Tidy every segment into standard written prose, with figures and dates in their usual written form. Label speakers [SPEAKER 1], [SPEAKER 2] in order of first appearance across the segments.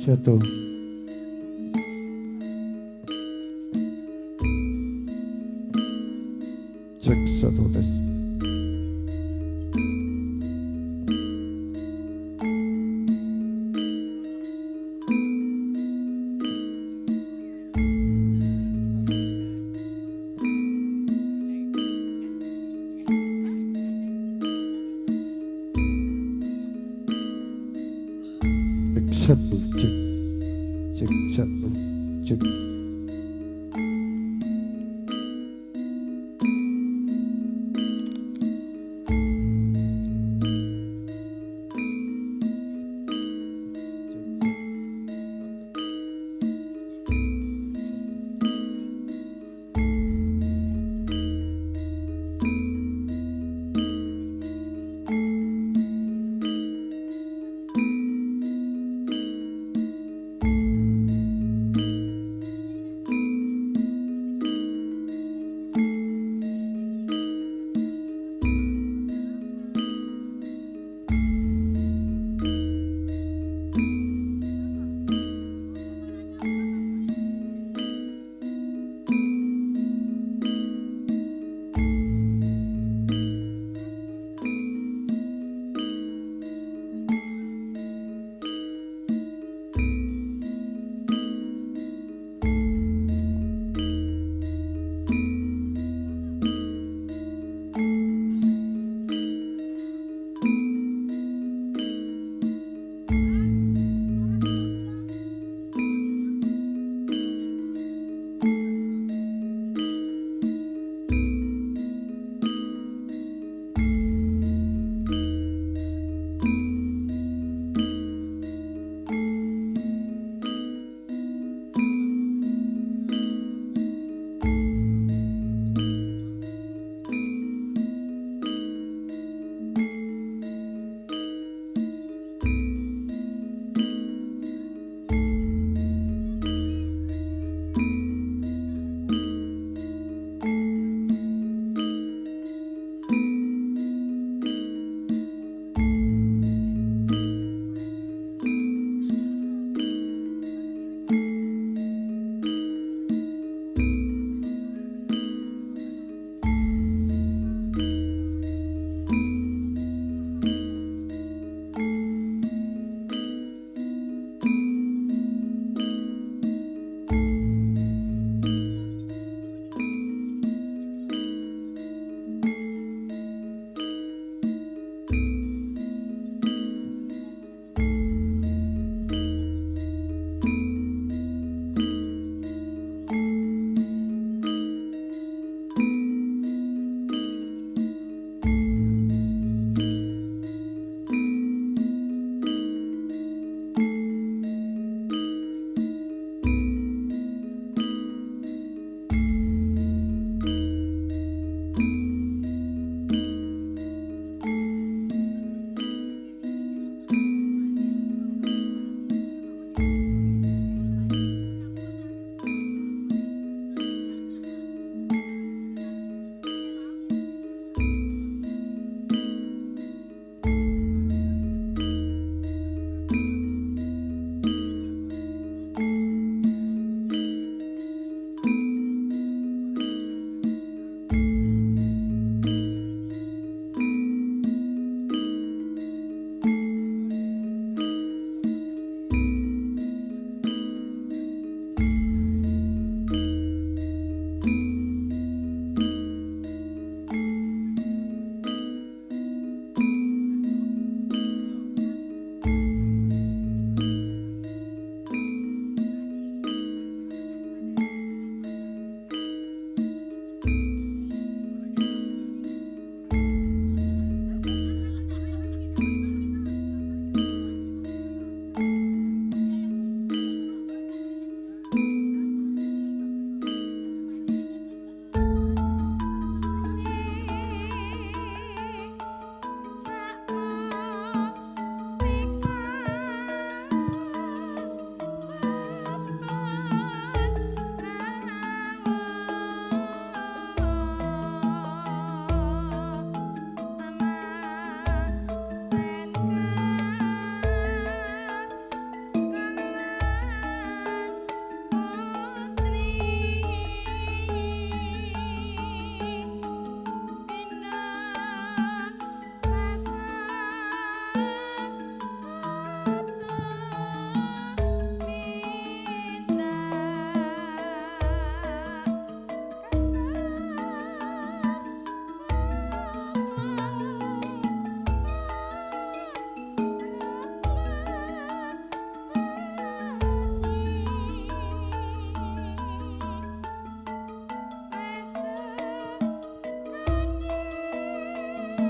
[SPEAKER 1] Satu. Cek satu tes. Cek satu, cek satu, cek.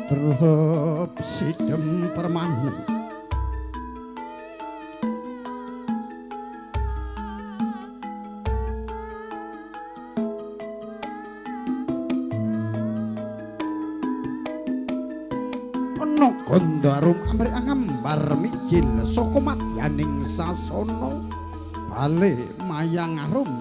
[SPEAKER 1] Drop sidem permanen ana gondo arum amrih ngambar mijil saka madyaning sasana bale mayang arum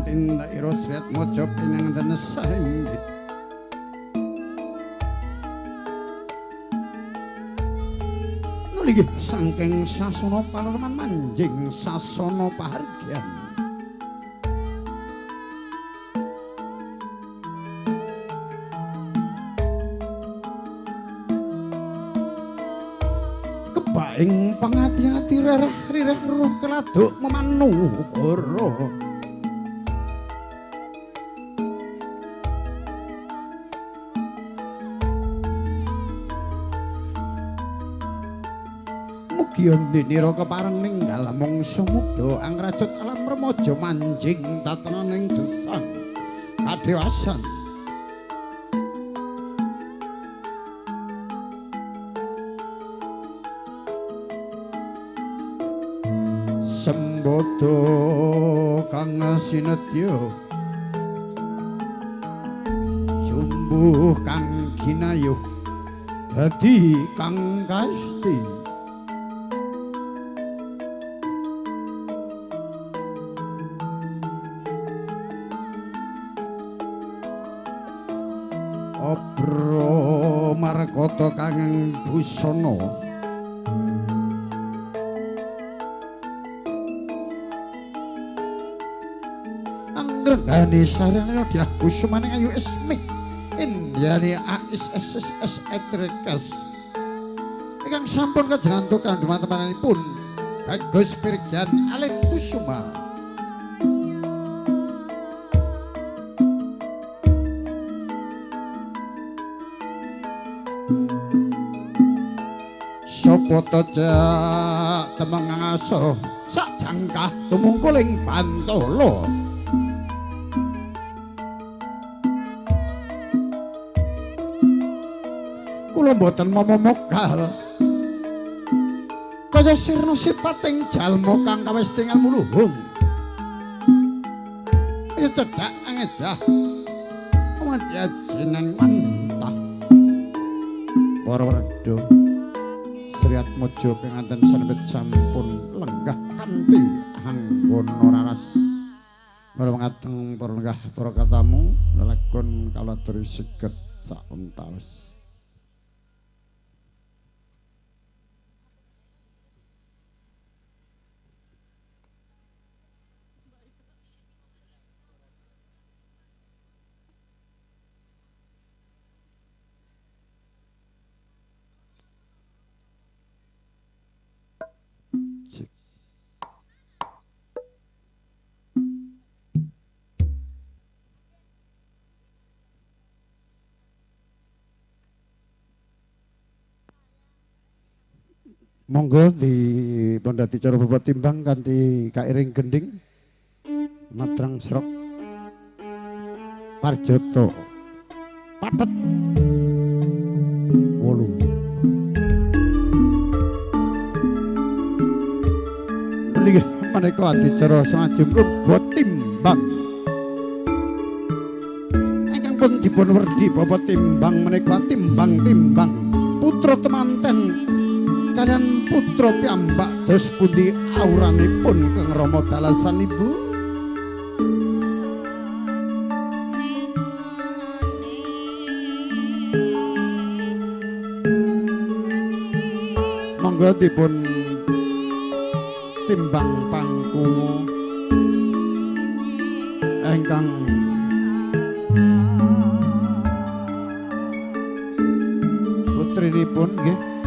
[SPEAKER 1] tindak ira sret maca pinanganten sanggit nuli saking sasana panorman manjing sasana pahargyan kebaing pangati-ati rereh-rireh roh keladuk memanungara Yondinira kepareng ninggal mangsa muda angrajut alam remaja manjing tatenaning desang kadewasan sembodo kang sinetya jumbuh kang ginayuh dadi kang kasti Obro markata kang busana anggrendane sarana diah kusumaning ayu esmi Indiani ais SSS Etrekas ingkang sampun kajenengan teman-temanipun Bagus Pirjan Alif Kusuma Sopo cak temeng ngaso sak jangkah tumungkuling bantala kula mboten momokal kaya sirna sipating jalma kang kawis tingal muluhung ya cedhak angejah wadya jeneng mantah para werda Sriat Mojo penganten sanebet sampun lenggah kanthi anggono raras marang para lenggah para katamu lelakon kalaturi seget sak untaus Monggo di Pondati cara bobot timbang kanthi kairing gending matrang srok Parjoto papet 8 nggih menika adicara semajeng bobot timbang ingkang pun dipun werdi bobot timbang menika timbang-timbang putra temanten kalian putra piyambak dos pundi auranipun kang Rama dalasan ibu monggo dipun timbang pangku ingkang putrinipun nggih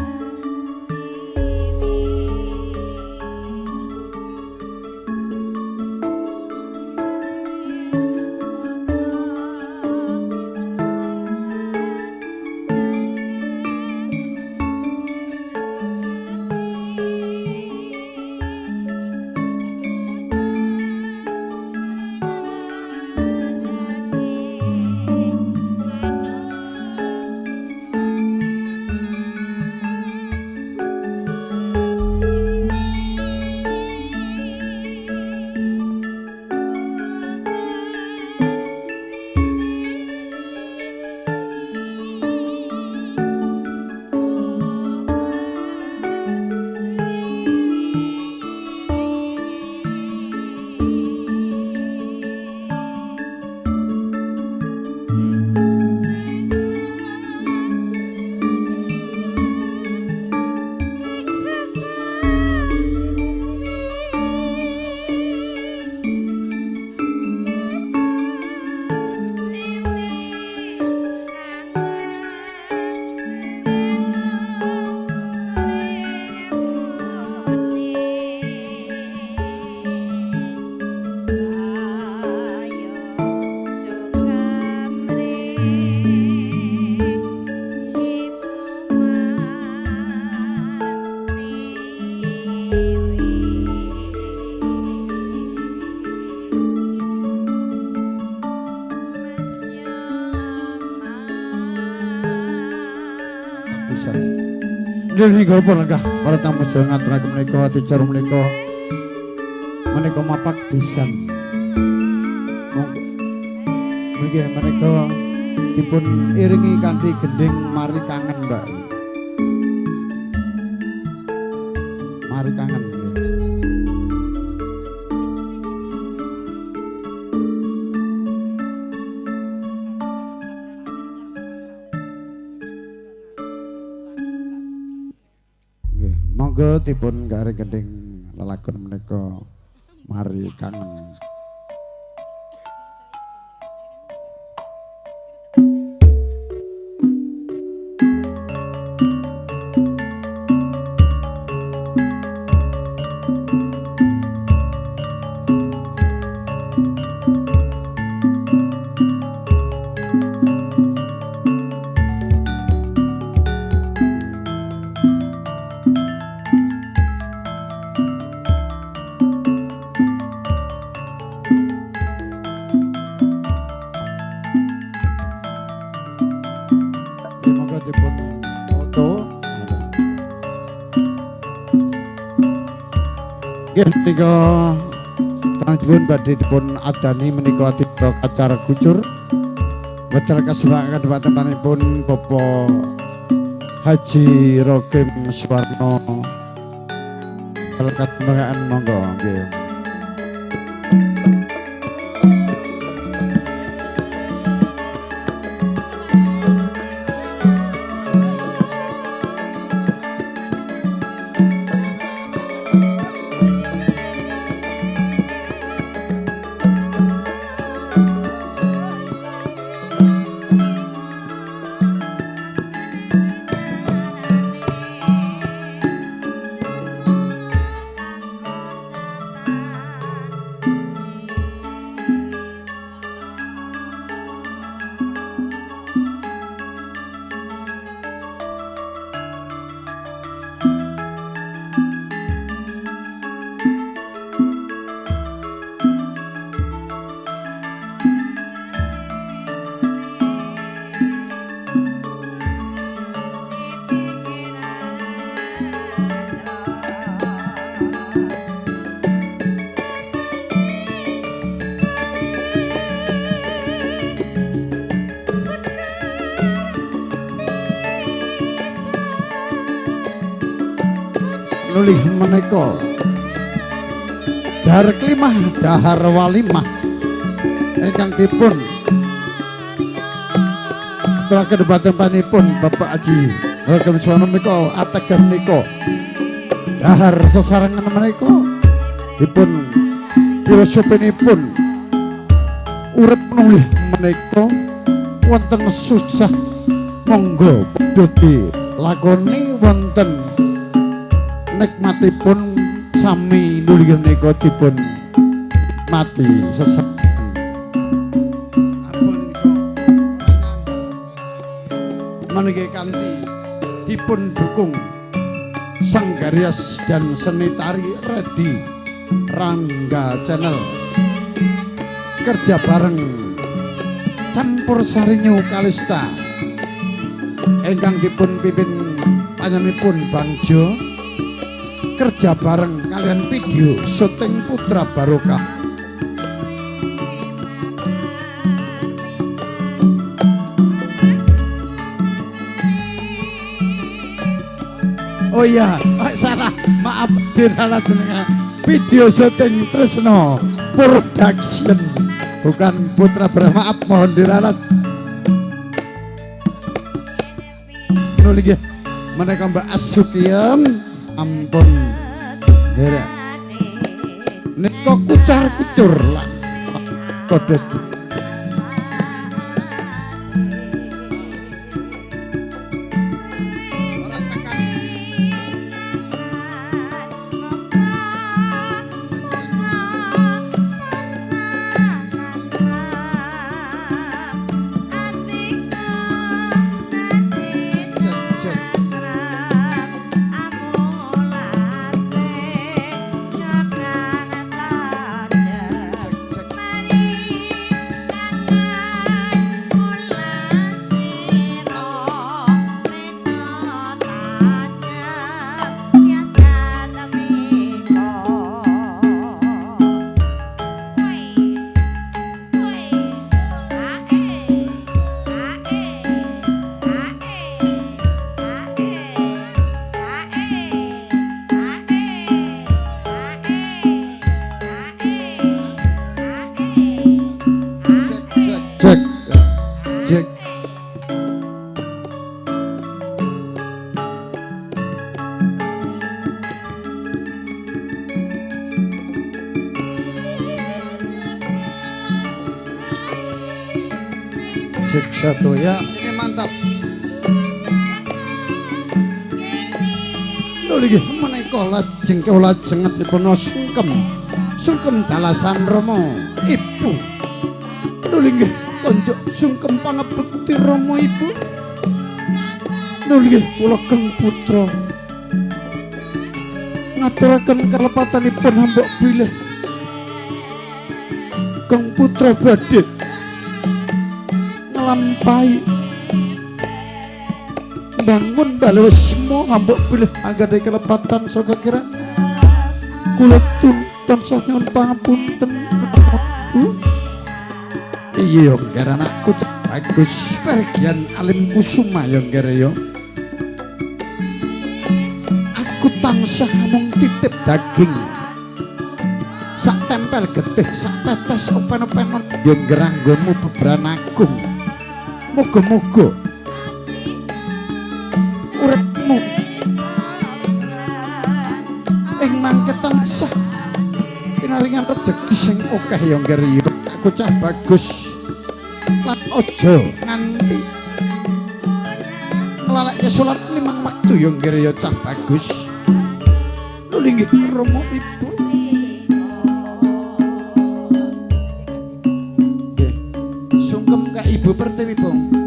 [SPEAKER 1] pisan. Menika pun lenggah para tamu sedaya ngaturaken menika acara menika mapak pisan. Mriki menika dipun iringi kanthi gending mari kangen, Mbak. Mari kangen. Nggih, monggo dipun garing gending lelagon menika mari kangen. Menika tanjipun badhe dipun adani menika acara gucur wedal kasebakaken patempanipun Bapak Haji Rokim Suwarno kalekatan monggo nggih. Nulih menika dahar klimah dahar walimah ingkang dipun aturaken debat-debatipun Bapak Haji Rokim Suwarno menika ateges menika dahar sesarengan menika dipun filosofipun urip nulih menika wonten susah monggo padha lakoni wonten nikmatipun sami nulih menika dipun mati sesat. Maniki kanthi dipun dukung Sang Garyas dan Seni Tari Redi Rangga Channel kerja bareng Campur Sarinyu Kalista ingkang dipun pimpin panjenenganipun Bang Jo kerja bareng kalian video syuting Putra Barokah. Oh iya, salah, maaf diralat dengan video syuting Tresno Production bukan Putra Barokah, maaf mohon diralat. Nulih mereka Mbak Asukiem ampun derek nika kucar-kucur lah kodes Project Jatuh ya. Ini mantap. Lho nggih menika lajeng kulajengetipun sungkem. Sungkem dalasan Rama Ibu. Lho nggih konjuk sungkem pangabekti Rama Ibu. Lho nggih kula Kang Putra ngaturaken kalepatanipun hambak bilih Kang Putra badhe nglampahi bangun balus semua hambak bilih anggade kelepatan saka kira kula tansah nyuwun pangapunten. Iya yo ngger anakku bagus bagian alim kusuma yo ngger yo. Aku tansah mung titip daging sak tempel getih sak tetes open-openan yo ngeranggonmu bebranagung. Muga-muga uripmu ing mangke tansah pinaringan rejeki sing akeh yo ngger yo. Aku cah bagus lan aja nganti nglalekke salat 5 wektu yo ngger yo cah bagus. Linggih Rama Ibu. Nggih. Sungkem ka Ibu Pertiwi, Bong.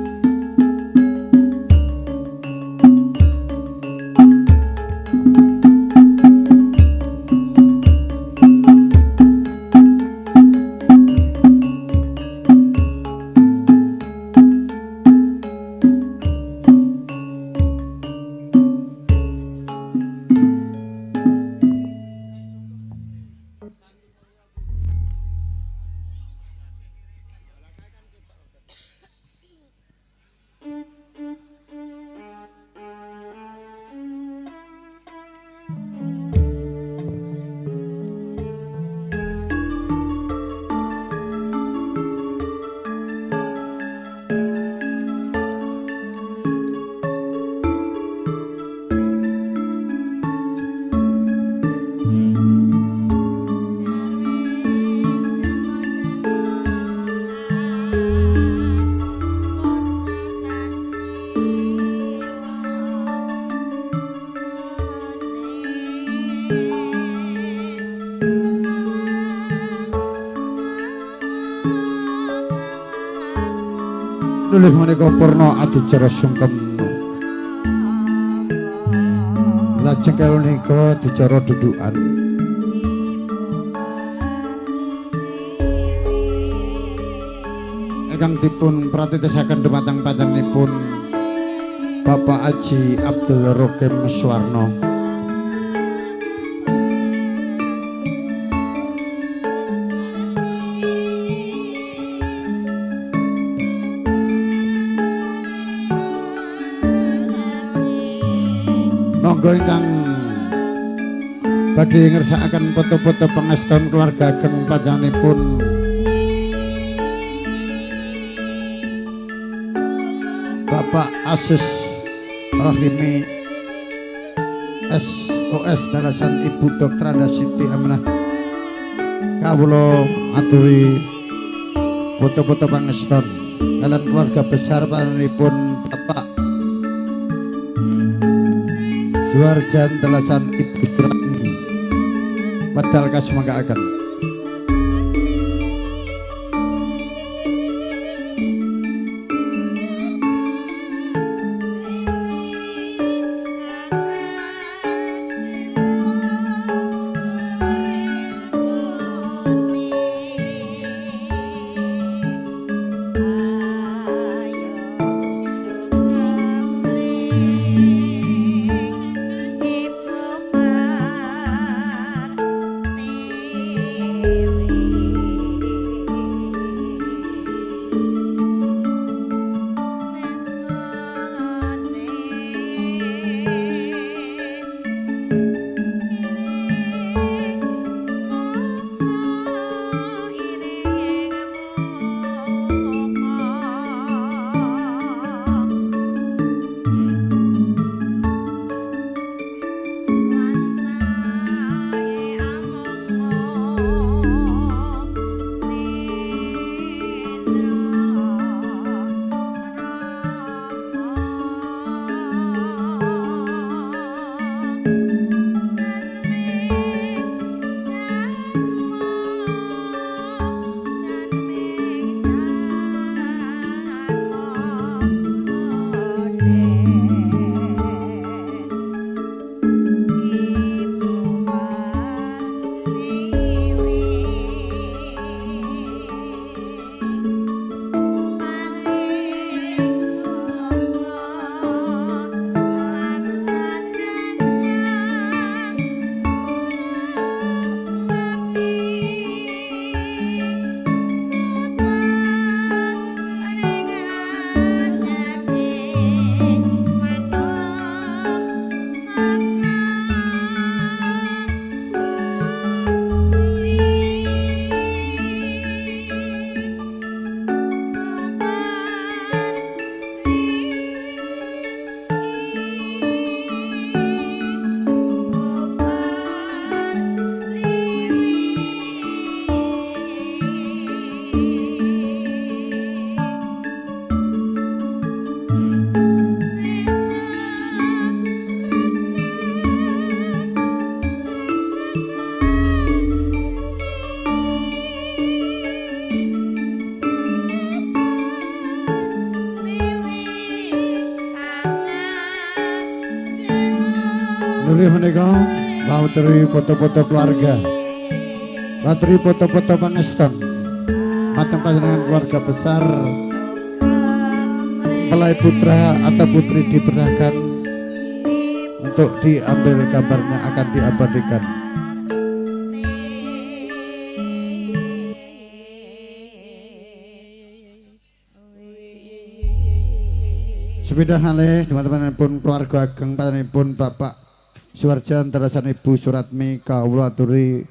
[SPEAKER 1] Nulih menika purna adicara sungkem. Lajeng kalonika dicara dudukan. Ingkang dipun pratitesaken dumateng panjenenganipun Bapak Haji Abdul Rokim Suwarno. Monggo ingkang badhe ngersakaken foto-foto pangeston keluarga ageng panjenenganipun Bapak Asis Rahimi SOS dalasan Ibu Dr. Anda Siti Aminah. Kawula aturi foto-foto pangeston kalian keluarga besar panjenenganipun Bapak Suwarjan dalasan Ibu Drani medal kasumangkaaken. Inggih menika wateri foto-foto keluarga. Wateri foto-foto pangeston. Mateng panjenengan keluarga besar. Pelai putra atau putri dipersilahkan untuk diambil gambarnya akan diabadikan. Sepeda halih teman-teman pun keluarga ageng pun Bapak Suwarjan terasan Ibu Suratmi kawula aturi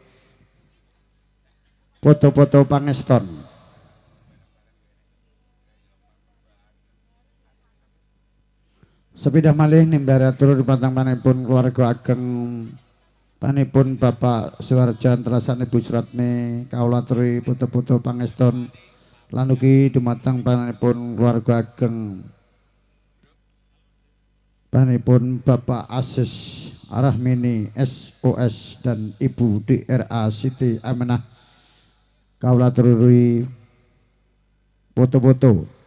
[SPEAKER 1] foto-foto pangeston. Sepeda malih nimbara turun pantang panipun keluarga ageng panipun Bapak Suwarjan terasan Ibu Suratmi kawula aturi foto-foto pangeston lan ugi dumateng panipun keluarga ageng panipun Bapak Asis Rahmini SOS dan Ibu DRA Siti Aminah kawula aturi foto-foto.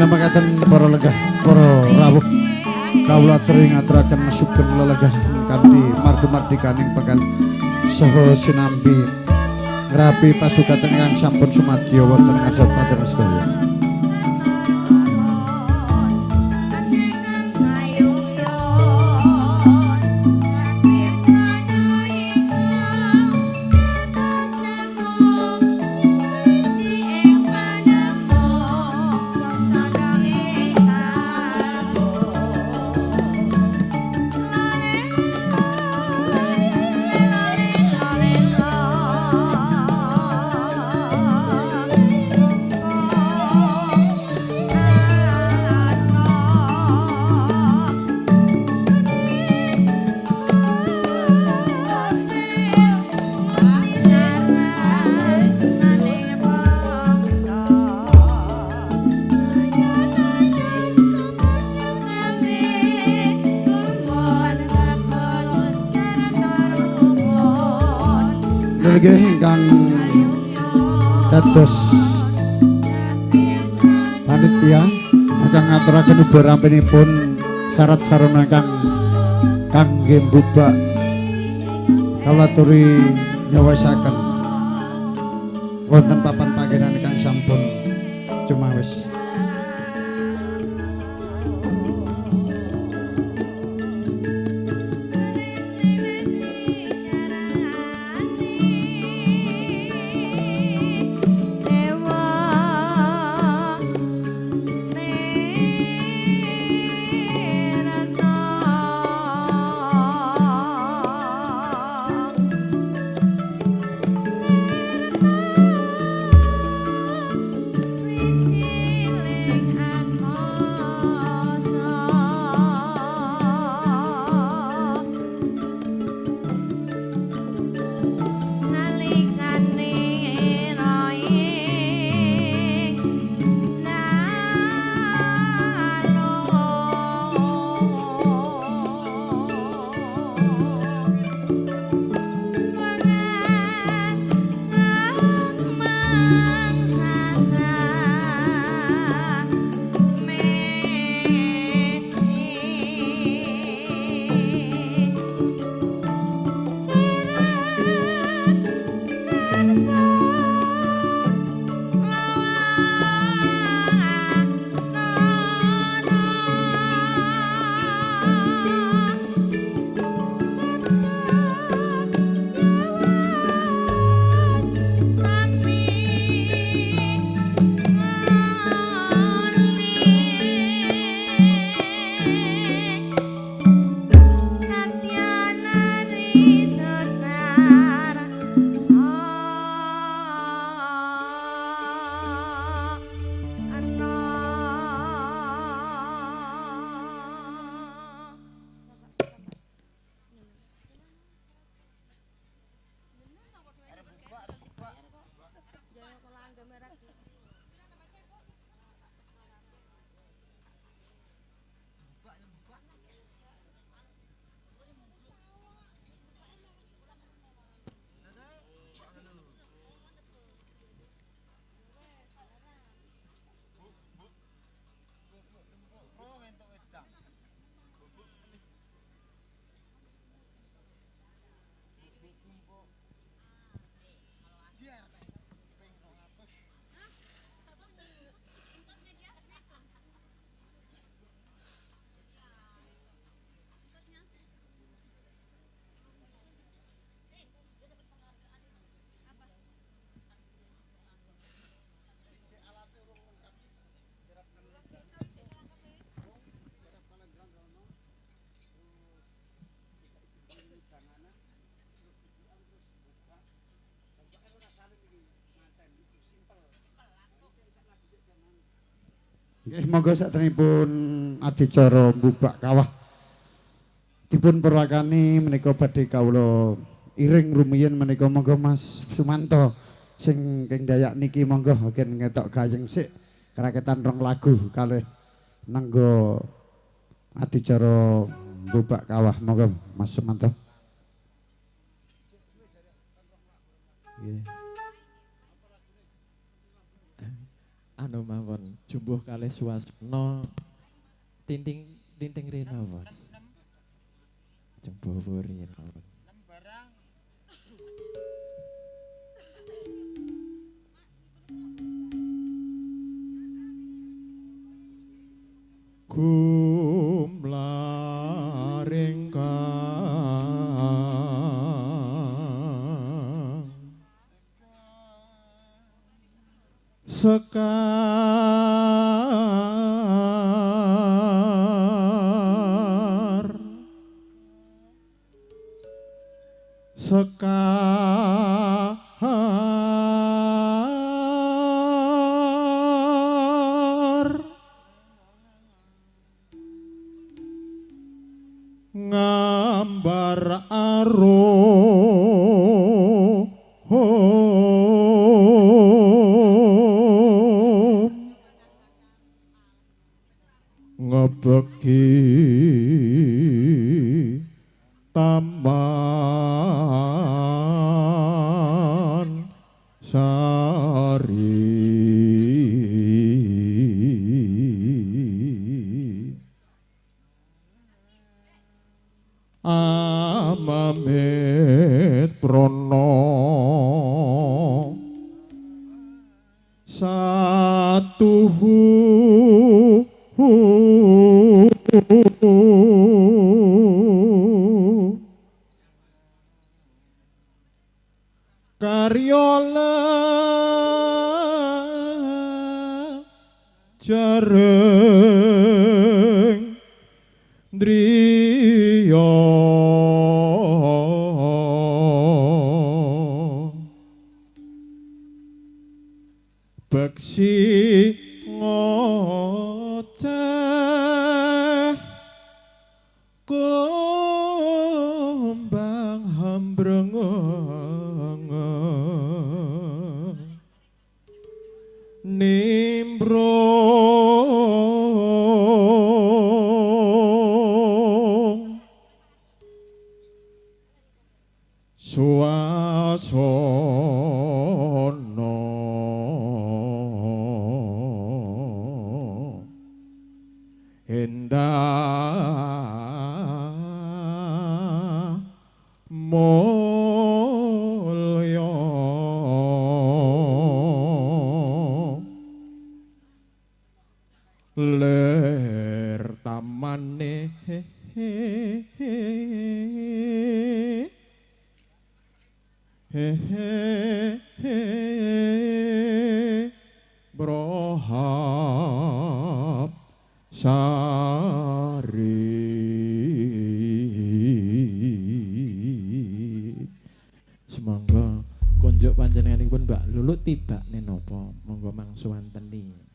[SPEAKER 1] Makaten para legah para rawuh kawula aturi ngaturaken sugeng lelegah kanthi margi-margikaning penggal saha sinambi ngrapi pasugaten ingkang sampun sumadya wonten ngadhep paten sedaya. Ingkang dados panitia ingkang ngaturaken ubar rampinipun syarat sarana ingkang kangge mbubak kawula aturi nyawisaken wonten papan panggenan ingkang sampun cumawis. Nggih, monggo saderengipun adicara mbubak kawah dipun perwakani menika badhe kawula iring rumiyin menika monggo Mas Sumanto sing keng Dayak niki monggo ken ngetok gayeng sik kraketan rong lagu kalih nanggo adicara mbubak kawah monggo Mas Sumanto.
[SPEAKER 2] Nggih. Anu mawon jumbuh kalih suasana tinting rena Bos. Jumbuh rena mawon.
[SPEAKER 3] Kumlaring sekar ngambar ngebeki taman sari Amamet prono satuhu karyola jareng driya beksi ngoceh kumbang hambreng nimbrung suasana endah mulya ler tamane brohap sari
[SPEAKER 2] Semangga konjuk panjenenganipun Mbak Lulut tibak nenopo monggo mangsuwanteni.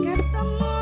[SPEAKER 4] Ketemu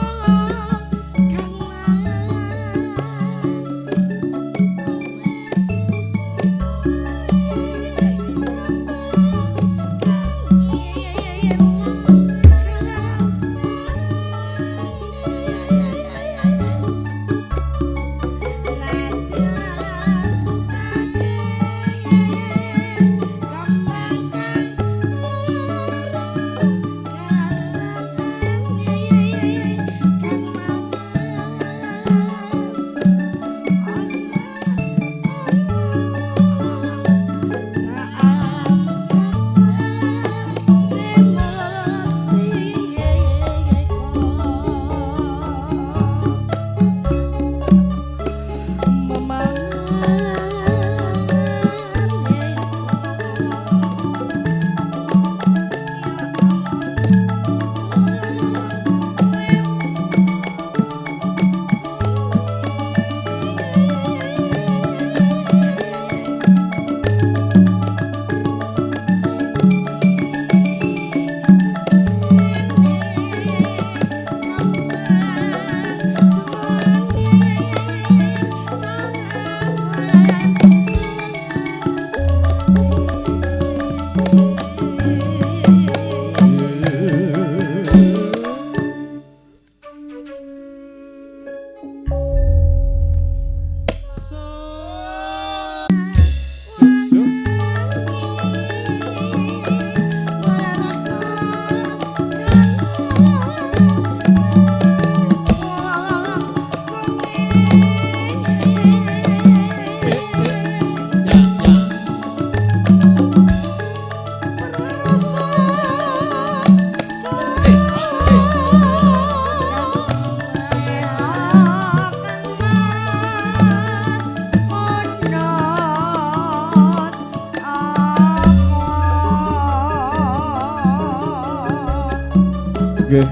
[SPEAKER 2] nggih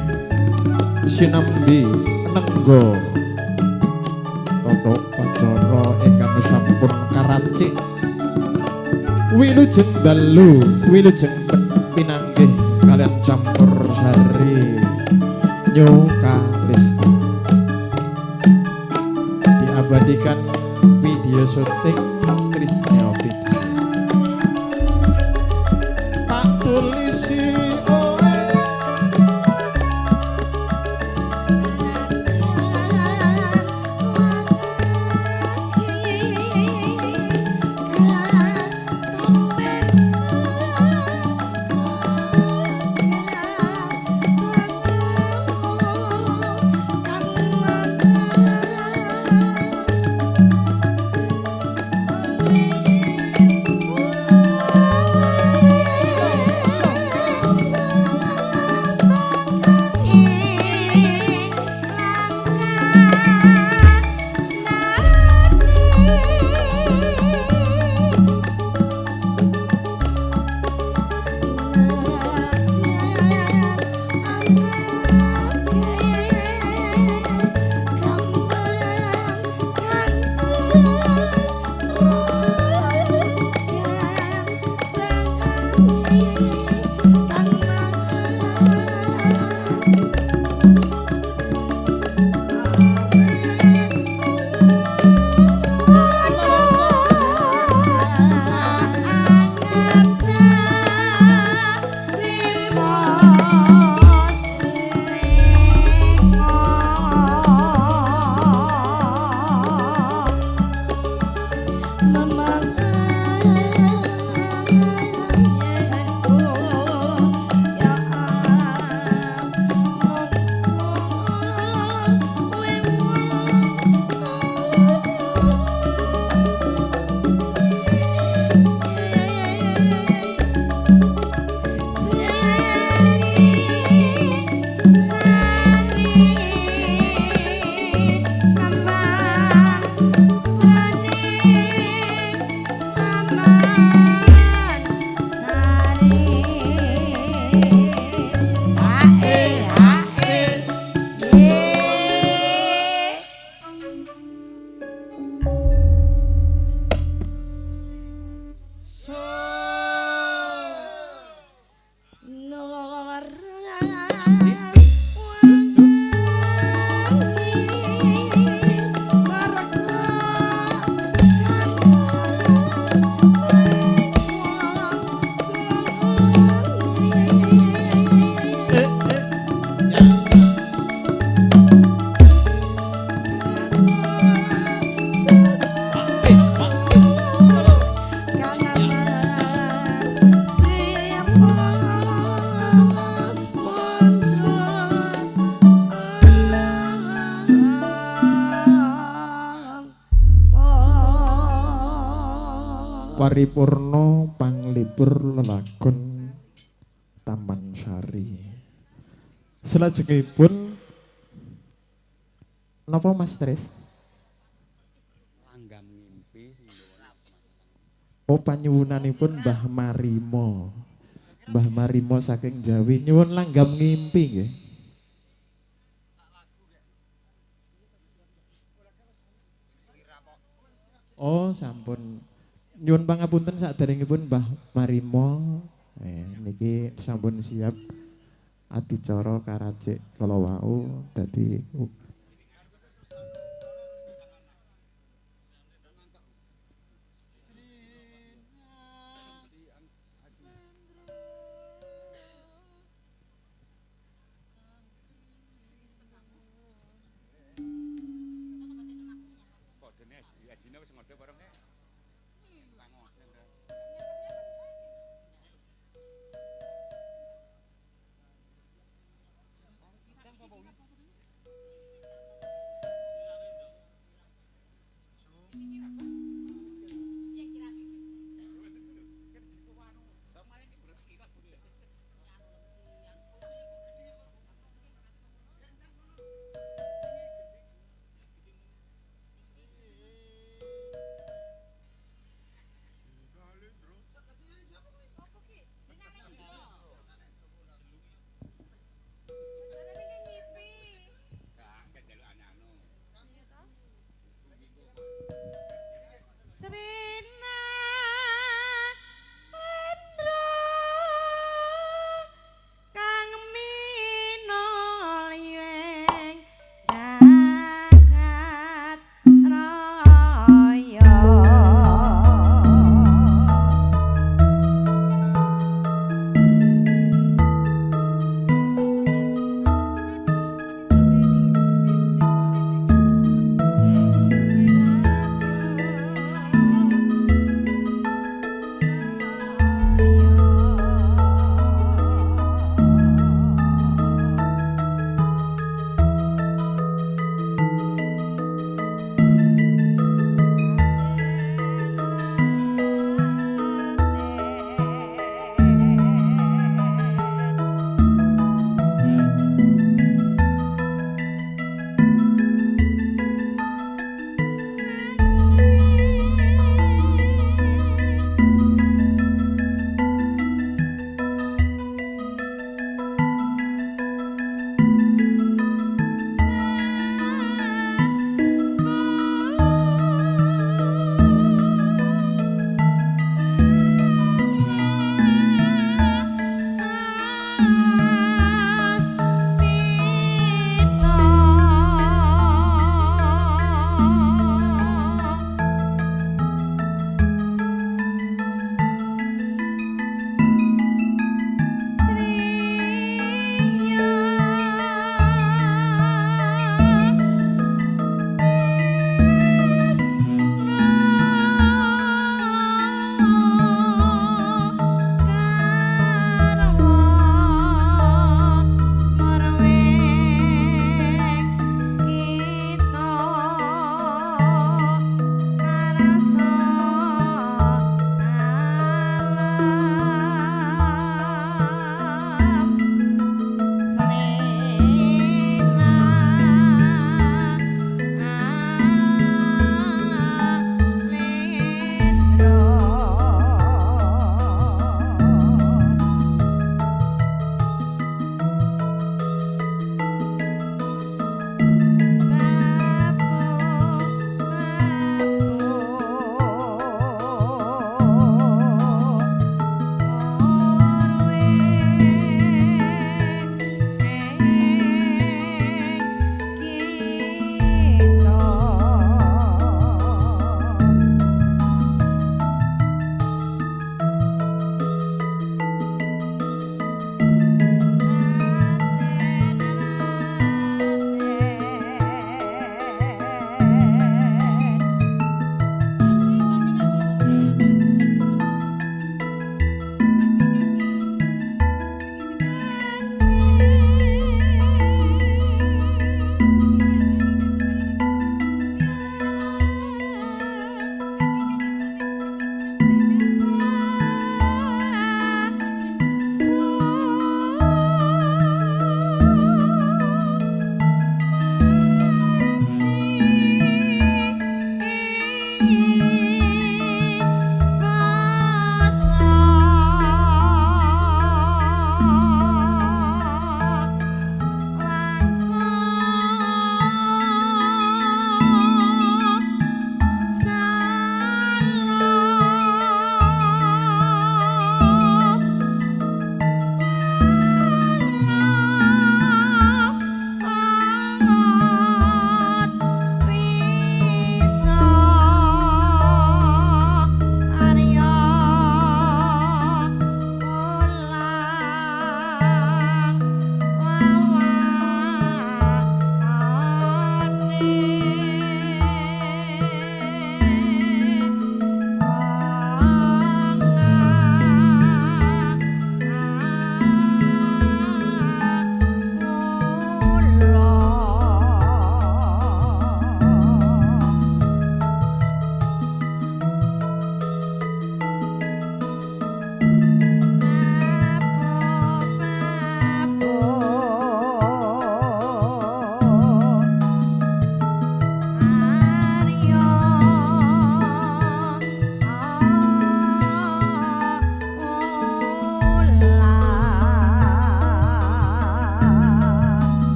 [SPEAKER 2] sinambi nenggo Toto Pacara ingkang sampun karacik wilujeng dalu wilujeng pinanggih kalian campur sari nyoka lesti diabadikan video syuting Krisneo Video Pak Polisi paripurna panglipur lelakon Taman Sari. Selajengipun napa Mas Tris?
[SPEAKER 4] Langgam ngimpi.
[SPEAKER 2] Oh panyuwunanipun Mbah Marimo. Mbah Marimo saking Jawi nyuwun langgam ngimpi nggih. Oh sampun. Nyuwun pangapunten saderengipun Mbah Marimo. Niki sampun siap adicara karacik kala wau dadi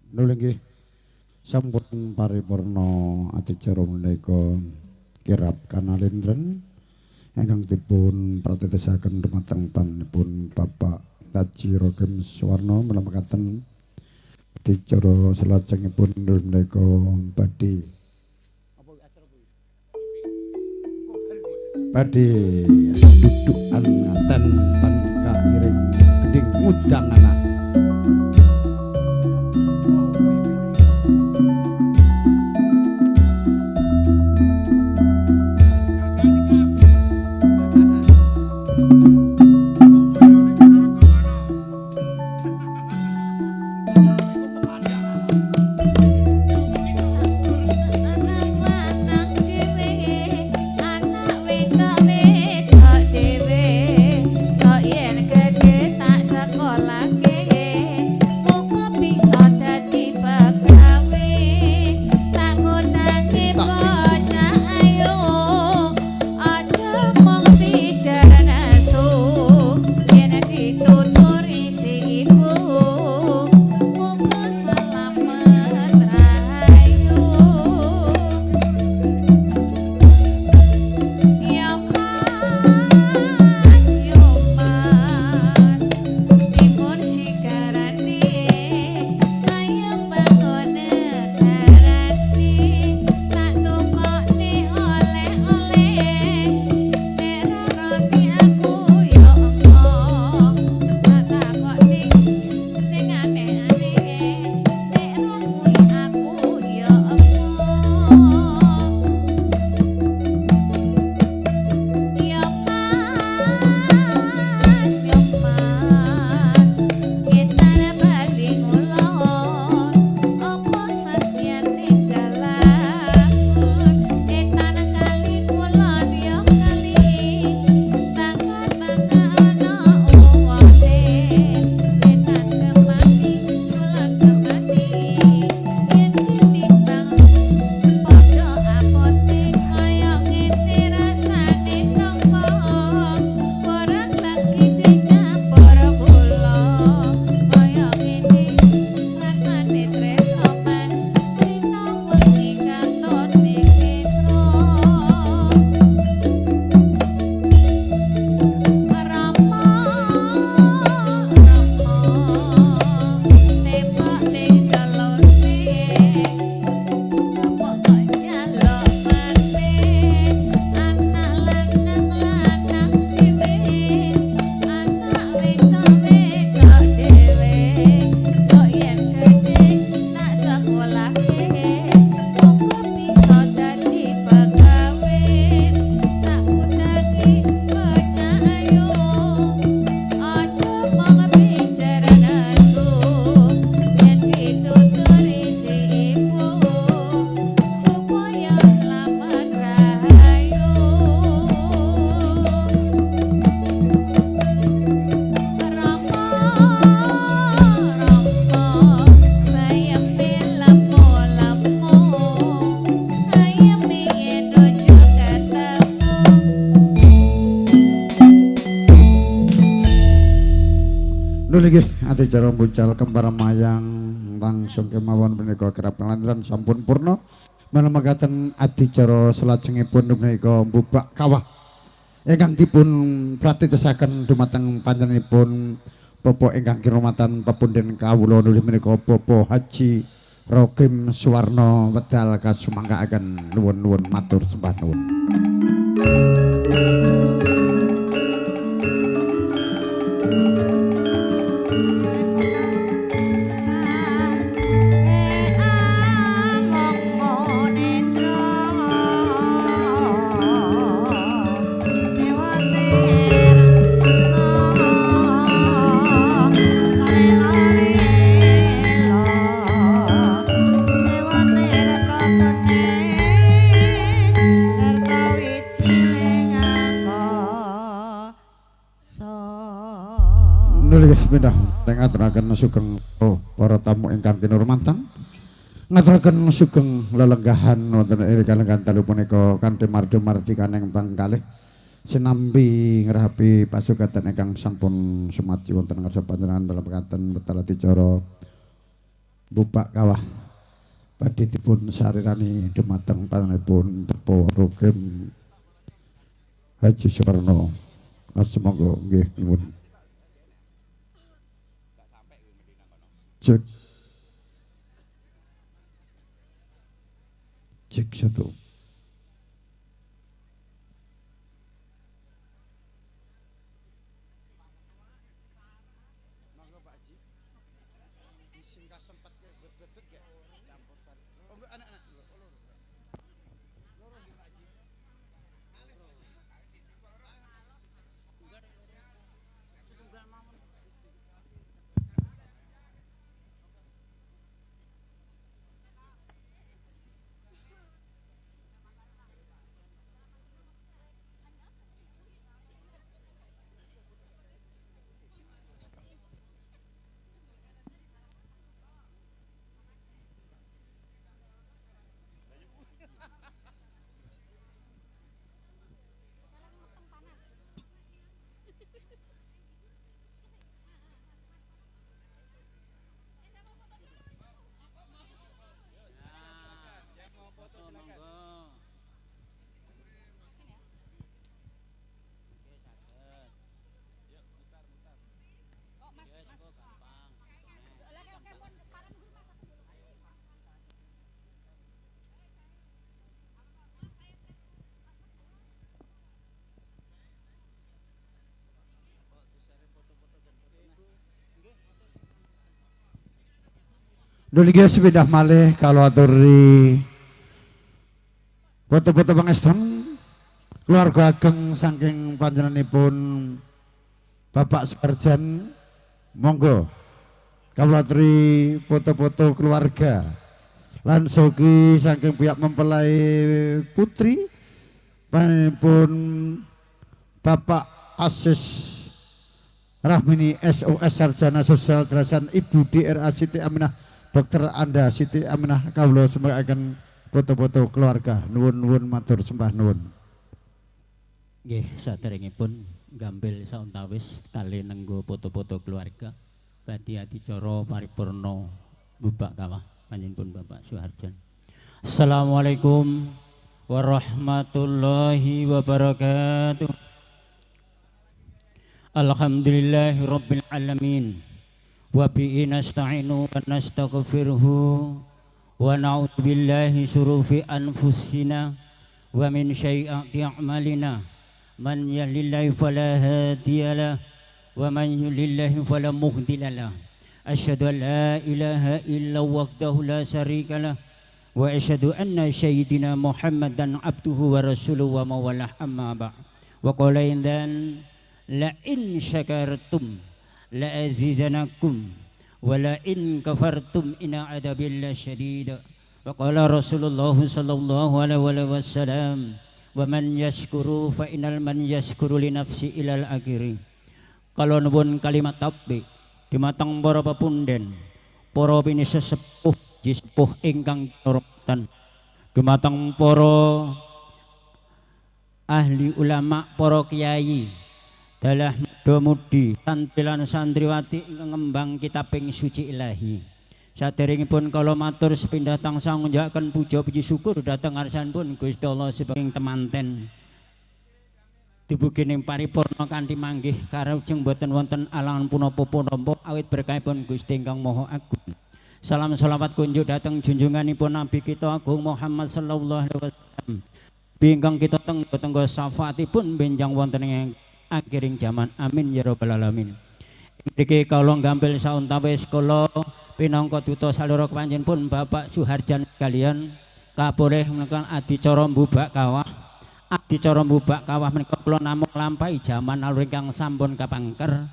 [SPEAKER 1] Nulungi sampun paripurna adicara menika kirap kanalindren ingkang dipun pratitesaken dumateng panipun Bapak Haji Rogem Suwarno menampakaken adicara salajengipun menika badhe dudukan ten kairing geding ngudang anak. Nggih, adicara buncal kembar mayang langsung kemawon menika kerap kelantaran sampun purna. Menemakaken adicara salajengipun menika mbubak kawah ingkang dipun pratitesaken dumateng panjenenganipun Bapak ingkang kiromatan pepunden kawula nulih menika Bapak Haji Rogem Suwarno wedal kasumangkaaken nuwun-nuwun matur sembah nuwun. Bismillah, ngaturaken sugeng para tamu ingkang kinurmatan. Ngaturaken sugeng lelenggahan wonten ing kalenggan dalu punika kanthi mardi-mardi kaneng pangkalih sinambi ngrahapi pasugatan ingkang sampun sumati wonten ngarsa panjenengan dalam pekaten wekdal adicara Bubak Kawah badhe dipun sarirani dumateng panjenenganipun Tepo Program Haji Suparno. Asmangga nggih nuwun. Cek. Cek satu. Niki sepindah malih kalau aturi foto-foto pangestan keluarga ageng saking panjenenganipun Bapak Suharjan, monggo kalau aturi foto-foto keluarga lan sogi saking pihak mempelai putri panjenenganipun Bapak Asis Rahmini SOS Sarjana Sosial Derasan Ibu DRA Siti Aminah Dokter Anda Siti Aminah kawula sembahaken foto-foto keluarga. Nuwun-nuwun matur sembah nuwun.
[SPEAKER 4] Nggih, saderengipun gampil sauntawis kali nenggo foto-foto keluarga badhe adicara paripurna Bubak Kawah panjenenganipun Bapak Suharjan. Assalamualaikum warahmatullahi wabarakatuh. Alhamdulillahirabbil alamin. Wa bihi nasta'inu wa nastaghfiruhu wa na'udzu billahi syururi anfusina wa min sayyiati a'malina man yahdihillahu fala hadiyalah wa man yudlil fala mudhillalah. Asyhadu an la ilaha illa wahdahu la syarikalah wa asyhadu anna sayyidina Muhammadan abduhu wa rasuluhu wa mawalah amma ba'd. Wa qala indan la in syakartum la azidanakum wa la in kafartum inna adabi lasyadid. Wa qala Rasulullah sallallahu alaihi wasallam wa man yashkuru fa innal man yashkuru li nafsi ilal akhiri. Kalau nuwun kalimat tabbi dimatang para pepunden para bini sesepuh jisepuh ingkang hormatan dumateng para ahli ulama para kiai dalah domudi santrilan santriwati ngembang kitabing suci ilahi. Saderengipun kala matur sepindah tansah ngunjakaken puja puji syukur dhateng ngarsanipun Gusti Allah sebagai temanten dibugining paripurna kanthi manggih karajeng boten wonten alangan punapa-punapa awit berkahipun Gusti ingkang Maha Agung. Salam selawat kunjuk dhateng junjunganipun Nabi kita Agung Muhammad sallallahu alaihi wasallam. Bingkang kita tenggo syafaatipun benjang wonten ing akhiring zaman. Amin ya rabbal alamin. Mriki kawula gampil sauntawis kula pinangka duta salira panjenenganipun Bapak Suharjan sekalian kaboreh menika adicara mbubak kawah. Adicara mbubak kawah menika kula namung lampahi jaman alur ingkang sampun kapangker.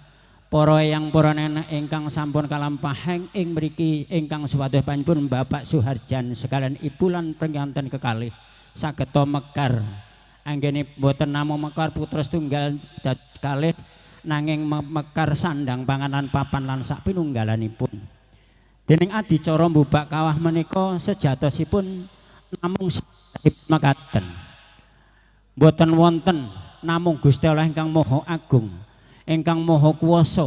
[SPEAKER 4] Para eyang para nenek ingkang sampun kalampahan ing mriki ingkang supados panjenenganipun Bapak Suharjan sekalian ibu lan pringanten kekalih sageta mekar. Anggene boten namung mekar putra setunggal kalih nanging mekar sandang panganan papan lan sak pinunggalanipun. Dening adicara mbubak kawah menika sejatosipun namung mekaten. Boten wonten namung Gusti Allah ingkang Maha Agung, ingkang Maha Kuwasa,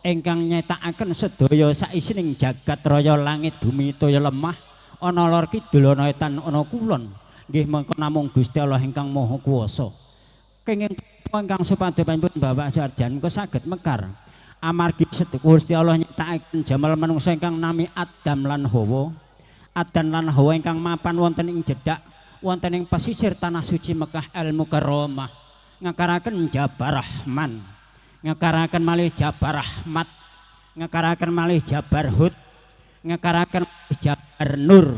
[SPEAKER 4] ingkang nyetakaken sedaya saisining jagat raya langit bumi toya lemah ana lor kidul ana etan ana kulon nggih mengko namung Gusti Allah ingkang Maha Kuwasa kenging ingkang supadosanipun Bapak Sarjan kok saged mekar amargi Gusti Allah nyetakaken jamal manungsa ingkang nami Adam lan Hawa Adan lan Hawa ingkang mapan wonten ing jedak wonten ing pesisir tanah suci Mekah al Mukarramah ngakaraken Jabar Rahman ngakaraken malih Jabar Rahmat ngakaraken malih Jabar Hud ngakaraken Jabar Nur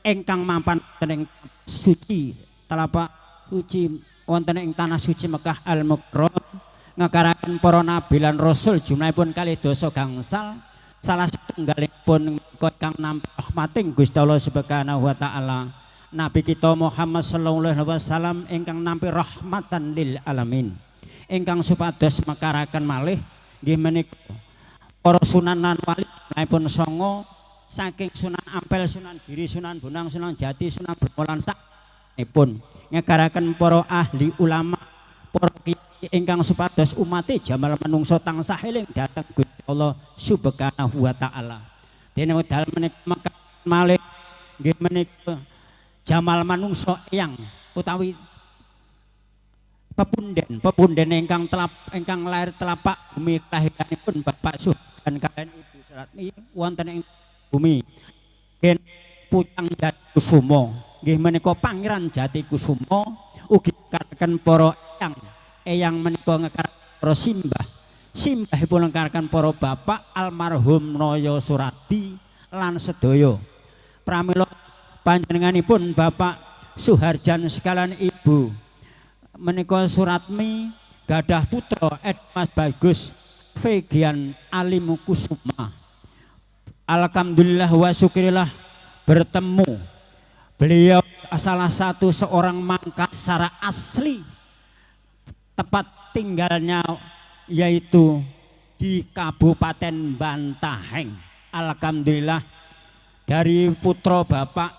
[SPEAKER 4] ingkang mapan wonten ing suci telapak suci wonten ing tanah suci Mekah al Mukarramah ngakaraken para nabi lan rasul jumlahipun kalih dasa gangsal salah setunggalipun kang nampi rahmating Gusti Allah Subhanahu wa taala Nabi kita Muhammad sallallahu alaihi wasallam ingkang nampi rahmatan lil alamin ingkang supados mekaraken malih nggih menika para sunan lan wali pun songo saking Sunan Ampel Sunan Giri Sunan Bonang Sunan Jati Sunan Bromo lan saknipun ngekaraken para ahli ulama para ingkang supados umate jamal manungsa tansah eling dhateng Gusti Allah Subhanahu wa taala. Dene wedal menika malih nggih menika jamal manungsa yang utawi pepunden ingkang lair telapak bumi kelahiranipun Bapak Suhan kaliyan Ibu Suratmi wonten ing bumi. Den Pucang Jati Kusuma nggih menika Pangeran Jati Kusuma ugi karaken para eyang menika ngekaraken para simbahipun ngekaraken para bapak almarhum Noyo Suradi lan sedaya pramila panjenenganipun Bapak Suharjan sekalian Ibu menika Suratmi gadah putra Edmas Bagus Vegian Alim Kusuma. Alhamdulillah wa syukurillah bertemu beliau salah satu seorang Mangkasar asli tepat tinggalnya yaitu di Kabupaten Bantaheng. Alhamdulillah dari putra Bapak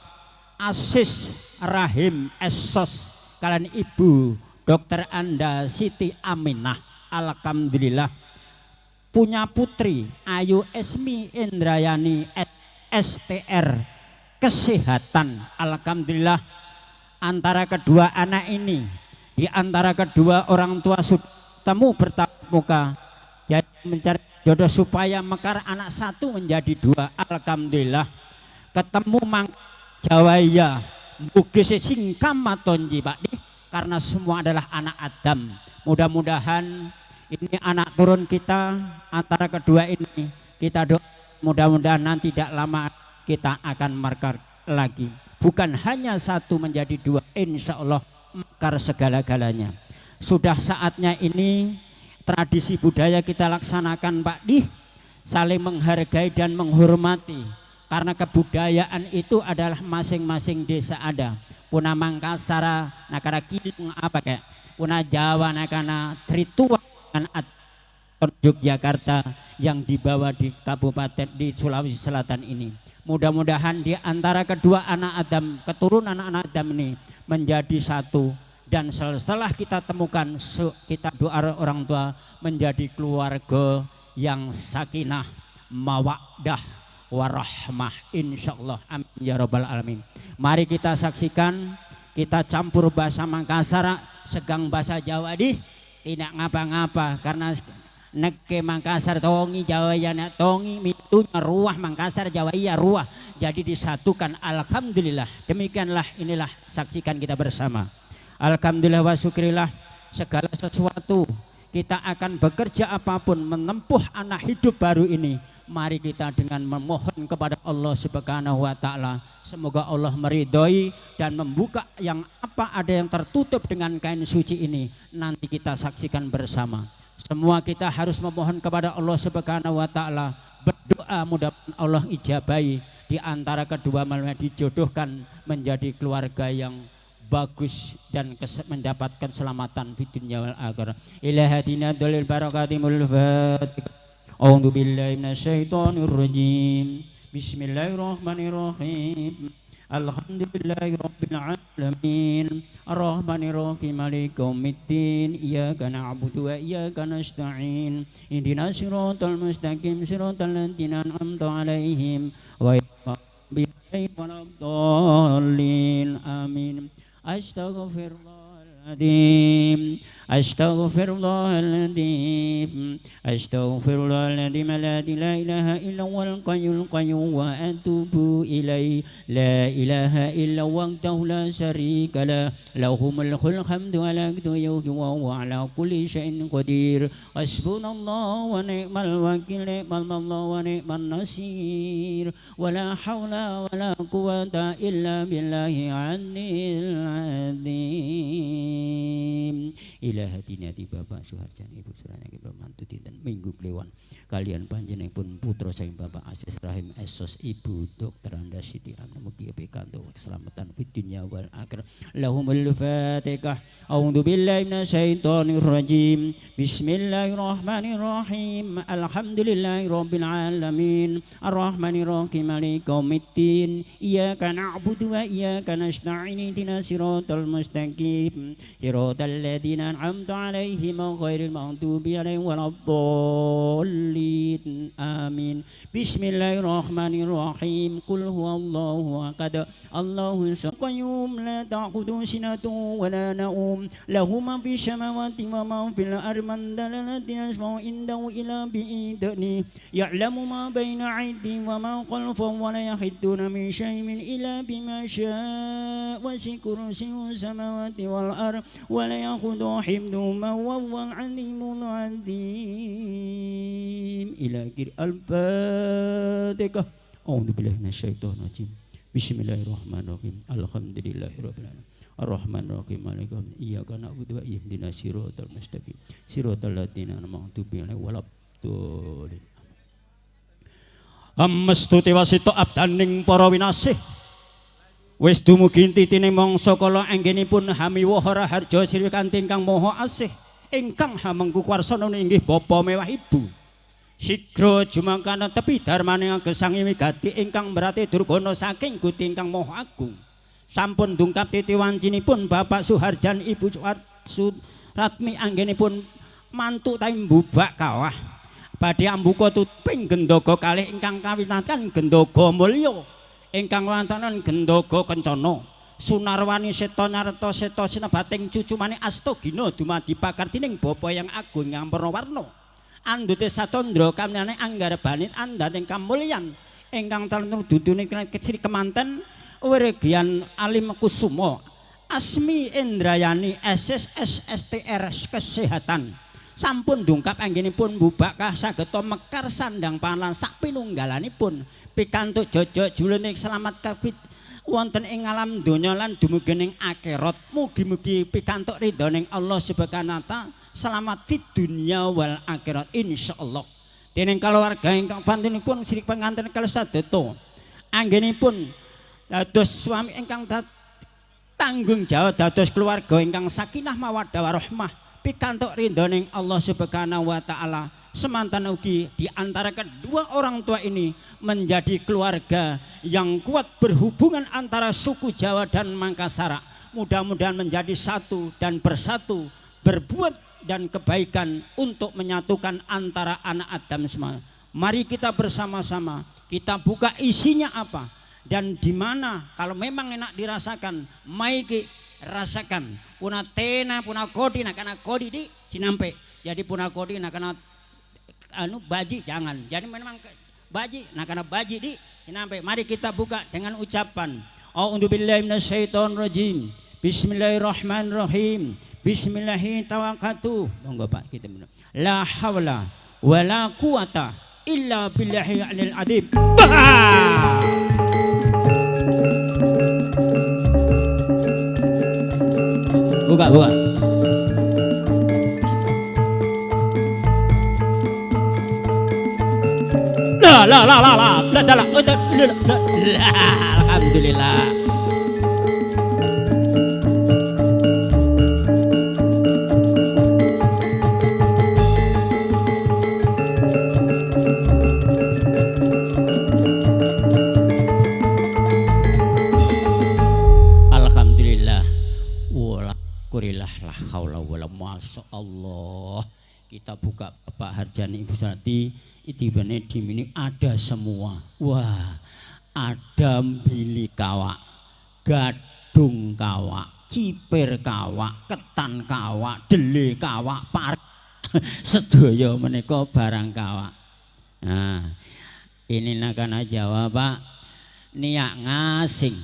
[SPEAKER 4] Asis Rahim Esos kalian Ibu Dr. Anda Siti Aminah. Alhamdulillah punya putri Ayu Esmi Indrayani STR Kesehatan. Alhamdulillah antara kedua anak ini di antara kedua orang tua temu bertatap muka jadi mencari jodoh supaya mekar anak satu menjadi dua. Alhamdulillah ketemu Mang Jawaya Bugis Singkamatonji Pak Di karena semua adalah anak Adam. Mudah-mudahan ini anak turun kita antara kedua ini kita doa mudah-mudahan nanti tidak lama kita akan mekar lagi bukan hanya satu menjadi dua insya Allah mekar segala-galanya. Sudah saatnya ini tradisi budaya kita laksanakan Pak Di saling menghargai dan menghormati karena kebudayaan itu adalah masing-masing desa ada puna Mangkasar nakara Kilung apa kayak puna Jawa nakana Trituan Yogyakarta yang dibawa di kabupaten di Sulawesi Selatan ini. Mudah-mudahan di antara kedua anak Adam keturunan anak Adam ini menjadi satu dan setelah kita temukan kita doa orang tua menjadi keluarga yang sakinah mawaddah warahmah insyaallah amin ya rabbal alamin. Mari kita saksikan kita campur bahasa Mangkasar segang bahasa Jawa di tidak ngapa-ngapa karena neke Mangkasar tongi Jawa ya tongi mitunya ruah Mangkasar Jawa iya ruah jadi disatukan. Alhamdulillah demikianlah inilah saksikan kita bersama. Alhamdulillah wa syukurillah segala sesuatu kita akan bekerja apapun menempuh anak hidup baru ini mari kita dengan memohon kepada Allah Subhanahu wa taala semoga Allah meridhoi dan membuka yang apa ada yang tertutup dengan kain suci ini nanti kita saksikan bersama. Semua kita harus memohon kepada Allah Subhanahu wa taala berdoa mudah-mudahan Allah ijabahi di antara kedua malamnya dijodohkan menjadi keluarga yang bagus dan mendapatkan keselamatan di dunia wal akhirah. Ilahatina dalil barakatimul fatihah. A'udzu billahi minasyaitonir rajim. Bismillahirrahmanirrahim. Alhamdulillahi Rabbil Alamin Ar-Rahmanir-Rahim Maliki Yaumiddin Iyyaka na'budu wa iyyaka nasta'in Ihdinas siratal mustaqim siratal ladzina an'amta 'alaihim ghairil maghdubi 'alaihim waladdallin amin. Astaghfirullahaladzim Astaghfirullahaladzim Astaghfirullahaladzim la ilaha illa huwal qayyul qayyum wa atubu ilaih. La ilaha illa wahdahu la syarika lah lahul mulkul hamdu ala kulli wa huwa ala kulli syai'in qadir. Hasbunallahu wa ni'mal wakil ni'mal mawla wa ni'man nasir. Wala haula wala quwata illa billahi 'aliyyil 'azim. Ila hati Bapak Suharjan Ibu Surana Ibu mantu dinten minggu kliwon kalian panjenenganipun putra saking Bapak Asis Rahim Esos Ibu Dr. Anda Siti Amna mugi pikantuk keselamatan fid dunya wal akhirah. Lahumul Fatihah. A'udzu billahi minasyaitonir rajim. Bismillahirrahmanirrahim. Alhamdulillahirabbil alamin. Arrahmanir rahim maliki yaumiddin. Iyyaka na'budu wa iyyaka nasta'in. Ihdinas siratal mustaqim. Siratal ladzina an'amta 'alaihim ghairil maghdubi 'alaihim waladdallin. Amin. Bismillahirrahmanirrahim. Qul huwallahu ahad. Allahus qayyum la ta'khudhuhu sinatun wa la nawm. Lahu ma fis samawati wa ma fil ardi man dalati yasma'u indahu illa bi'idni. Ya'lamu ma baina 'aydihim wa ma khalfahum wa la yahidduna min shay'in illa bima syaa. Wasi'a kursiyyuhu samawati wal ardi wa la yakhudhuhu hifdhuhuma wa huwal 'alimul 'azim. Ila akhir al-Fatihah. A'udzu billahi minasyaitonir rajim. Bismillahirrahmanirrahim. Alhamdulillahirabbil alamin. Ar-Rahmanir-Rahim. Maliki yaumiddin. Iyyaka na'budu wa ihdinas siratal mustaqim. Siratal ladzina an'amta 'alaihim waladdallin. Amastuti wasita abdaning para winasih. Wis dumugi titine mangsa kala anggenipun hamiwahara harja sirwi kanthi ingkang maha asih ingkang hamengku kwarsana inggih Bapa mewah Ibu. Sigra jumangkana tepi darmane gesang wigati ingkang berarti durgana saking Gusti ingkang maha agung. Sampun ndungkap titiwancinipun Bapak Suharjan Ibu Suratmi anggenipun mantu taim mbubak kawah. Badhe ambuka tuping gendaga kalih ingkang kawinatan gendaga mulya ingkang wantanan gendaga kencana. Sunarwani seta nyarta seta sinebating cucumane Astagina dumadi pakartining Bapa yang agung ngampurna warna. Andute satandra kaminane anggarebanit andaning kamulyan ingkang talentu dudune kecil kemanten Wiregian Alim Kusuma Asmi Indrayani SSSTR Kesehatan sampun ndungkap anggenipun mbubakah sageta mekar sandang panlan sak pinunggalanipun pikantuk jojok julene selamat kabit wonten ing alam donya lan dumugi ning akhirat. Mugi-mugi pikantuk ridhoning Allah Subhanahu wa taala selamat fid dunya wal akhirat insyaallah. Dening keluarga ingkang panjenenganipun sirik penganten kalih sadaya anggenipun dados suami ingkang tanggung jawab dados keluarga ingkang sakinah mawaddah warahmah pikantuk ridhoning Allah Subhanahu wa taala. Semantan ugi di antara kedua orang tua ini menjadi keluarga yang kuat berhubungan antara suku Jawa dan Mangkasara. Mudah-mudahan menjadi satu dan bersatu berbuat dan kebaikan untuk menyatukan antara anak Adam semua. Mari kita bersama-sama kita buka isinya apa dan di mana kalau memang enak dirasakan, maiki rasakan. Puna tena puna kodi nakana kodi di sinampe. Jadi puna kodi nakana baji jangan. Jadi memang baji nakana baji di sinampe. Mari kita buka dengan ucapan A'udzu billahi minasyaitonir rajim. Bismillahirrahmanirrahim. Bismillahi tawakkaltu. Monggo Pak kita benar. La haula wala quwata illa billahi alil adzim. Buka. Alhamdulillah. Masya Allah. Kita buka Pak Harjani Ibu Sati, itibane di sini ada semua. Wah, ada bilik kawak, gadung kawak, cipir kawak, ketan kawak, dele kawak, par sedaya menika barang kawak. Nah, ini nakana Jawa Pak, niak ngasing.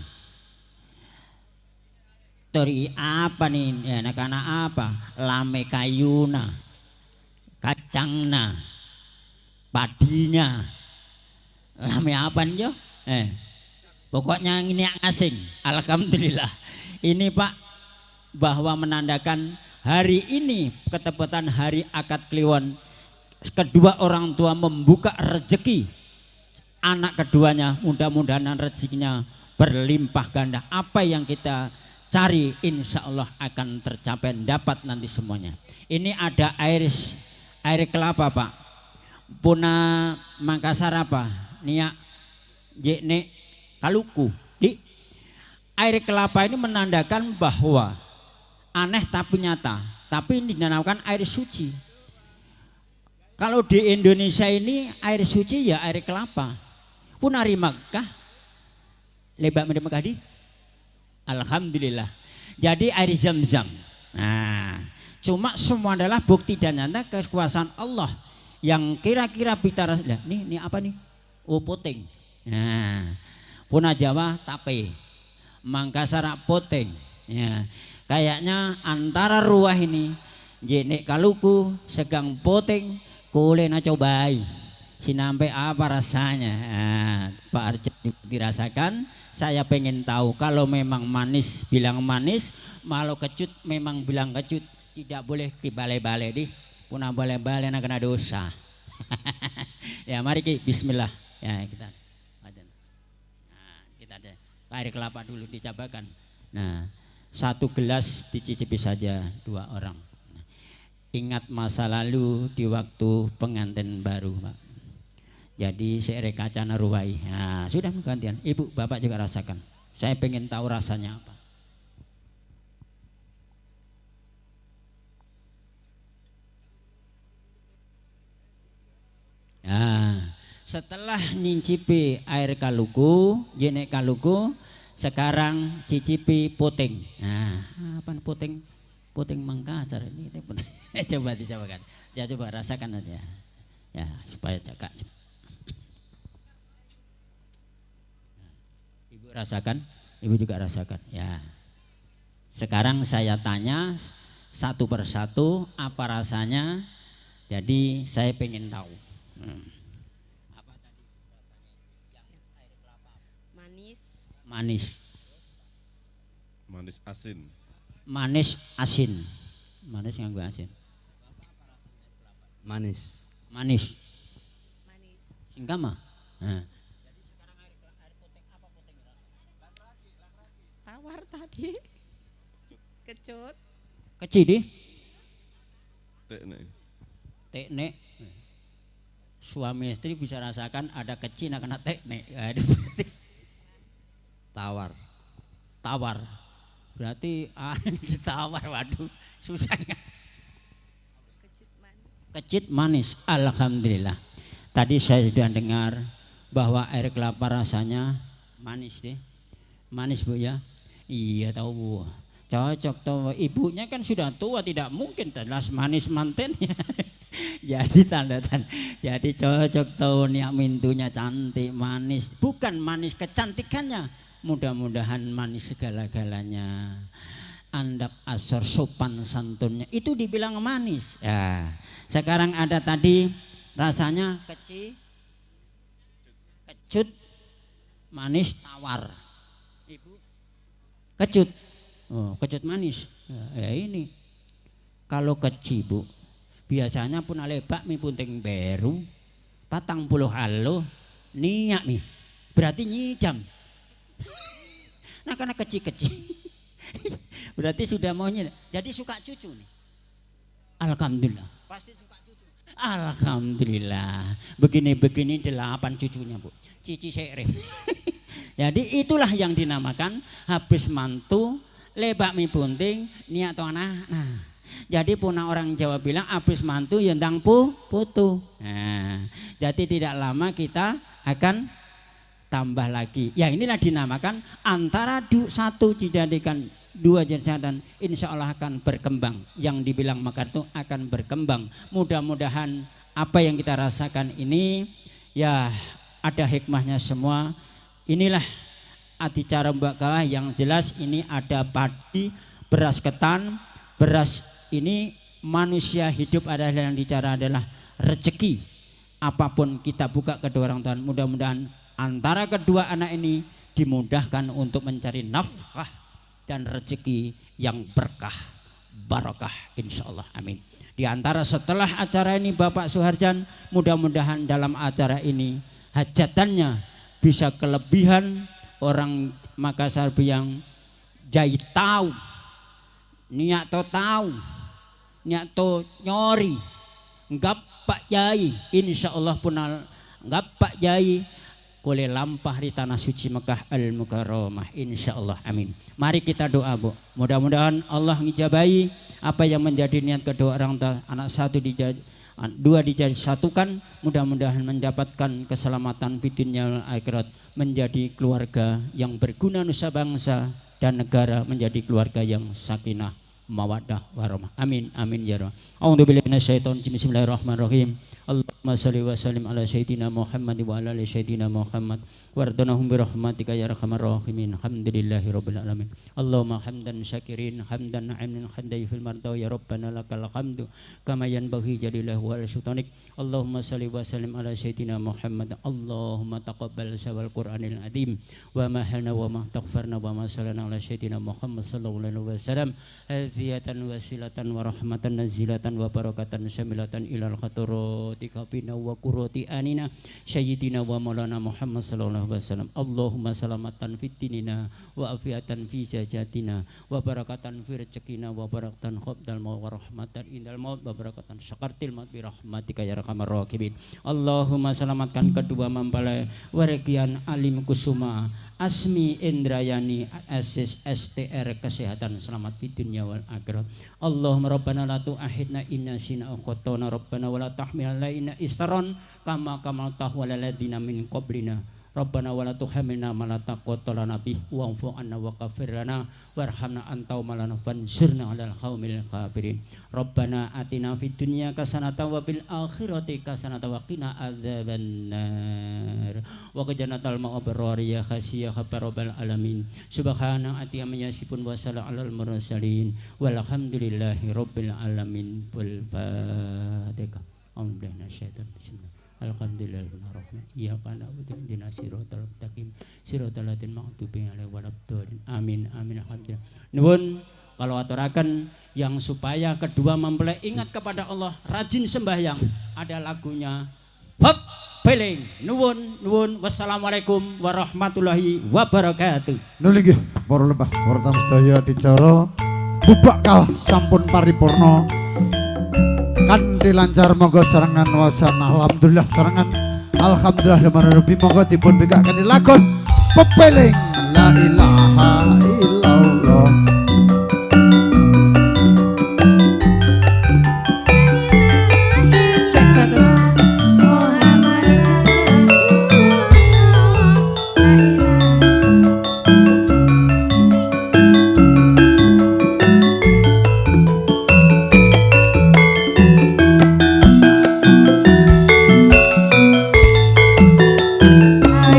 [SPEAKER 4] Tori apa nih? Ya nakana apa? Lame kayuna, kacangna, padinya. Lame apa nih? Pokoknya ini ngasing. Alhamdulillah. Ini Pak, bahwa menandakan hari ini ketepatan hari akad kliwon, kedua orang tua membuka rezeki anak keduanya, mudah-mudahan rezekinya berlimpah ganda. Apa yang kita cari insya Allah akan tercapai, dapat nanti semuanya. Ini ada air kelapa Pak, puna Makassar apa niak jekne kaluku di air kelapa ini menandakan bahwa aneh tapi nyata, tapi ini dinamakan air suci. Kalau di Indonesia ini air suci ya air kelapa. Punari Makkah, lebak Mekah di. Alhamdulillah. Jadi air Zam-Zam. Nah, cuma semua adalah bukti dan nyata kekuasaan Allah yang kira-kira bicara. Nih apa nih? Oh, poteng. Nah, Puna Jawa tape, Makassar poteng. Ya, kayaknya antara ruah ini, jenek kaluku, segang poteng, kulena cobai. Sinampe apa rasanya? Nah, Pak Arja dirasakan. Saya pengen tahu, kalau memang manis bilang manis, malu kecut memang bilang kecut, tidak boleh dibale-bale di, punah bale-bale nak kena dosa. Ya mari Bismillah. Ya kita ada air kelapa dulu dicabakan. Nah, satu gelas dicicipi saja 2 orang. Ingat masa lalu di waktu pengantin baru Pak. Jadi seere kaca naruwai. Nah, sudah gantian. Ibu, bapak juga rasakan. Saya pengen tahu rasanya apa. Nah, setelah nyicipi air kaluku, jenek kaluku, sekarang cicipi poteng. Nah, apa poteng? Poteng Makassar ini. Coba dicobakan. Ya coba rasakan aja. Ya, supaya cakak. Rasakan, ibu juga rasakan ya. Sekarang saya tanya satu persatu apa rasanya. Jadi saya pengen tahu. Apa tadi rasanya yang air kelapa? Manis. Manis.
[SPEAKER 3] Manis asin.
[SPEAKER 4] Manis asin. Manis yang gue asin.
[SPEAKER 5] Manis.
[SPEAKER 4] Manis. Manis. Singkama. Nah.
[SPEAKER 6] Tawar tadi, kecut,
[SPEAKER 4] Kecil di, teknik, suami istri bisa rasakan ada kecil nak kena teknik,
[SPEAKER 5] Tawar.
[SPEAKER 4] tawar, berarti ditawar, waduh susah. Kecil manis, alhamdulillah. Tadi saya sudah dengar bahwa air kelapa rasanya manis deh, manis Bu ya. Iya tahu Bu, cocok tahu. Ibunya kan sudah tua, tidak mungkin jelas manis mantennya. Jadi tanda-tanda, jadi cocok tahu nih mintunya cantik manis, bukan manis kecantikannya. Mudah-mudahan manis segala-galanya. Andap asor sopan santunnya itu dibilang manis. Ya, sekarang ada tadi rasanya kecil, kecut, manis, tawar. Kecut, oh kecut manis. Ya ini kalau kecil Bu, biasanya pun lebak mi punting beru, 40 halo, niak nih, berarti nyidam. Nah karena kecil-kecil, berarti sudah maunya, jadi suka cucu nih. Alhamdulillah, pasti suka cucu. Alhamdulillah, begini-begini 8 cucunya Bu, cici serem. Jadi itulah yang dinamakan habis mantu lebak mi bunting niat anak. Nah Jadi punah orang Jawa bilang habis mantu ya ndang putu. Nah, jadi tidak lama kita akan tambah lagi. Ya inilah dinamakan antara satu dijadikan dua dan insya Allah akan berkembang. Yang dibilang makar itu akan berkembang. Mudah-mudahan apa yang kita rasakan ini ya ada hikmahnya semua. Inilah adicara Mbak Kawah yang jelas ini ada padi, beras ketan, beras ini manusia hidup adalah yang bicara adalah rezeki. Apapun kita buka kedua orang tua, mudah-mudahan antara kedua anak ini dimudahkan untuk mencari nafkah dan rezeki yang berkah, barakah insya Allah, amin. Di antara setelah acara ini Bapak Suharjan, mudah-mudahan dalam acara ini hajatannya bisa kelebihan orang Makassar yang jahit tahu, niat tahu, niat nyori, enggak Pak Yai, insya Allah punal enggak Pak Yai boleh lampah di tanah suci Mekah Al-Mukarramah insyaallah, amin. Mari kita doa Bu, mudah-mudahan Allah ngijabahi apa yang menjadi niat kedua orang tua, anak satu dua dijadi-satukan, mudah-mudahan mendapatkan keselamatan di dunia wal akhirat, menjadi keluarga yang berguna nusa bangsa dan negara, menjadi keluarga yang sakinah mawaddah warahmah, amin amin ya rabbal alamin. A'udzubillahi minasyaitonir rajim. Bismillahirrahmanirrahim. Allahumma shalli wa sallim ala sayyidina Muhammad wa ala ali sayyidina Muhammad wardanahum bi rahmatika ya arhamar rahimin. Alhamdulillahi rabbil alamin. Allahumma hamdan syakirin hamdan na'imin hamdan fil marda ya rabbana lakal hamdu kama yanbaghi jalilahu wal sultanik. Allahumma shalli wa sallim ala sayyidina Muhammad. Allahumma taqabbal sawal qur'anil azim wa ma halna wa ma taghfarna wa ma salana ala sayyidina Muhammad sallallahu alaihi wasallam hadiyatan wasilatan wa rahmatan nazilatan wa barakatan syamilatan ilal khaturati kafina wa qurrati anina sayyidina wa maulana Muhammad sallallahu alaihi wasallam. Allahumma salamatan fid dinina wa afiatan fi jajatina wa barakatan fi rezekina wa barakatan qabdal maut wa rahmatan indal maut wa barakatan syakartil maut bi rahmatika ya arhamar rahimin. Allahumma selamatkan kedua mempelai waregian alim kusuma Asmi Indrayani Asis STR kesehatan selamat di dunia wal akhirat. Allahumma rabbana la tu'ahidna inna sina uqtana rabbana wa la tahmil alaina isran kama kamaltahu ala ladina min qablina. Rabbana wa la tuhamilna ma la taqata lana bih wa'fu anna wa ghafir lana warhamna anta maulana fansurna 'alal qaumil kafirin. Rabbana atina fid dunya hasanatan wa fil akhirati hasanatan wa qina adzabannar. Wa qajanatal ma'abrar ya khasiyah rabbal alamin. Subhana atiyam yasifun wa sallallahu alal mursalin walhamdulillahi rabbil alamin. Wal fatihah. Alhamdulillah syaitan bismillah. Alhamdulillahirrahmanirrahim. Iyyaka na'budu wa iyyaka nasta'in. Shiratal ladzina an'amta 'alaihim waladdallin. Amin amin alhamdulillah. Nuwun kalau aturaken yang supaya kedua mempelai ingat kepada Allah, rajin sembahyang. Ada lagunya Bab Beling. Nuwun. Wassalamualaikum warahmatullahi wabarakatuh.
[SPEAKER 1] Nuli nggih para lebah para tamu sedaya dicara bubak kawah sampun paripurna. Kanthi lancar monggo serangan wasan alhamdulillah serangan alhamdulillah lemarabbi monggo dipun bekaken lakon pepeling la ilaha illallah.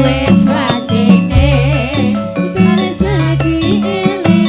[SPEAKER 6] Wes latine, rezeki ele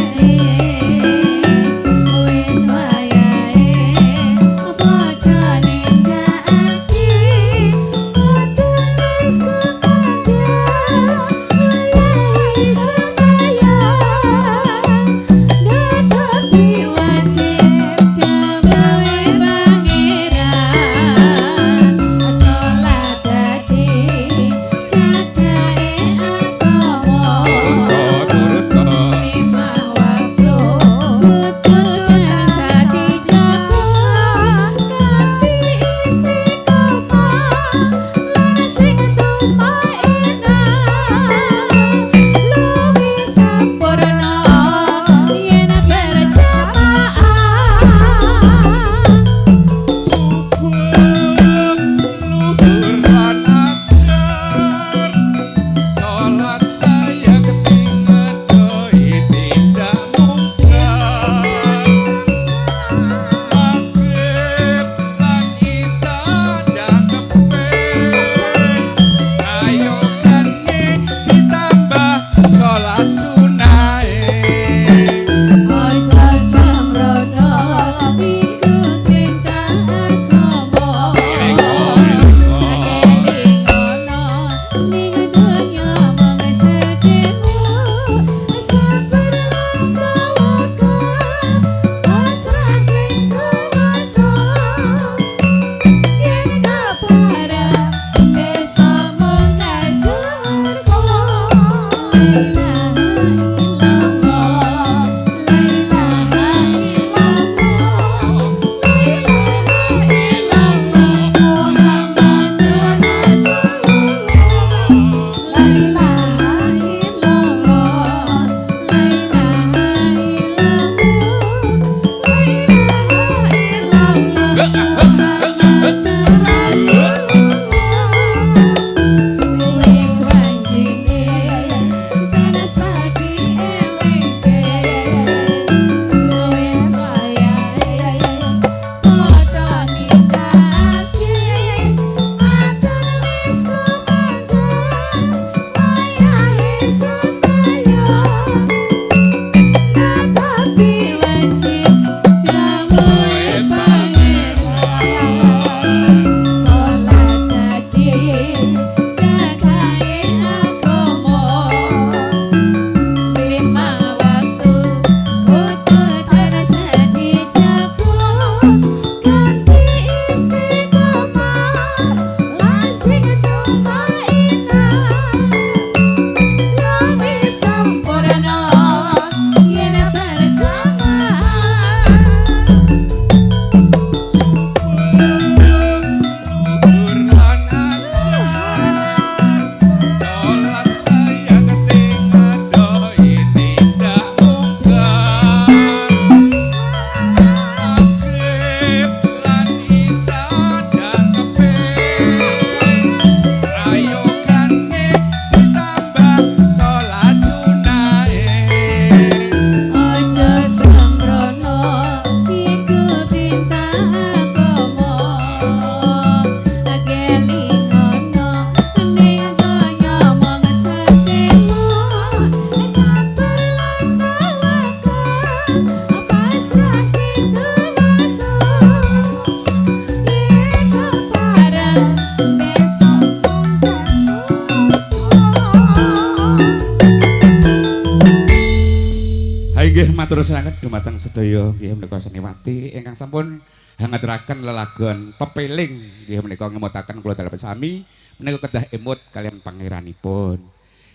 [SPEAKER 5] Nggih matur sanget dumateng sedaya nggih menika seniwati ingkang sampun hangaturaken lelagon pepeling nggih menika ngemutaken kula dalem sami menika kedah emut kalian pangeranipun.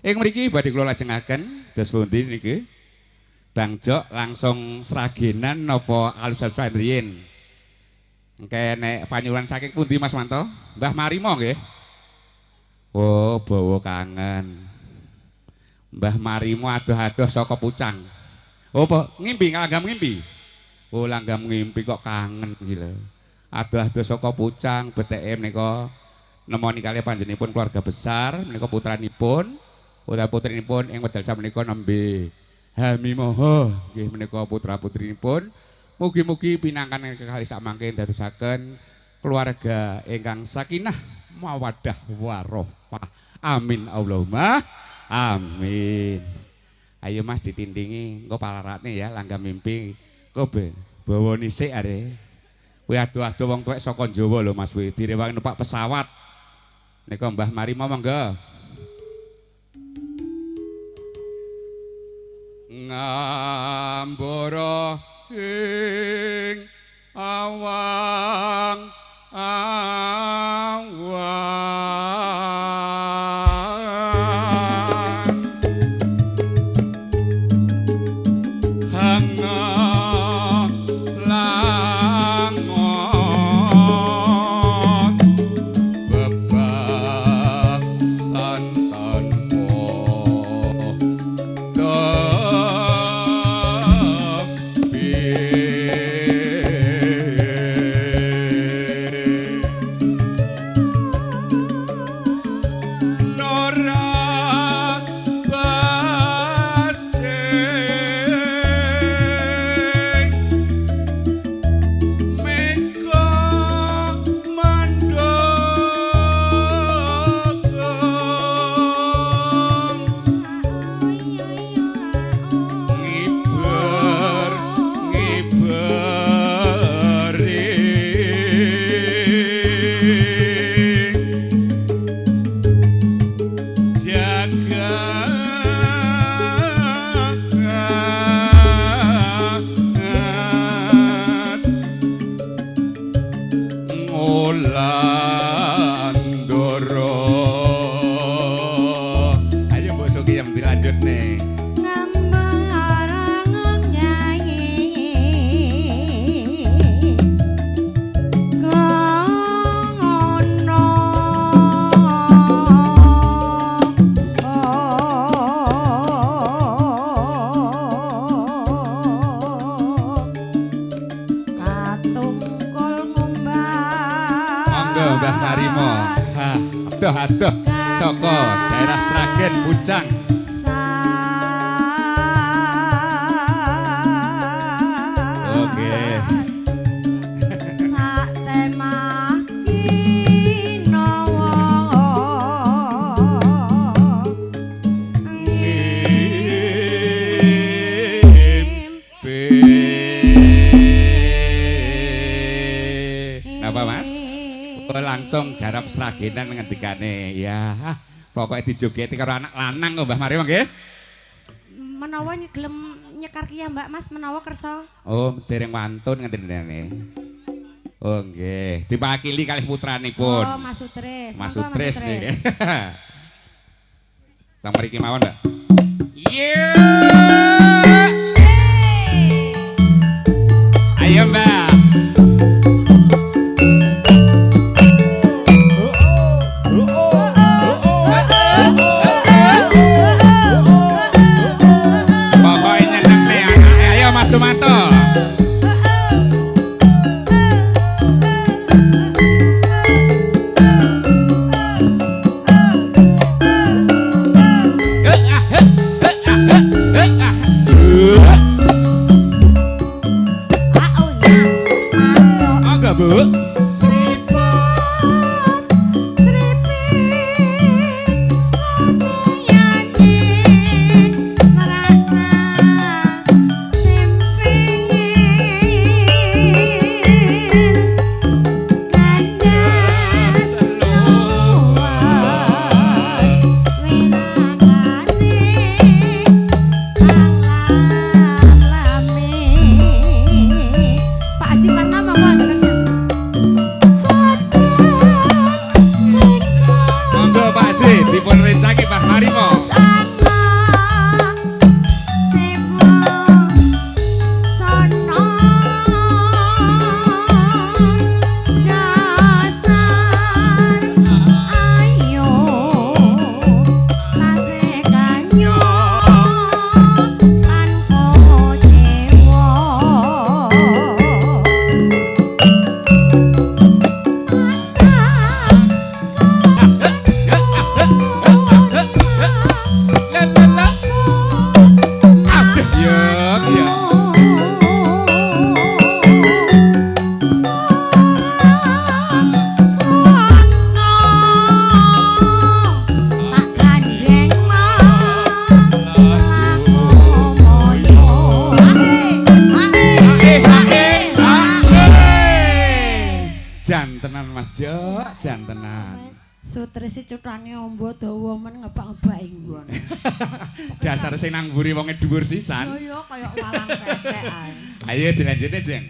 [SPEAKER 5] Ing mriki badhe kula lajengaken dos pundi niki? Bang Jok langsung seragenan napa alus-alusan riyin. Engke nek panyuwuran saking pundi Mas Manto? Mbah Marimo nggih. Oh, bawa kangen. Mbah Marimo adoh-adoh saka Pucang. Oh, apa ngimpi langgam ngimpi? Oh, langgam ngimpi kok kangen gila. Adoh-adoh saka Pucang BTM menika nemoni kalih panjenenganipun keluarga besar menika putranipun. Putra-putrinipun ing wedal samenika nembe Hamimoho nggih menika putra-putrinipun. Mugi-mugi pinangkan kekalih samangke dadosaken keluarga ingkang sakinah mawaddah warahmah. Amin Allahumma amin. Ayo Mas ditindingi engko palarane ya langgam mimpi. Engko bawa nisik are. Kowe ado-ado wong tuwek saka Jawa lho Mas kuwi direwang numpak pesawat. Nika Mbah Marimo monggo. Ngambara ing awang adoh saka daerah Sragen Pucang. Oke.
[SPEAKER 7] Sak tema ginawa
[SPEAKER 5] ngimpi. Napa Mas? Langsung garap Sragenan ngendikane ya pokoknya dijogeti karo anak lanang kok Mbah Mario nggih
[SPEAKER 7] menawa gelem nyekar ki ya Mbak Mas menawa kersa
[SPEAKER 5] oh dereng wantun ngendikane oh nggih dipakili kalih putranipun
[SPEAKER 7] oh Mas Sutris
[SPEAKER 5] Mas Sutris nggih teng mriki mawon Mbak iya ayo Mbak Sumanto. Marimo. Jantenan Mas Jo, jantenan.
[SPEAKER 7] Sutres si cutange ombo dawa men ngebak-ngebak nggon.
[SPEAKER 5] Dasar sing nang mburi wonge dhuwur sisan.
[SPEAKER 7] Yo kaya walang tetek ae.
[SPEAKER 5] Ayo dilanjutne, Jeng.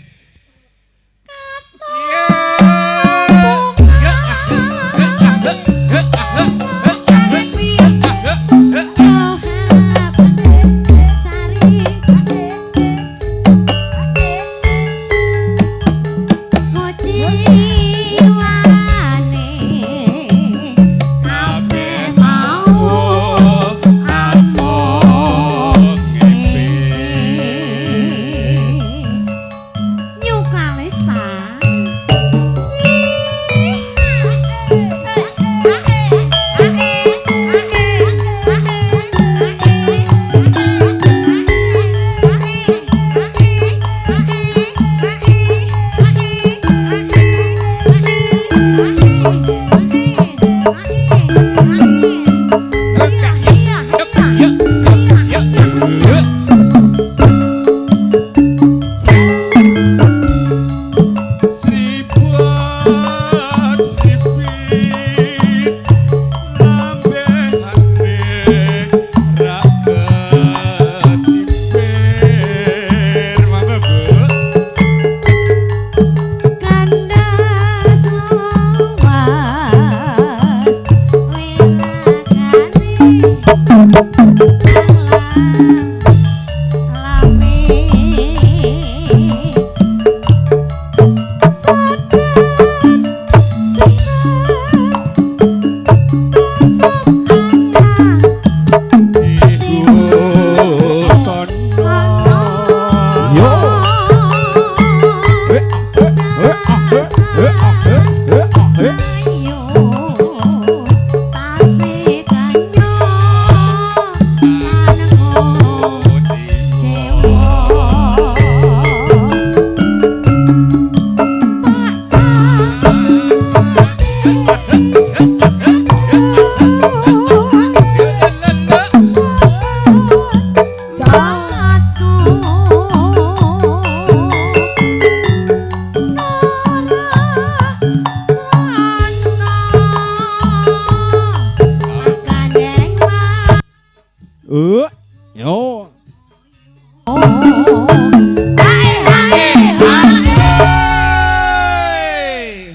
[SPEAKER 3] Yo.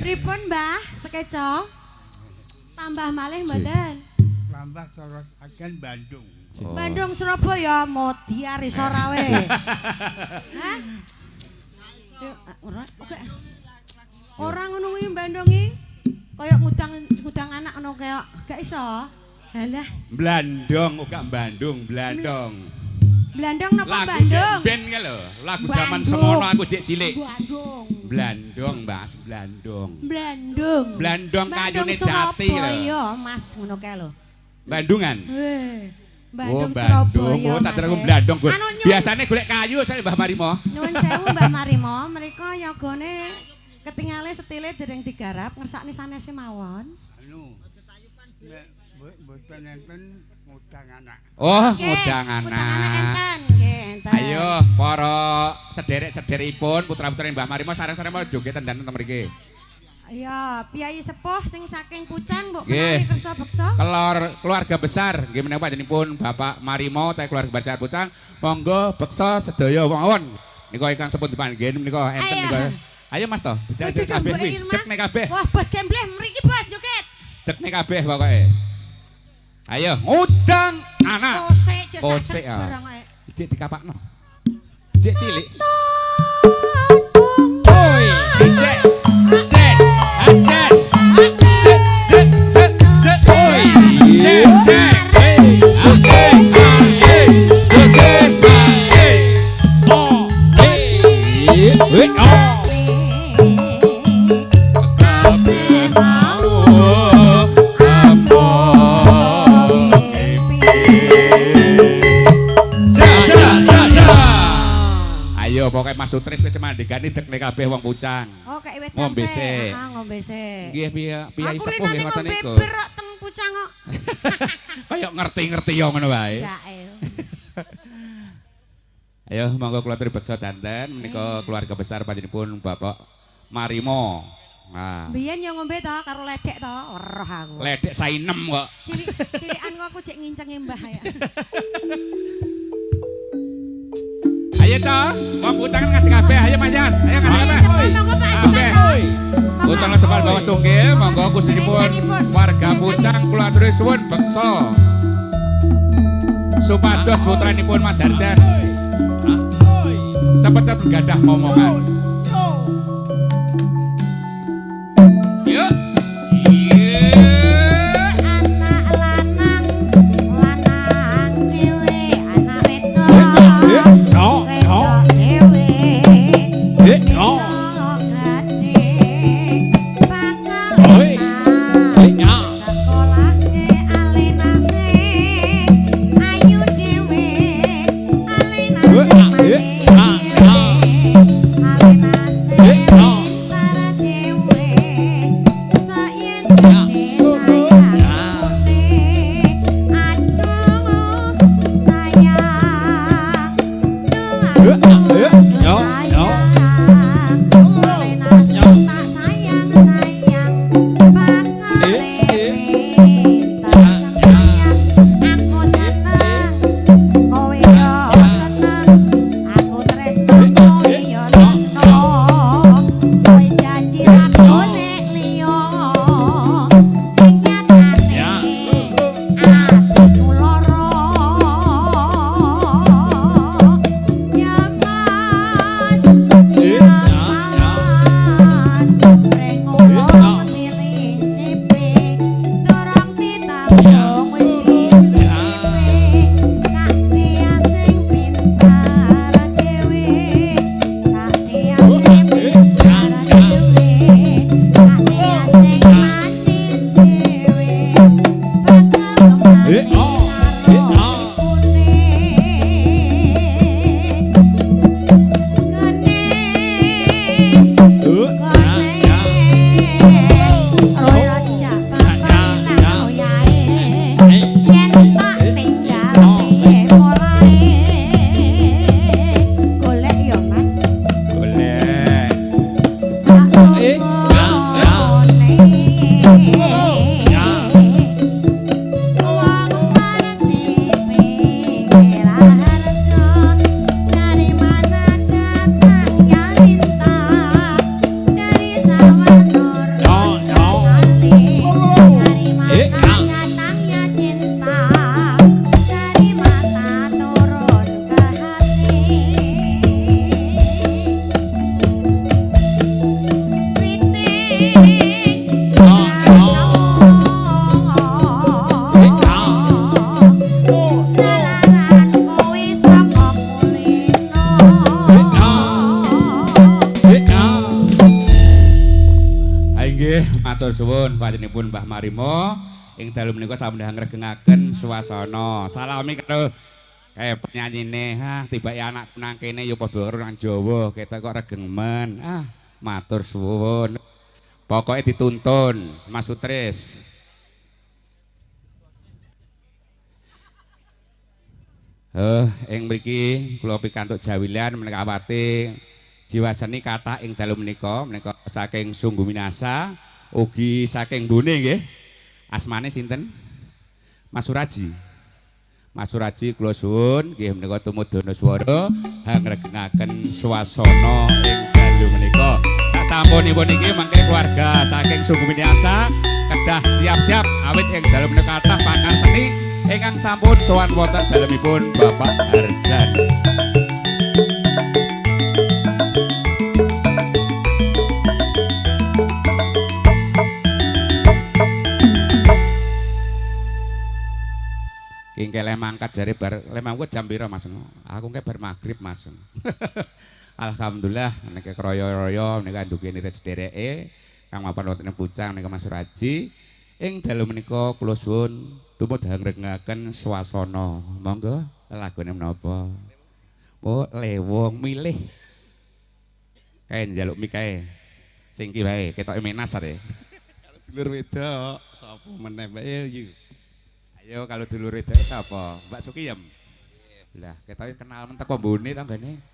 [SPEAKER 7] Pripun Mbah Sekeco? Tambah malih mboten?
[SPEAKER 8] Tambah soros agen Bandung.
[SPEAKER 7] Bandung Surabaya modi aris ora we. Hah? Ora oke. Ora ngono kuwi Bandung iki. Kayak ngudang anak ngono kayak gak iso. Halah.
[SPEAKER 5] Blandong uga Bandung, Blandong.
[SPEAKER 7] Blandong napa Bandung?
[SPEAKER 5] Ben ki lho, lagu zaman semono aku jek cilik.
[SPEAKER 7] Bandung.
[SPEAKER 5] Blandong, Mas, Blandong.
[SPEAKER 7] Blandung.
[SPEAKER 5] Blandong kayune jati lho.
[SPEAKER 7] Surabaya, Mas, ngono kae lho.
[SPEAKER 5] Bandungan.
[SPEAKER 7] Bandung
[SPEAKER 5] Bandung.
[SPEAKER 7] Surabaya.
[SPEAKER 5] Oh, tak terus Blandong. Biasane golek kayu saya Mbah Marimo.
[SPEAKER 7] Nyuwun sewu Mbah Marimo, mriko yogane ketingale setile dereng digarap, ngersakne sanese mawon.
[SPEAKER 8] Anu. Mboten enten ngutang anak.
[SPEAKER 5] Oh,
[SPEAKER 7] Nggih,
[SPEAKER 5] ngundang
[SPEAKER 7] ngundang
[SPEAKER 5] anak.
[SPEAKER 7] enten, nggih, enten.
[SPEAKER 5] Ayo para sederek-sederikipun putra-putri Mbah Marimo sareng-sareng mau joget tendan ten mriki.
[SPEAKER 7] Ya, piyai sepuh sing saking Pucang mbok
[SPEAKER 5] Nggih.
[SPEAKER 7] menawi kersa beksa.
[SPEAKER 5] Keluarga besar nggih menawi panjenenganipun Bapak Marimo teh keluarga besar Pucang, monggo beksa sedaya mawon. Nika ingkang sepun dipanggen menika enten nika. Ayo Mas to,
[SPEAKER 7] Waduh,
[SPEAKER 5] kabeh
[SPEAKER 7] Mbok
[SPEAKER 5] kuwi.
[SPEAKER 7] Irma.
[SPEAKER 5] Dekne kabeh.
[SPEAKER 7] Wah, bos gembleh mriki bos joget.
[SPEAKER 5] Dekne kabeh pokoke. Ayo ngudang anak.
[SPEAKER 7] Kose
[SPEAKER 5] ya.
[SPEAKER 7] barang ae.
[SPEAKER 5] Cek dikapakno. Cek cilik. Oi, cek. Cek. Cek. Oi, cek. Ayo pokoknya Mas Sutris wis mandegani dekne kabeh wong Pucang.
[SPEAKER 7] Oh, kayak wedang
[SPEAKER 5] Ngombe
[SPEAKER 7] sik.
[SPEAKER 5] sik.
[SPEAKER 7] Ngombe sik.
[SPEAKER 5] Nggih piyai
[SPEAKER 7] Aku
[SPEAKER 5] sepuh nggih ngoten
[SPEAKER 7] ngombe
[SPEAKER 5] niku.
[SPEAKER 7] bir kok teng Pucang kok.
[SPEAKER 5] Kayak ngerti-ngerti yo ngono wae.
[SPEAKER 7] Jae.
[SPEAKER 5] Ayo monggo kula aturi beksa danten menika keluarga besar panjenenganipun Bapak Marimo. Nah,
[SPEAKER 7] Biyen yo ngombe to karo ledek to, weruh aku.
[SPEAKER 5] ledek sainem kok.
[SPEAKER 7] Cilikan kok aku cek ngincenge Mbah ya.
[SPEAKER 5] Ayo toh, wong Pucang ngadeg kabeh, ayo manjat. Ayo ngadeg kabeh.
[SPEAKER 7] Monggo Pak Haji
[SPEAKER 5] Kabeh. Utang sepal bawas tunggil, monggo kusinipun warga Pucang kula aturi suwun beksa. Supados putranipun Mas Jarjan. Cepet-cepet gadah momongan. Yuk.
[SPEAKER 7] Anak lanang dhewe, anak wedok dhewe. Sekolahnya Alena sing ayu dhewe, Alena
[SPEAKER 5] Matur suwun panjenenganipun Mbah Marimo ing dalu menika sampun ngregengaken swasana. Salami karo penyanyine. Tibake anak nang kene ya padha karo nang Jawa, ketok kok regeng men. Matur suwun. Pokoke dituntun Mas Sutris. Ing mriki kula pikantuk jawilan menika awate jiwaseni kathah ing dalu menika saking Sungguh Minasa ugi saking Bone nggih. Asmane sinten? Mas Suraji. Mas Suraji kula suwun nggih menika tumudana swara ngregengaken swasana ing dalu menika. Sampunipun iki mangke keluarga saking suku Minahasa kedah siap-siap awit ing dalem kathah pangan seni ingkang sampun sowan wonten dalemipun Bapak Harjan. Kingke mangkat jare bar lemangku jam pira Mas? Aku engke bar magrib Mas. Alhamdulillah menika kroyo-royo menika ndugi nirit sedereke kang mapan wonten Pucang menika Mas Raji. Ing dalu menika kula suwun tumut-hangrengaken swasana. Monggo lagone menapa? Oh, lewong milih. Kae njaluk mik kae. Sing ki wae ketoke menas are.
[SPEAKER 3] Kalau dulur wedok sapa meneh bae yo.
[SPEAKER 5] Ayo kalau dulur wedok sapa? Mbak Sukiyem. Lah, ketoke kenal mentek kombone tanggane.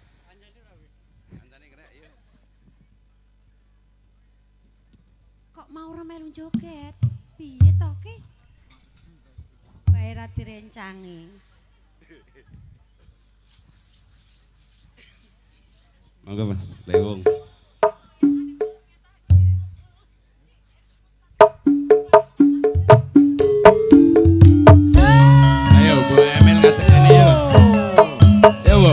[SPEAKER 7] Mau ora melu joget. Piye to ki? Bae ra direncangi.
[SPEAKER 3] Monggo Mas, lewong. Ayo Bu Emil ngatek kene yo. Yo Bu.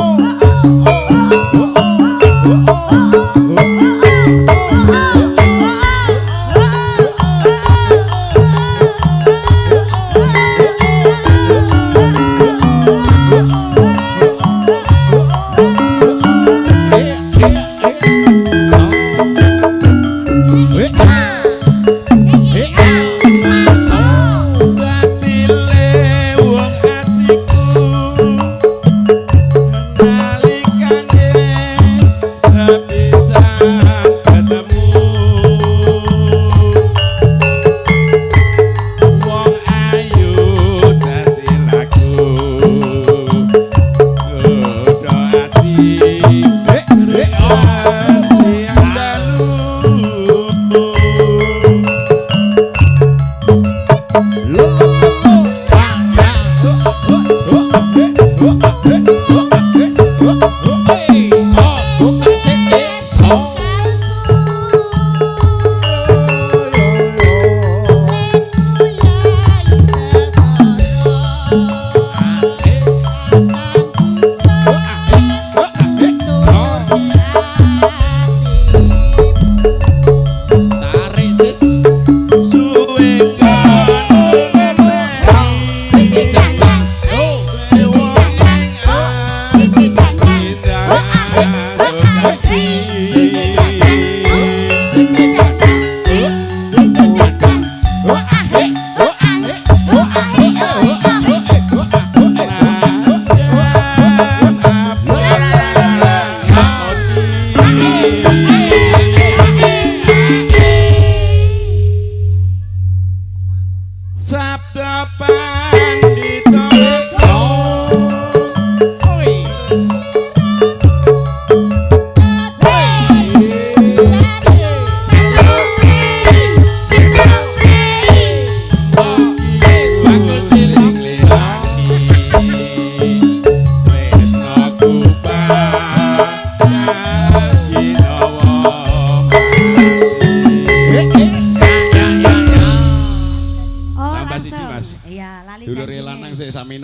[SPEAKER 7] Oh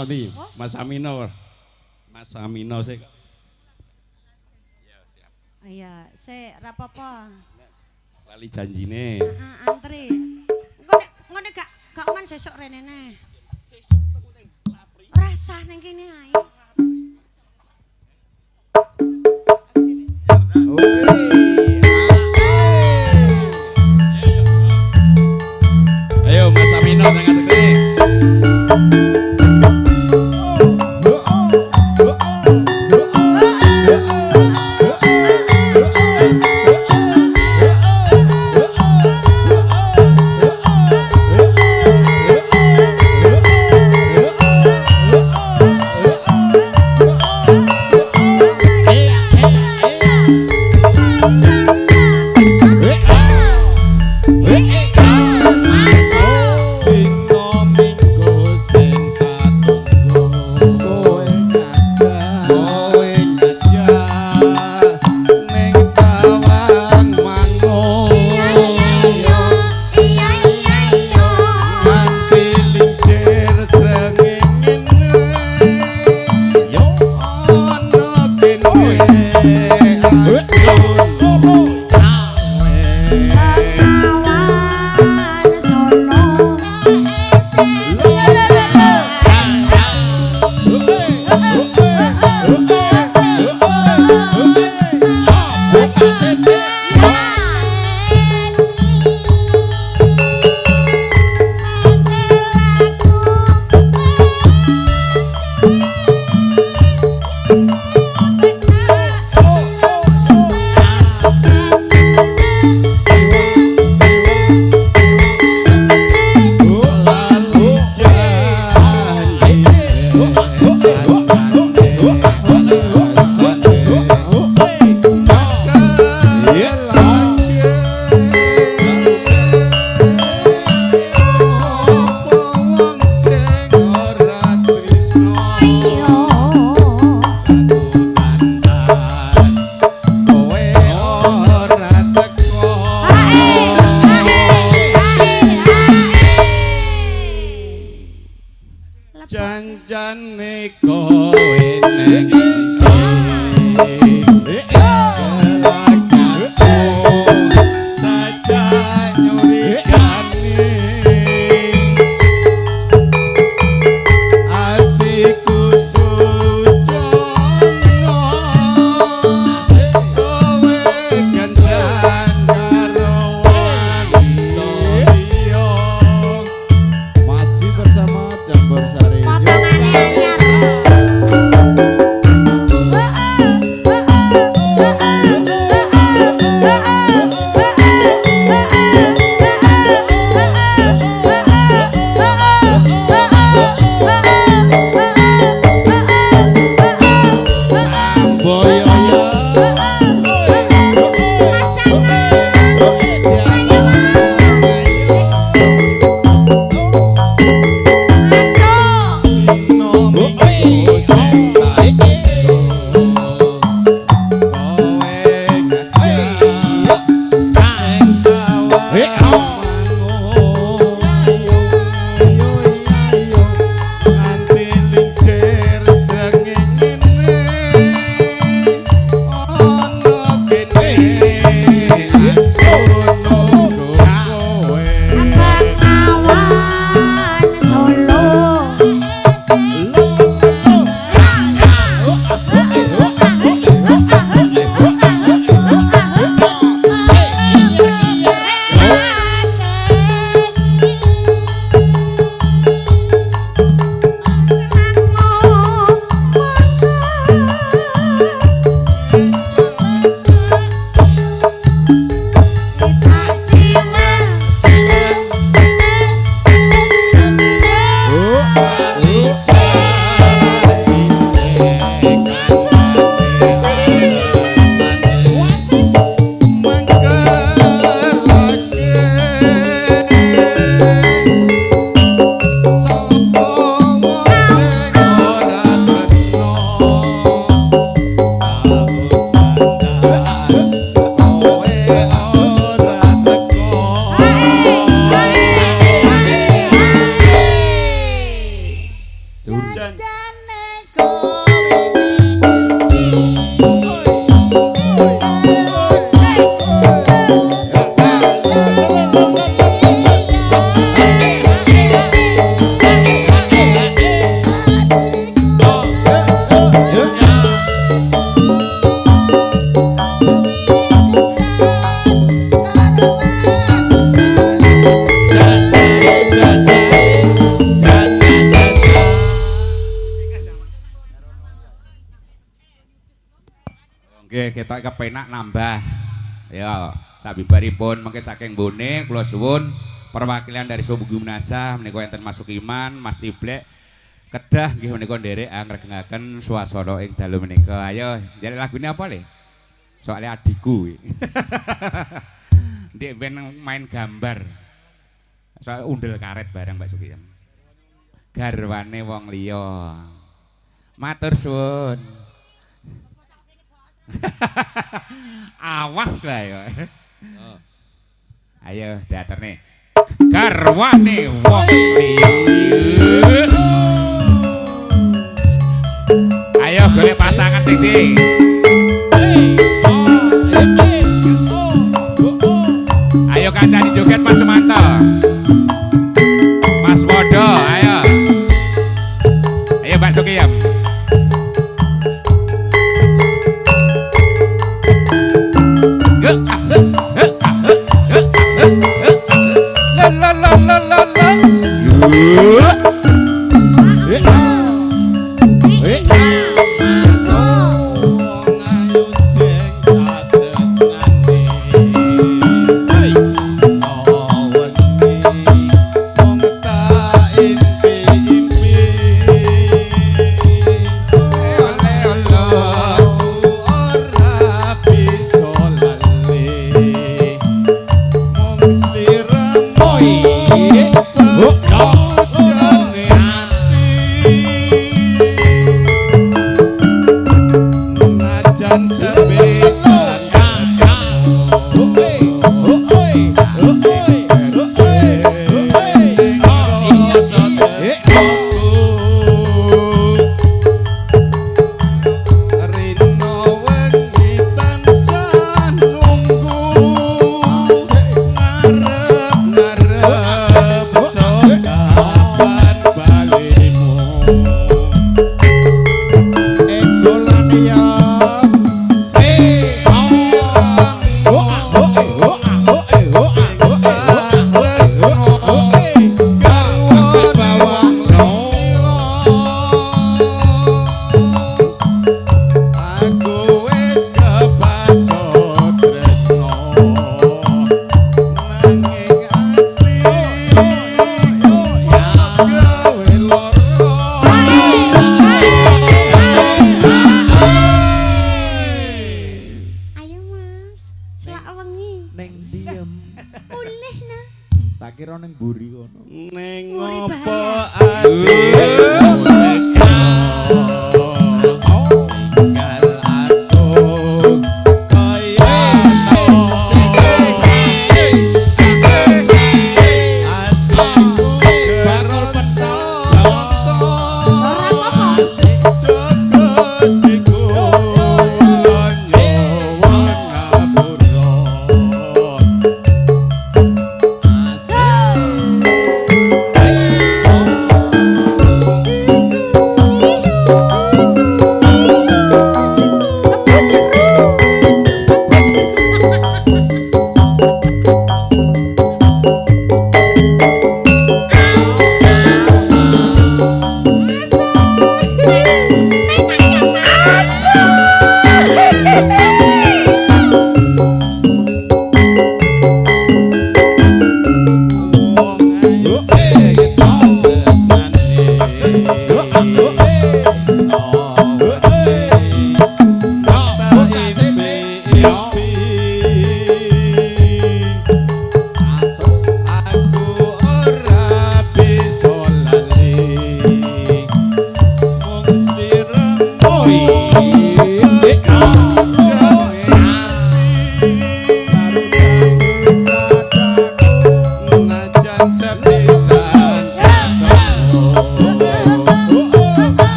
[SPEAKER 3] Amino di. Mas Amino. Mas Amino sik.
[SPEAKER 7] Iya, sik ra apa-apa.
[SPEAKER 3] Lali janjine.
[SPEAKER 7] Antri. Ngene gak man sesuk rene neh. Rasah ning kene ae.
[SPEAKER 3] Ayo Mas Amino tengah tegene. Janjane kowe neng
[SPEAKER 2] Masih bersama Jambor Sari.
[SPEAKER 7] Potongannya anyar.
[SPEAKER 5] Nggih, kita kepenak nambah. Ya, sabibaripun mengke saking bone kula suwun perwakilan dari Subuh Gimnasa menika enten Mas Sukiman, Mas Ciblek kedah nggih menika nderek angregengaken swasana ing dalu menika. Ayo, njaluk lagune apa le? Soalnya adikku. Ndek ben main gambar. Soal undel karet bareng Mbak Sukiman. Garwane wong liya. Matur suwun. Awas wae. Ayo teaterne. Garwane wong liya. Ayo golek pasangan sing ndi. Ayo kancani joget Mas Sumanto. Mas Wodo, ayo. Ayo Mbak Sukiyam.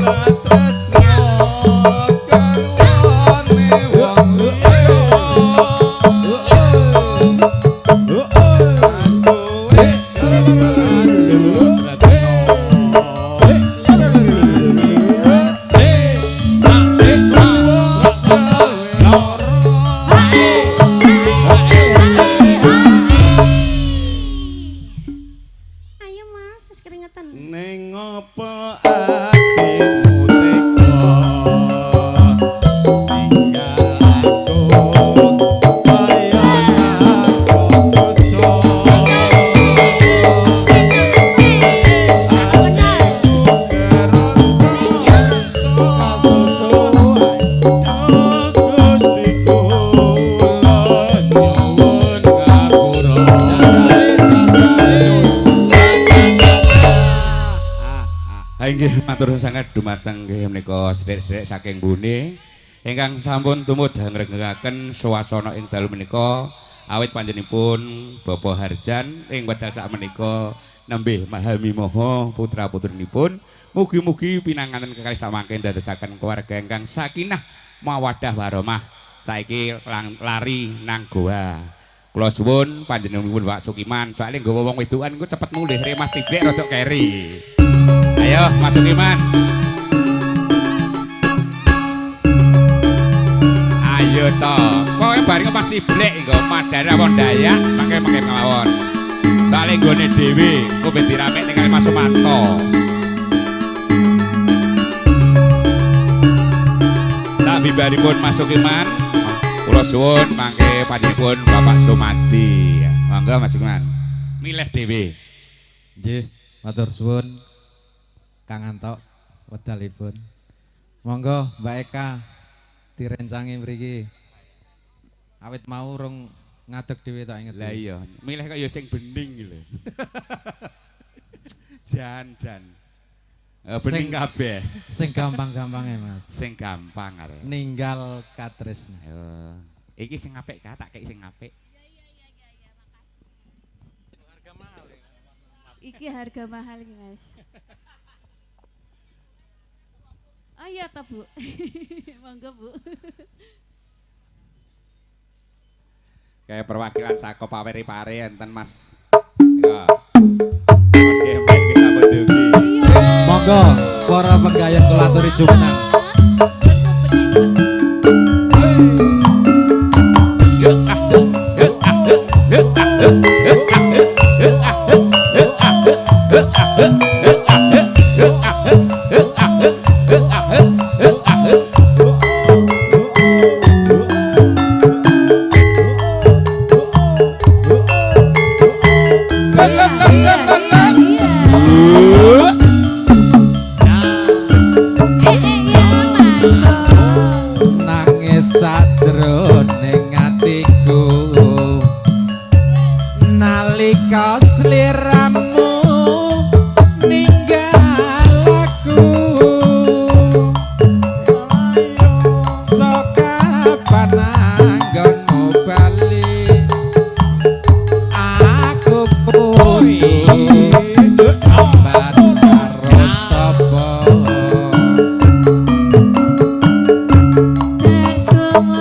[SPEAKER 7] Ayo Mas, wis keringetan.
[SPEAKER 1] Ning apa atimu tega tinggal aku kaya aku dosa
[SPEAKER 5] Inggih matur sanget dumateng nggih menika sedherek-sedherek saking Bune ingkang sampun tumut ngregengaken swasana ing dalu menika awit panjenenganipun Bapak Harjan ing wedal sak menika nembe mahami moho putra-putrinipun mugi-mugi pinanganan kekalih samangke ndadosaken keluarga ingkang sakinah mawaddah warahmah saiki lari nang goa. Kula suwun panjenenganipun Pak Sukiman soalnya nggawa wong wedokan engko cepet mulih remas cilik rada keri. Ayo Mas Sukiman. Ayo to. Pokoke bareng pas cilik engko Madara wong Dayak mangke mawon. Soale nggone dhewe engko ben diramek ning Mas Sumanto. Sabibaripun Mas Sukiman kula suwun mangke panjenenganipun Bapak Sumadi. Monggo Mas Sukiman. Milih dhewe.
[SPEAKER 2] Nggih, matur suwun Kang Antok wedalipun. Monggo Mbak Eka direncangi mriki. Awit mau rung ngadeg dhewe tak inget.
[SPEAKER 5] Lah iya, milih kok ya sing bening lho. Jan. Bening kabeh.
[SPEAKER 2] Sing gampang-gampange Mas.
[SPEAKER 5] Sing gampang arek.
[SPEAKER 2] Ninggal katresna.
[SPEAKER 5] Iki sing apik ka, tak kei sing apik.
[SPEAKER 6] Iki harga mahal iki, Mas. Oh iya toh, Bu. Monggo, Bu.
[SPEAKER 5] Kayak perwakilan saka Paweri-pare enten Mas. Ya. Mas Gembel iki sampun dugi.
[SPEAKER 2] Monggo para penggayeng kula aturi jumeneng. Nangis sadroning atiku nalika sliramu ninggal aku sok kapan anggonmu bali aku kuwi sambat karo sapa
[SPEAKER 6] Semua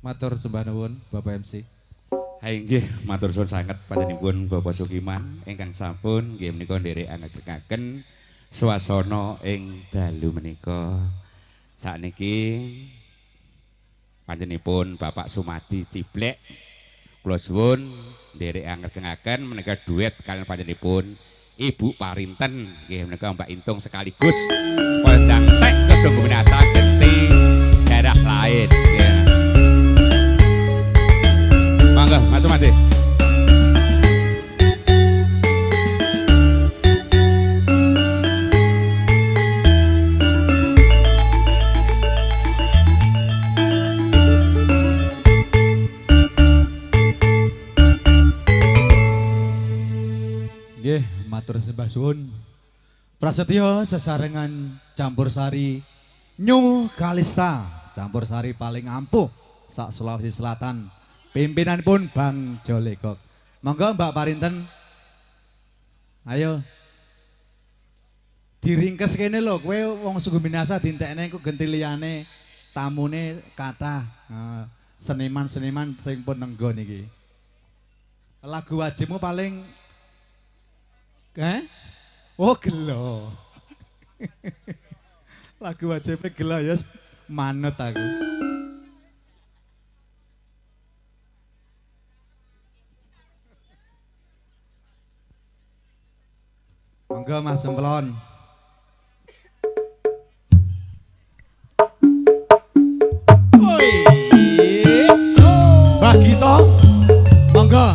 [SPEAKER 9] Matur sembah nuwun Bapak MC.
[SPEAKER 5] Hai nggih matur suwun sanget panjenenganipun Bapak Sukiman ingkang sampun nggih menika nderekaken swasana ing dalu menika. Sakniki panjenenganipun Bapak Sumadi Ciblek kula suwun nderekaken menika duet kaliyan panjenenganipun Ibu Parinten nggih menika Mbak Intung sekaligus kondang tek kesungguh minasa genti daerah lain nggih. Mangga Mas Sumadi.
[SPEAKER 9] Nggih, matur sembah suwun. Prasetyo sesarengan campur sari New Kalista, campur sari paling ampuh sak Sulawesi Selatan. Pimpinan pun Bang Jolekok. Monggo Mbak Parinten. Ayo. Diringkes kene lho, kowe wong Sungguh Minasa dintekne engko genti liyane tamune kathah. Seniman-seniman sing pun nenggon iki. Lagu wajibmu paling oh gelo. Lagu wajibnya gelo ya manut aku. Monggo Mas Semplon. Mbah Gito. Monggo.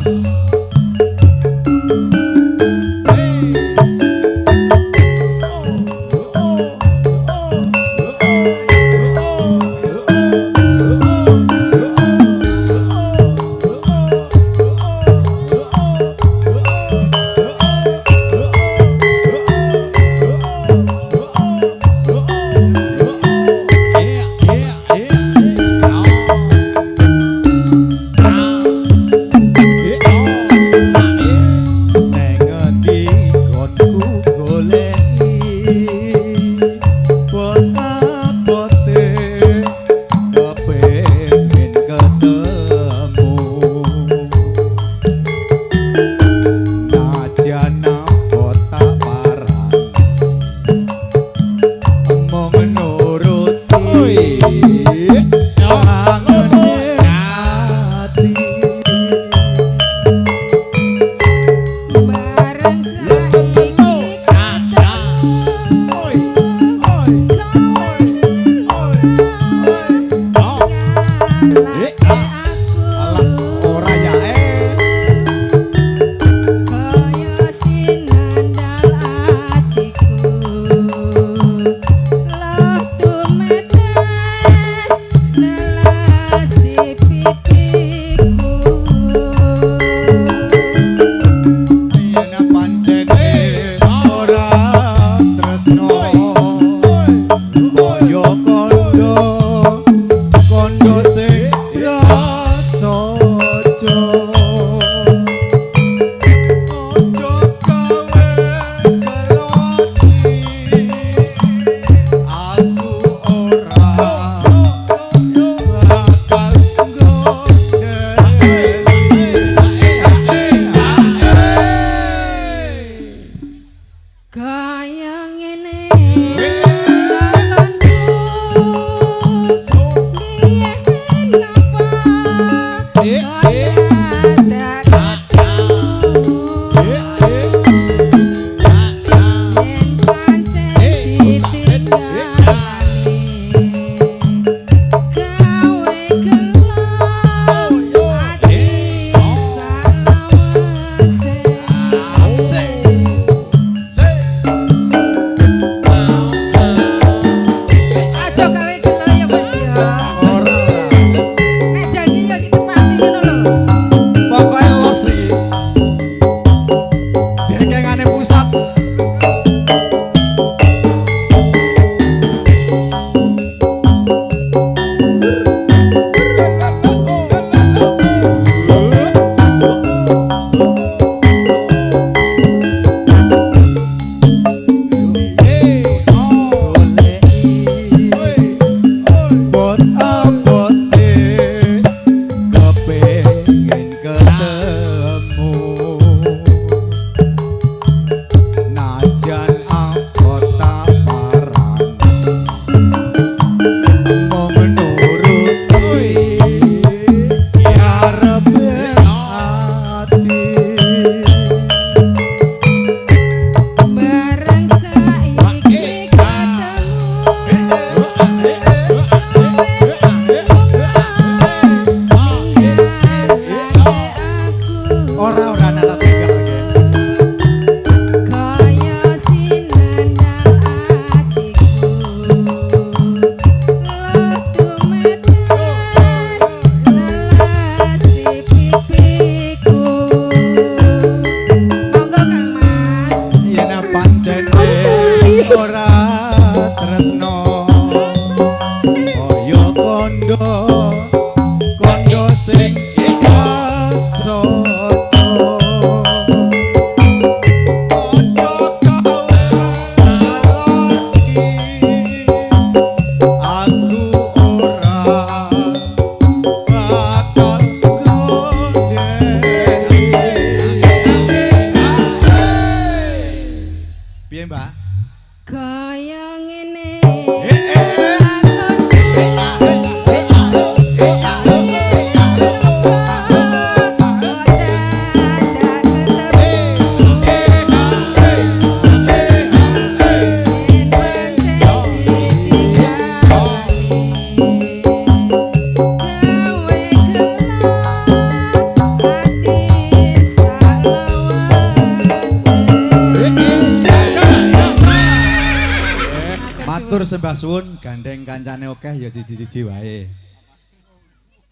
[SPEAKER 9] sembah suwun gandeng kancane akeh ya siji-siji wae.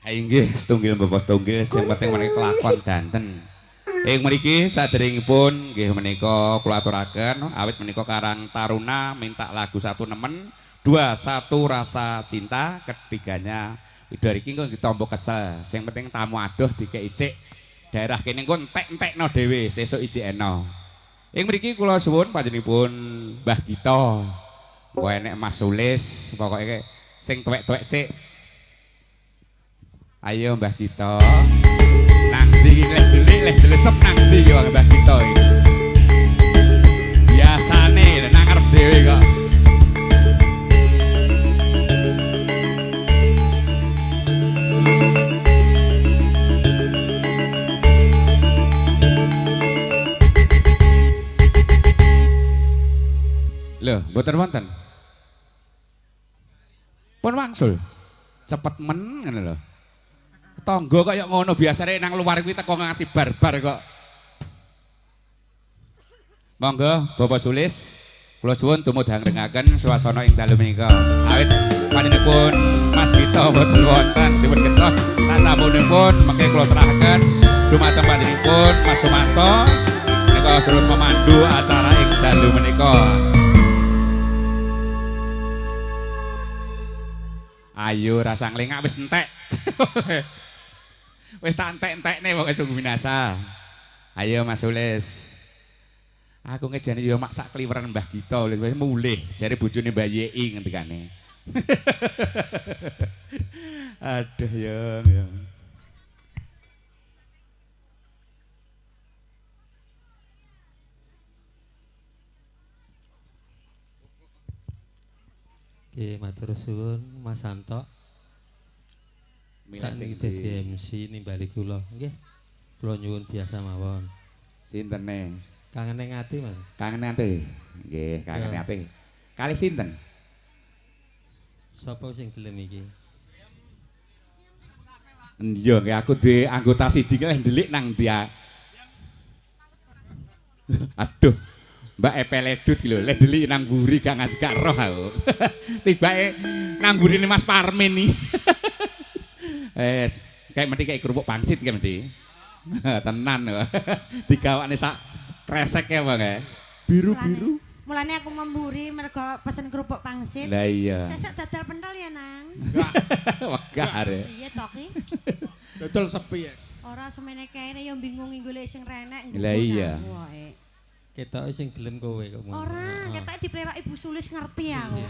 [SPEAKER 5] Ha inggih setunggil bapak setunggil sing penting menika kelakon danten. Ing mriki saderengipun nggih menika kula aturaken awit menika Karang Taruna minta lagu satu nemen, dua satu rasa cinta, ketiganya widar iki engko ditampa kesel. Sing penting tamu adoh dikek isik. Daerah kene engko entek-entekno dhewe sesuk ijekno. Ing mriki kula suwun panjenenganipun Mbah Gito. Engko enek Mas Sulis, pokoke sing tuwek-tuwek sik. Ayo Mbah Gito. Nang ndi leh delesep nang ndi ki Mbah Gito iki. Biasane nang ngarep dhewe kok. Loh, mboten wonten. Pun wangsul. Cepet men ngono lho. Tangga kaya ngono biasane nang luar kuwi teko ngasih barbar kok. Monggo Bapak Sulis, kula suwun tumudhangaken swasana ing dalu menika. Awit panjenenganipun Mas Gito boten wonten dipun getos sasampunipun mengke kula serahaken dumateng panjenenganipun Mas Sumanto menika surut memandu acara ing dalu menika. Ayo rasa nglengak wis entek. Wis tak entek-entekne pokoke sungguh binasa. Ayo Mas Sulis. Aku ngejane yo mak sak kliweran Mbah Gito wis mulih jare bojone Mbah Yei ngendikane. Aduh ya.
[SPEAKER 10] Oke, matur suwun Mas Santo. Sakniki dadi MC nimbali kula. Nggih. Kula nyuwun biasa mawon.
[SPEAKER 5] Sintene?
[SPEAKER 10] Kangene ngati, Mas.
[SPEAKER 5] Kangene ati. Nggih, kangene ati. Kali sinten?
[SPEAKER 10] Sapa sing gelem iki?
[SPEAKER 5] Iya, nggih aku duwe anggota siji ki ndelik nang dia. Aduh. Mbak Epeledut lho, lek delik nang mburi gak ngasih gak roh aku. Tibake nang mburine Mas Parmin iki. Kayak mesti kayak kerupuk pangsit kayak mesti. Tenan kok. Digawakne sak kresek ya Bang ya. Biru-biru.
[SPEAKER 7] Mulane aku memburi mergo pesen kerupuk pangsit.
[SPEAKER 5] Lah iya.
[SPEAKER 7] Sesuk dodol pentol ya, Nang.
[SPEAKER 5] Wegah are.
[SPEAKER 7] Iya to ki.
[SPEAKER 1] Dodol sepi ya.
[SPEAKER 7] Ora semene kene yo bingung golek sing renek.
[SPEAKER 5] Lah iya.
[SPEAKER 10] Ketoke sing gelem kowe kok.
[SPEAKER 7] Ora, ketok diprerak Ibu Sulis ngerti aku.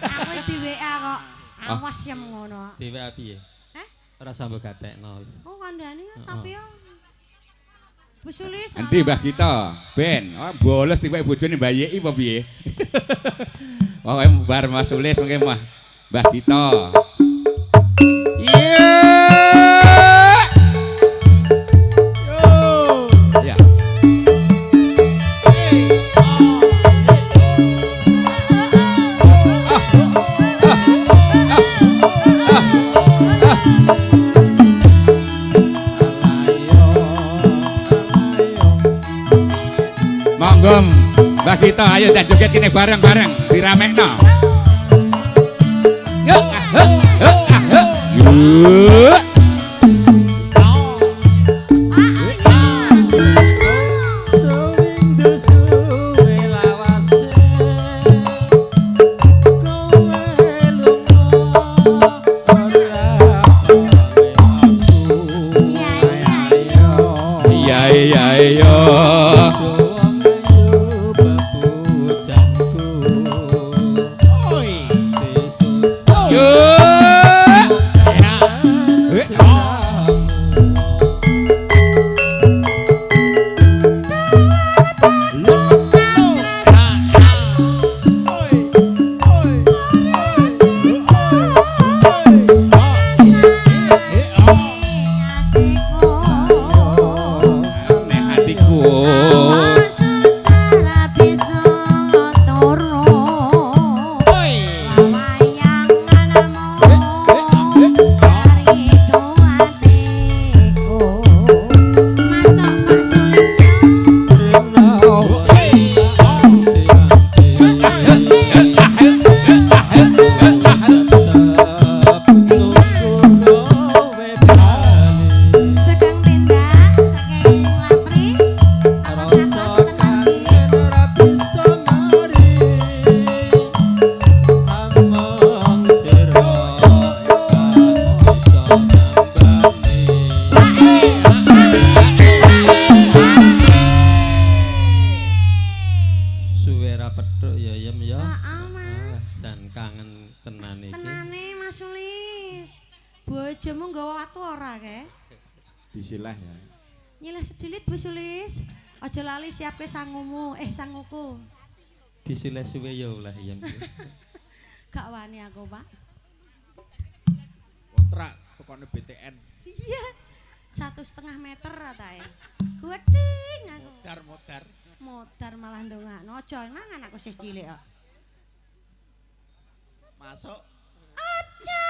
[SPEAKER 7] Aku wis di WA kok. Awas ya ngono.
[SPEAKER 10] Di WA piye?
[SPEAKER 7] Hah?
[SPEAKER 10] Ora sampe gatekno.
[SPEAKER 7] Oh, kandhane tapi yo Bu Sulis.
[SPEAKER 5] Nanti Mbah Gito, ben, bolos tiba bojone Mbah Yei apa piye? Pokoke bar Mas Sulis mengke Mbah Gito. Monggo Mbah Gito ayo tak joget kene bareng-bareng diramekno. Yuk. Yuk.
[SPEAKER 7] Sulis. Bojomu nggawa watu ora kae?
[SPEAKER 2] Disilah ya.
[SPEAKER 7] Nyilah sedilit Bu Sulis. Aja lali siapke sangumu, sanguku.
[SPEAKER 10] Disileh suwe ya oleh yen.
[SPEAKER 7] Gak wani aku, Pak.
[SPEAKER 2] Kontrak tukone BTN.
[SPEAKER 7] Iya. 1,5 meter atae. Gedeng aku.
[SPEAKER 2] Modar.
[SPEAKER 7] Modar malah ndongakno. Aja nang anakku sih cilik kok.
[SPEAKER 2] Masuk.
[SPEAKER 7] Aja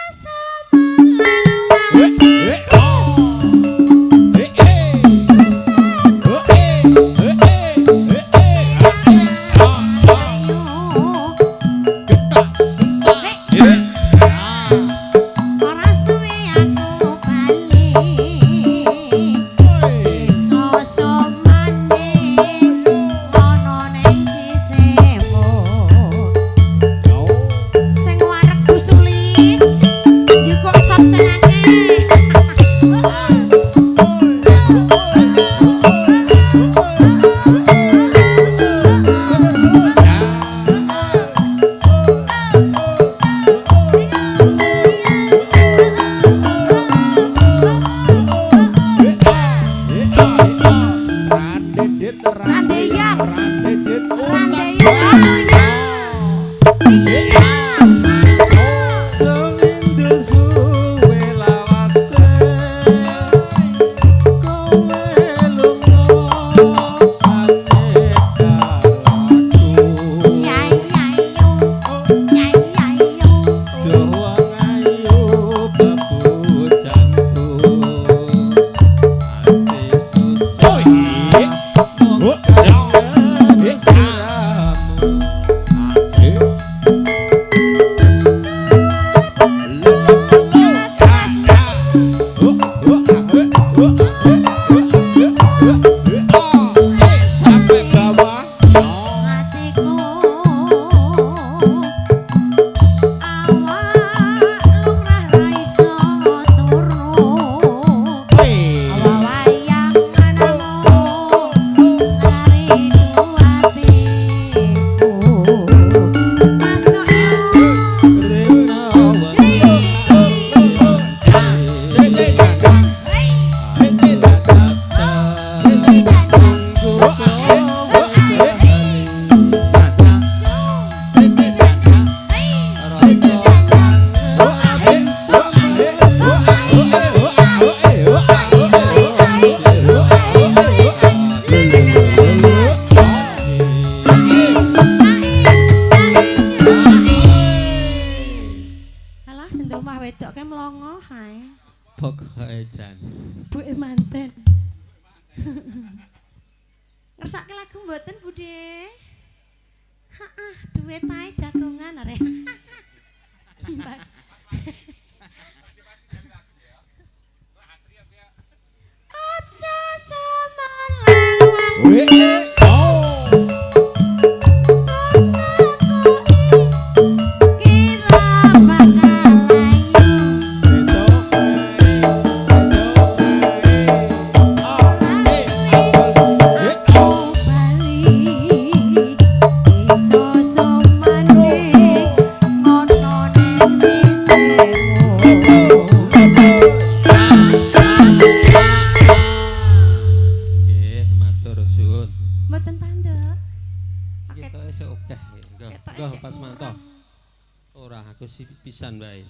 [SPEAKER 10] Pisan bae.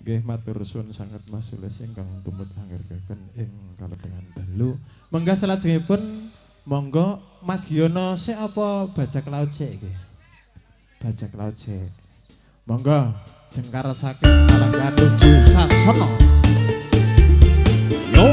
[SPEAKER 2] Nggih matur suwun sanget Mas Sulis ingkang tumut anggergaken ing kalebengan dalu. Monggo salajengipun monggo Mas Giono sik apa bajak laut sik nggih. Bajak laut sik. Monggo jengkar saking Palangga nuju Sasana. Yo.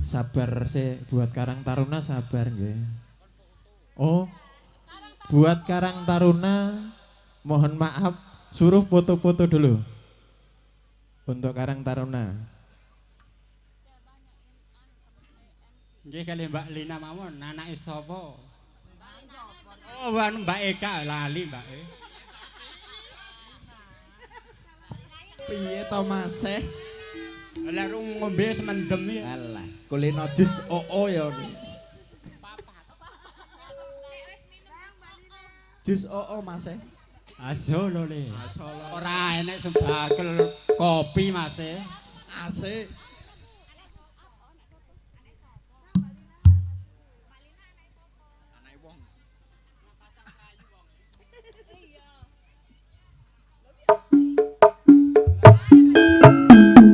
[SPEAKER 2] Sabar sih buat Karang Taruna, sabar nggih. Oh, buat Karang Taruna mohon maaf suruh foto-foto dulu untuk Karang Taruna.
[SPEAKER 4] Nggih kali Mbak Lina mawon, anake sapa? Oh, Mbak Eka lali Mbak E.
[SPEAKER 11] Piye to Mas?
[SPEAKER 4] Lah rung ngombe semendem ya.
[SPEAKER 11] Alah, kulino jus oo ya. Jus oo Mas.
[SPEAKER 4] Asolo le.
[SPEAKER 11] Asolo.
[SPEAKER 4] Ora enek sebakel kopi Mas.
[SPEAKER 11] Asik.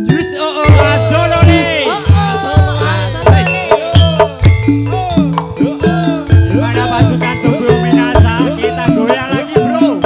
[SPEAKER 4] Jus oo asolo le. Pada pasukan tubuh Minasa kita goyang lagi bro.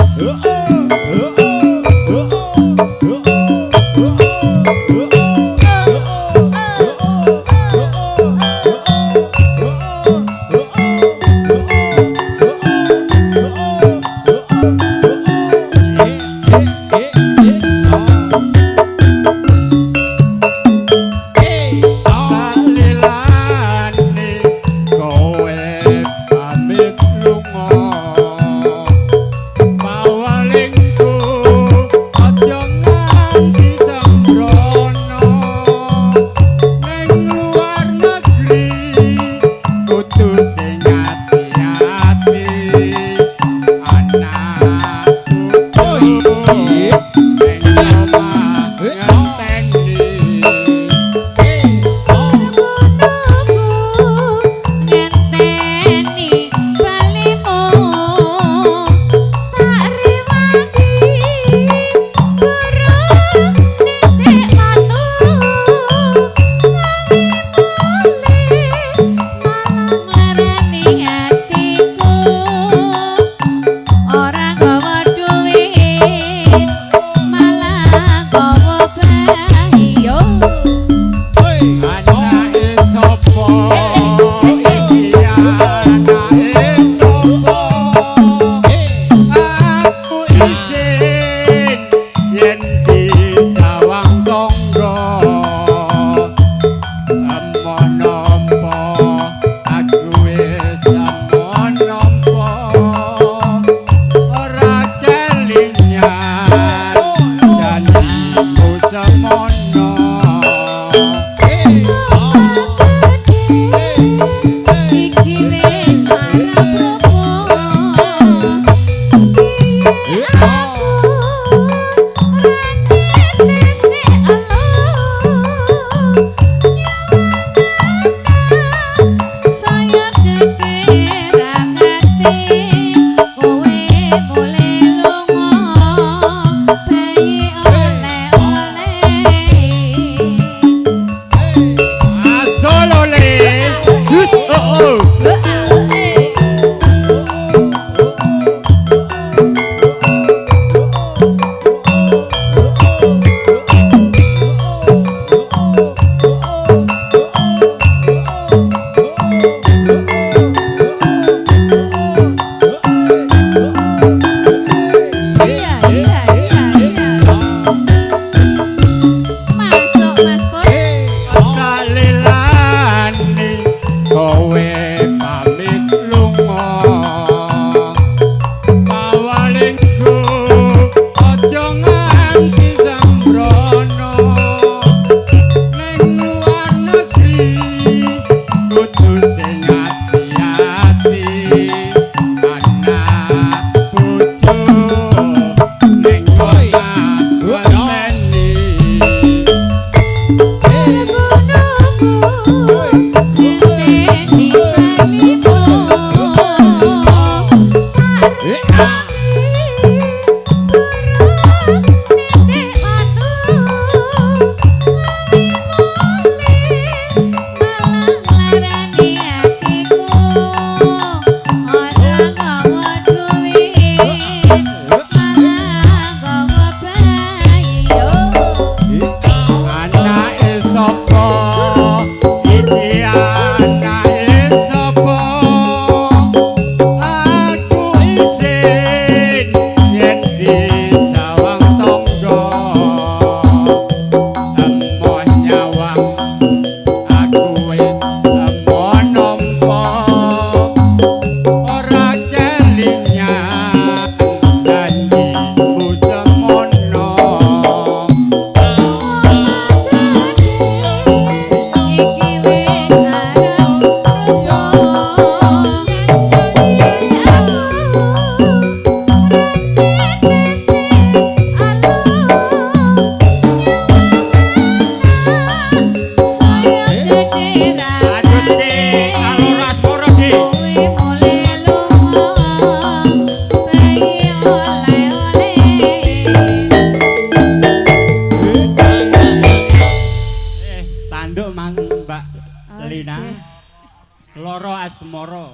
[SPEAKER 4] asmara.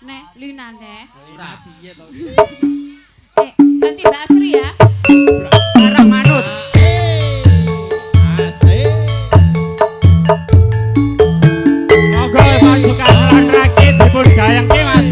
[SPEAKER 6] Nek Lina nek.
[SPEAKER 11] Ora piye to.
[SPEAKER 6] Ganti Mbak Asri ya.
[SPEAKER 4] Barang manut.
[SPEAKER 11] Asik.
[SPEAKER 4] Monggo pasukan lan rakit dipun gayengke Mas.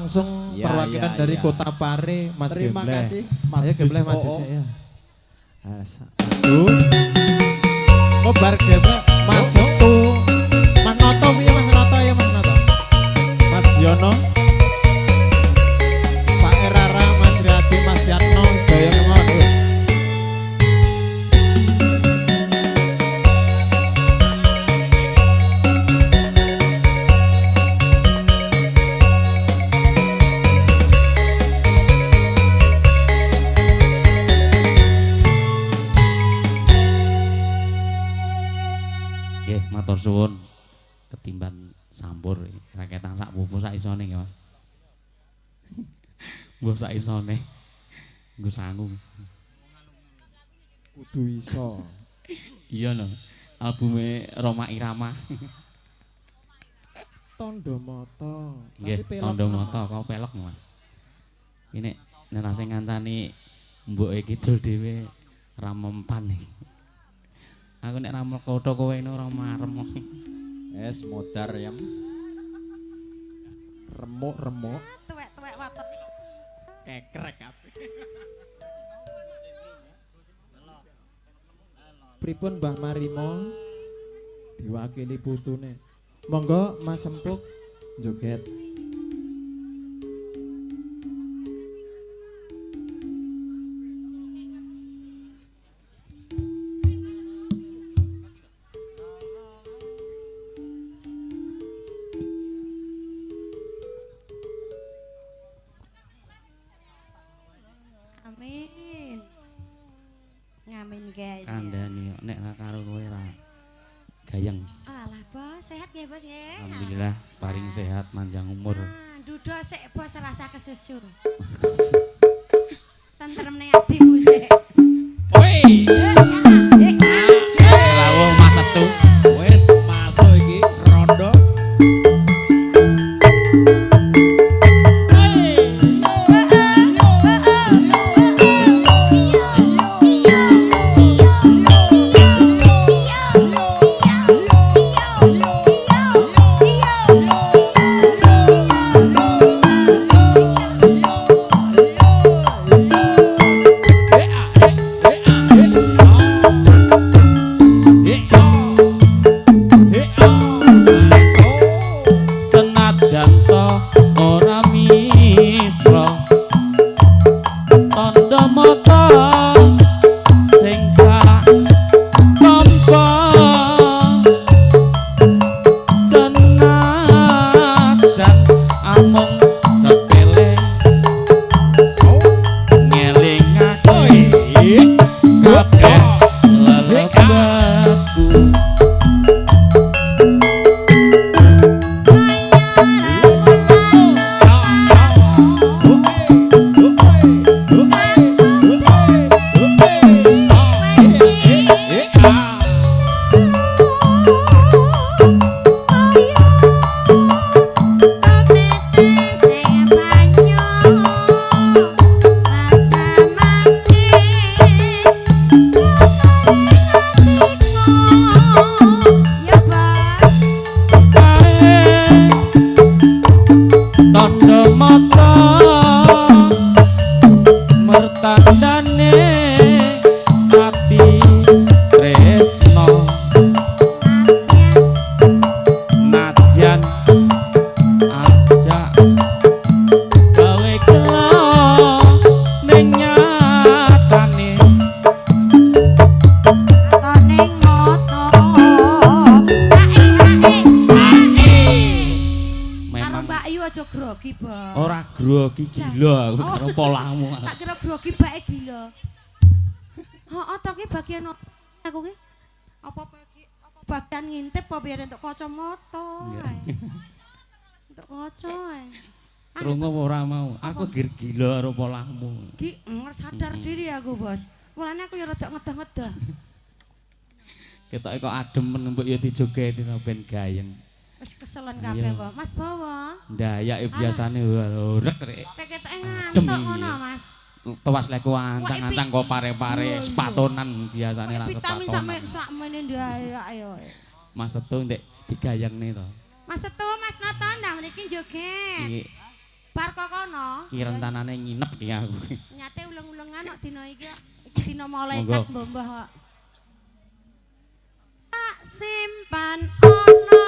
[SPEAKER 2] langsung
[SPEAKER 11] Ya,
[SPEAKER 2] perwakilan
[SPEAKER 11] ya,
[SPEAKER 2] dari
[SPEAKER 11] ya.
[SPEAKER 2] Kota Pare, Mas
[SPEAKER 11] Terima
[SPEAKER 2] Gembleh.
[SPEAKER 11] kasih, Mas
[SPEAKER 2] Ayo Gembleh
[SPEAKER 11] Jus
[SPEAKER 2] maju
[SPEAKER 11] Oo.
[SPEAKER 2] saya. Satu. Ngobar Gembleh, Mas Setu. Mas Noto piye Mas Noto ya Mas Noto. Mas Biono. Pak Erara, Mas Riyadi, Mas Yatno, sedaya kemawon.
[SPEAKER 5] Nggih, matur suwun. Ketimban sampur raketan sak pupu sak isone nggih, Mas. Mbok sak isone. Nggo sangu.
[SPEAKER 11] Kudu iso.
[SPEAKER 5] Iya lho. Albume Roma Irama.
[SPEAKER 11] Tondo moto.
[SPEAKER 5] Nggih, tondo moto kau pelok Mas. Ini nek sing ngantani mboke kidul dhewe ra mempan. Aku nek ra mlekotho kowe ini ora marem.
[SPEAKER 11] Es modar ya. Remuk-remuk.
[SPEAKER 7] Tuwek-tuwek watet.
[SPEAKER 11] Kekrek kabeh. Pripun Mbah Marimo diwakili putune. Monggo Mas Empuk joget.
[SPEAKER 7] Amin. Ngamin guys.
[SPEAKER 5] Kandhani nek ra karo kowe ra gayeng.
[SPEAKER 7] Alah bos, sehat ya bos ya.
[SPEAKER 5] Alhamdulillah paring sehat manjang umur.
[SPEAKER 7] Dudo sik bos rasa kesusur. Tentrem ning atimu sik.
[SPEAKER 3] Oi.
[SPEAKER 5] Lawuh Mas Setu.
[SPEAKER 3] Wes masuk iki rondo.
[SPEAKER 5] Senajan to ora misra tandha mata sing tak tampa senajan amung sepele ngelingake kabeh lelebetku. Tanda mata mertandane ati tresno najan ajak gawe kelo ning nyatane
[SPEAKER 7] Atoning moto. Karo Mbak Ayu aja grogi, Bos.
[SPEAKER 5] ora grogi gila aku karo polahmu.
[SPEAKER 7] Tak kira grogi bae gila. Heeh, to ki bagian aku ki. Apa bagian ngintip apa biar untuk kacamata. Untuk kaca ae.
[SPEAKER 5] Krungu ora mau. Aku gila karo polahmu.
[SPEAKER 7] Ki sadar diri aku, Bos. Mulane aku ya rada ngedah-ngedah.
[SPEAKER 5] Ketoke kok adem mbok ya dijogeti ben gayeng.
[SPEAKER 7] Wis keselen kabeh kok. Mas Bawa.
[SPEAKER 5] Ndayak biasane urek rek.
[SPEAKER 7] Ketoke ngantuk ngono, Mas.
[SPEAKER 5] Tewas leku ancang-ancang kok pare-pare sepatonan biasane ra
[SPEAKER 7] Vitamin
[SPEAKER 5] sepatonan.
[SPEAKER 7] sakmene ndayak ayo.
[SPEAKER 5] Mas Setu ndek digayangne to.
[SPEAKER 7] Mas Setu, Mas Noto ndang mriki joget.
[SPEAKER 5] Iki
[SPEAKER 7] Bar kok kono.
[SPEAKER 5] Ki rencanane nginep ki aku.
[SPEAKER 7] Nyate uleng-ulengan kok dina iki kok. Iki dina malaikat mbah kok. Tak simpan ono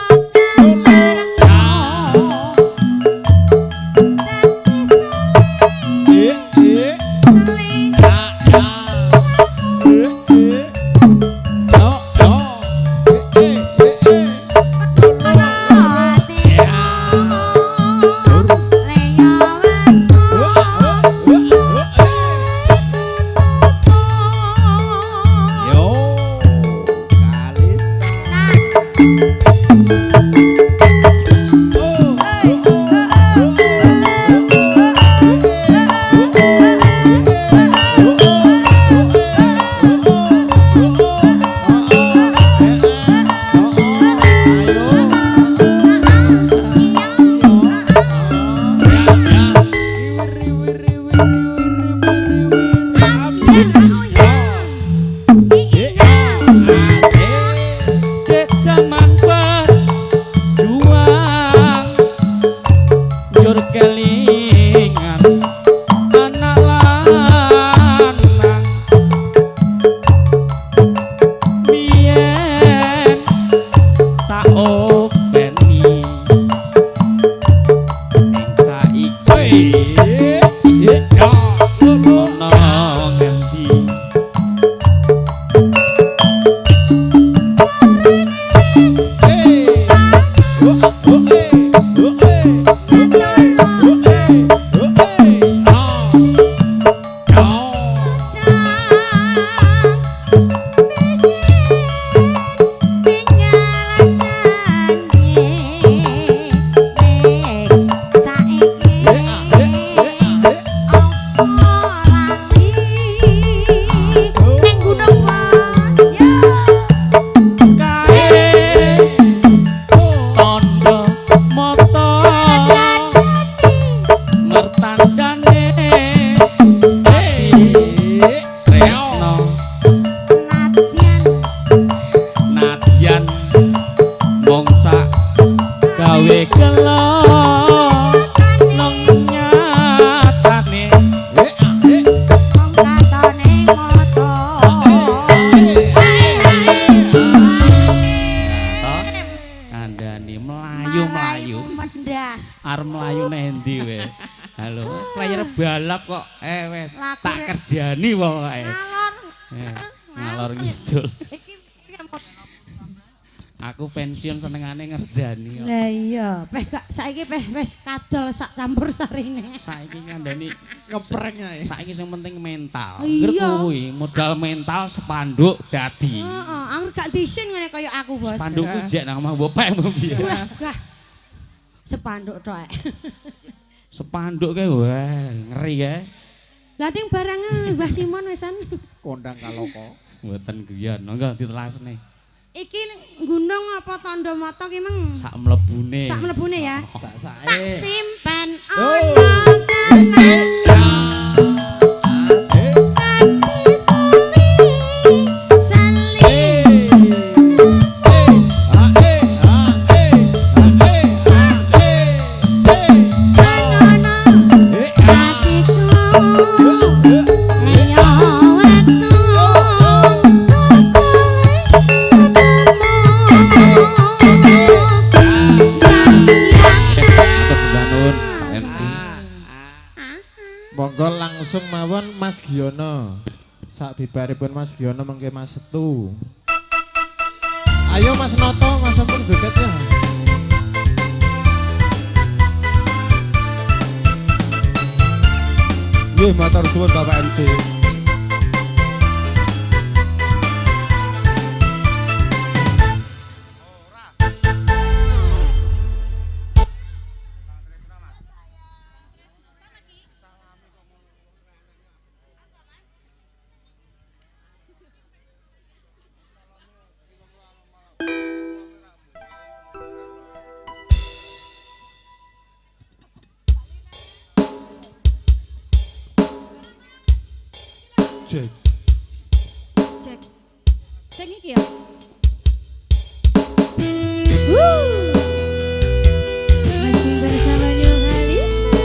[SPEAKER 5] balap kok wes tak kerjani pokoke. Ngalor ngidul. Aku pensiun senengane ngerjani kok.
[SPEAKER 7] Lah iya, peh gak saiki peh wis kadol sak campur sarine.
[SPEAKER 5] Saiki ngandani
[SPEAKER 11] ngepreng ae.
[SPEAKER 5] Saiki sing penting mental.
[SPEAKER 7] Iya.
[SPEAKER 5] Kuwi modal mental sepanduk dadi.
[SPEAKER 7] Heeh, aku gak disin ngene kaya aku, Bos.
[SPEAKER 5] Spandukku jek nang omah bopek piye.
[SPEAKER 7] Wah. Sepanduk tok.
[SPEAKER 5] Sepanduk kae wah ngeri kae.
[SPEAKER 7] Lah ning barangan Mbah Simon wisan
[SPEAKER 11] kondang kaloko.
[SPEAKER 5] Mboten guyon, monggo ditelasne.
[SPEAKER 7] Iki gunung apa tandha mata ki meng?
[SPEAKER 5] Sak mlebune.
[SPEAKER 7] Sak mlebune ya.
[SPEAKER 11] Sak
[SPEAKER 7] tak simpan ono tenan.
[SPEAKER 2] Monggo langsung mawon Mas Giono. Sak bibaripun Mas Giono mengke Mas Setu. Ayo Mas Noto, Mas Sampun joget ya.
[SPEAKER 9] Nggih, matur suwun Bapak MC.
[SPEAKER 6] Cek. Cek iki ya. Masih bersama Jogalista.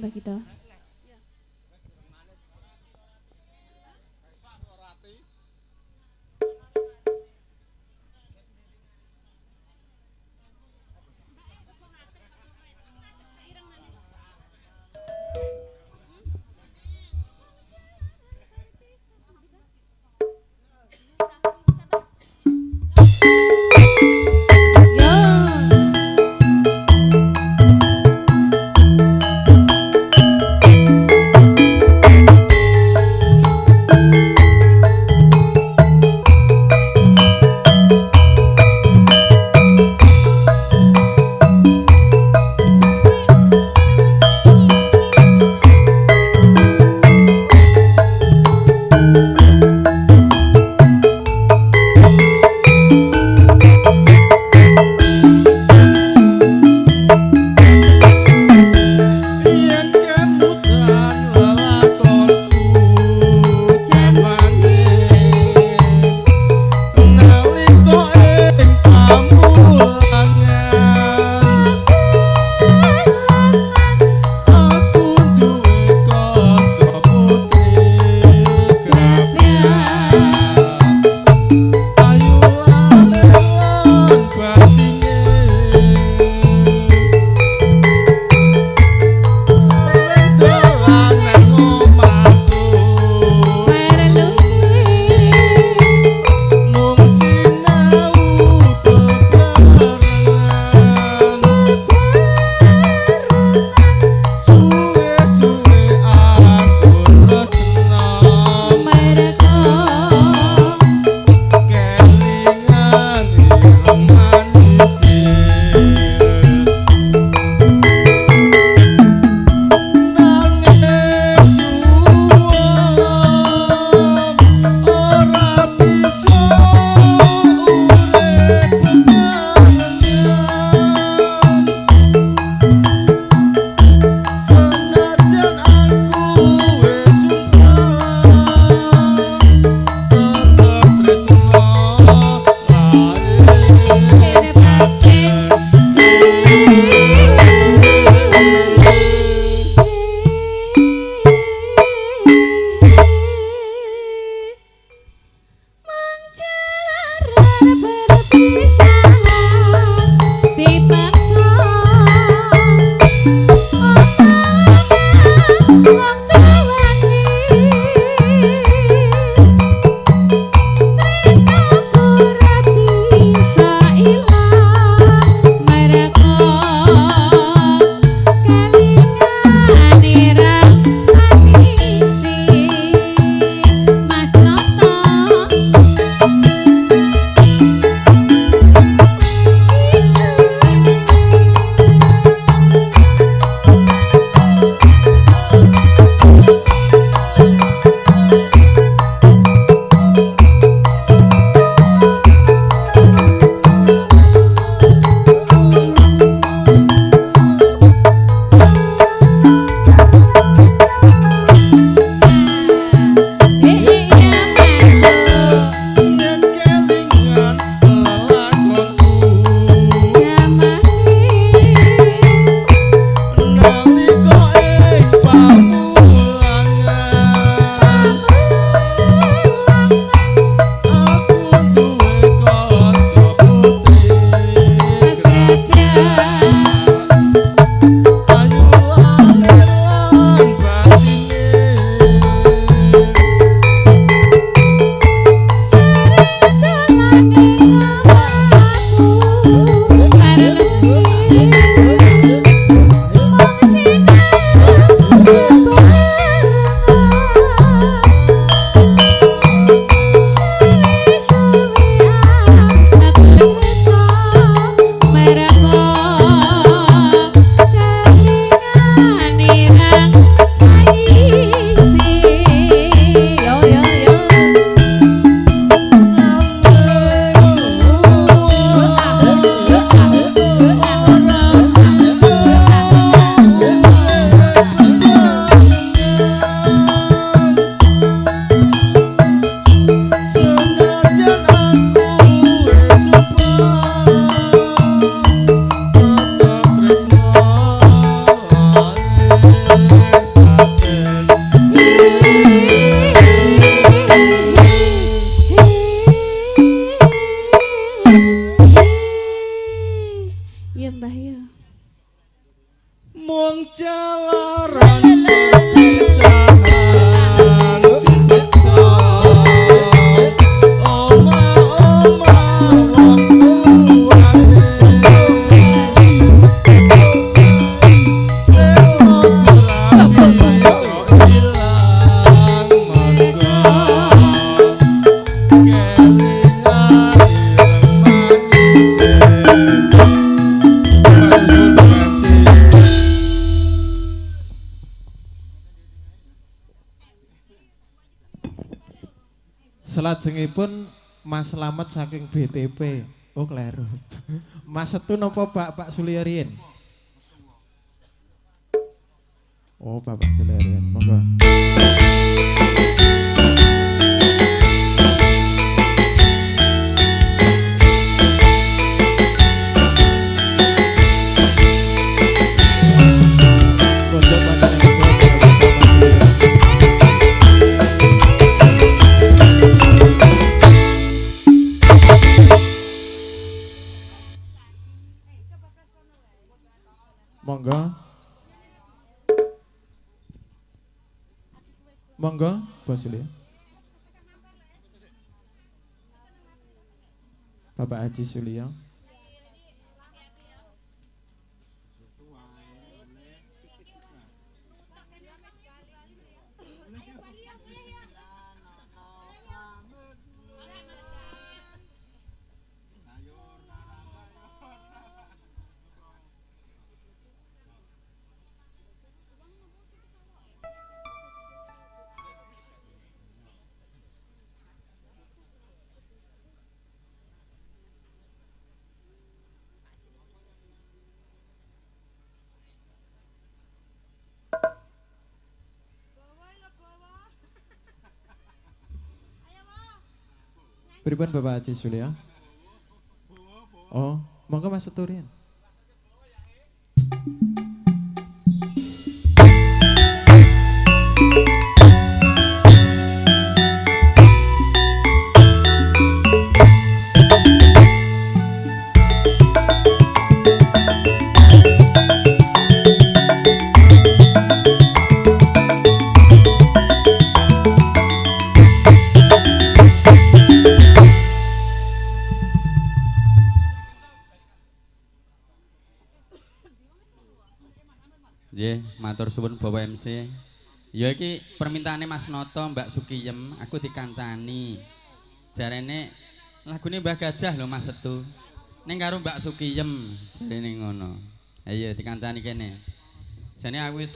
[SPEAKER 6] Mbah Gito.
[SPEAKER 2] Selajengipun Mas Slamet saking BTP. Oh kleru. Mas Setu napa Pak Suliarin? Oh Bapak Suliarin, monggo. Monggo. Monggo, Bos Sulia. Bapak Haji Sulia. Pripun Bapak Haji Sulia? Oh, monggo Mas Seturian.
[SPEAKER 10] Matur suwun Bapak MC. Ya iki permintaane Mas Noto, Mbak Sukiyem, aku dikancani. Jarene lagune Mbah Gajah lho Mas Setu. Ning karo Mbak Sukiyem, jarene ngono. Ayo dikancani kene. Jane aku wis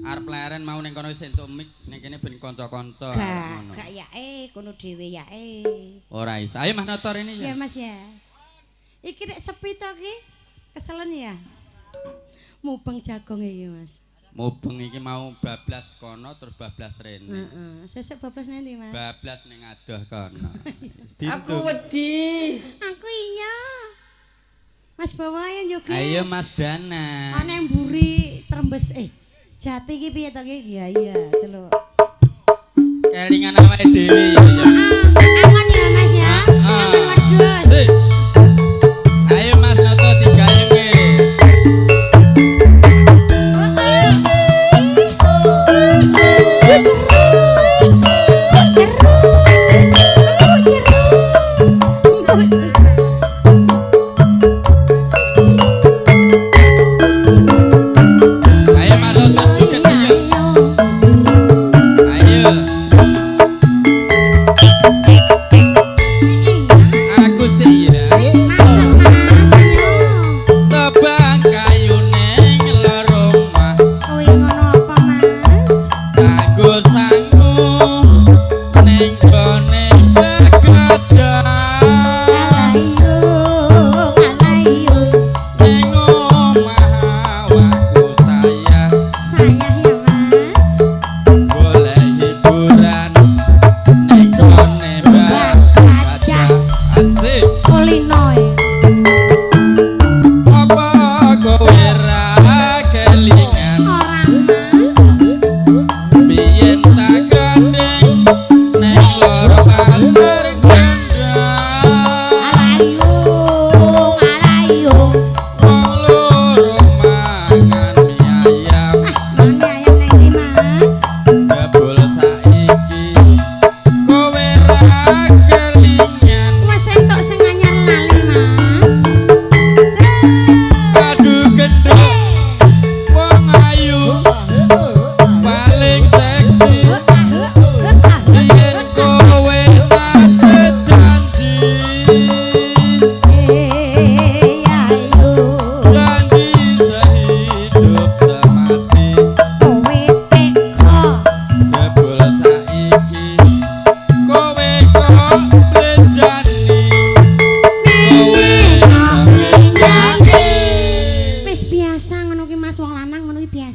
[SPEAKER 10] arep leren mau ning kono wis entuk mic ning kene ben kanca-kanca ngono.
[SPEAKER 7] Gak yae kono dhewe yae.
[SPEAKER 10] Ora iso. Ayo Mas Noto rene ya.
[SPEAKER 7] Ya Mas ya. Iki nek sepi to ki. Keselen ya. Mubeng jagonge iki Mas.
[SPEAKER 10] Mubeng iki mau bablas kono terus bablas rene.
[SPEAKER 7] Heeh. Sesuk bablas nanti Mas.
[SPEAKER 10] Bablas ning adoh kono.
[SPEAKER 7] Aku wedi. Aku iya. Mas bawa ayo juga.
[SPEAKER 10] Ayo Mas Dana.
[SPEAKER 7] Ana yang mburi trembes Jati iki piye to ki? Iya iya, celuk.
[SPEAKER 10] Kelingan awake dhewe ya.
[SPEAKER 7] Aman ya Mas ya. Aman wedhus.
[SPEAKER 10] Ayo Mas Noto digawe.
[SPEAKER 7] Ayo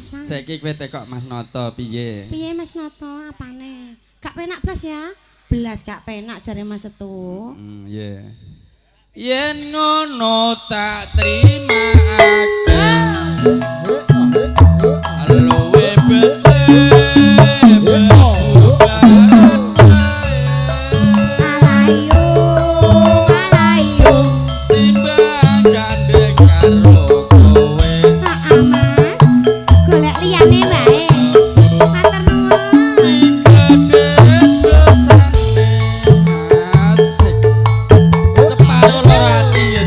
[SPEAKER 7] biasa.
[SPEAKER 10] Saiki kowe tekok Mas Noto piye?
[SPEAKER 7] Piye Mas Noto apane? Gak penak blas ya? Blas gak penak jare Mas Setu.
[SPEAKER 10] Iya. Yen ngono tak terima luwe timbang gandeng karo kowe.
[SPEAKER 7] Mas, golek liyane wae. Matur nuwun.
[SPEAKER 10] Separuh loro ati ya.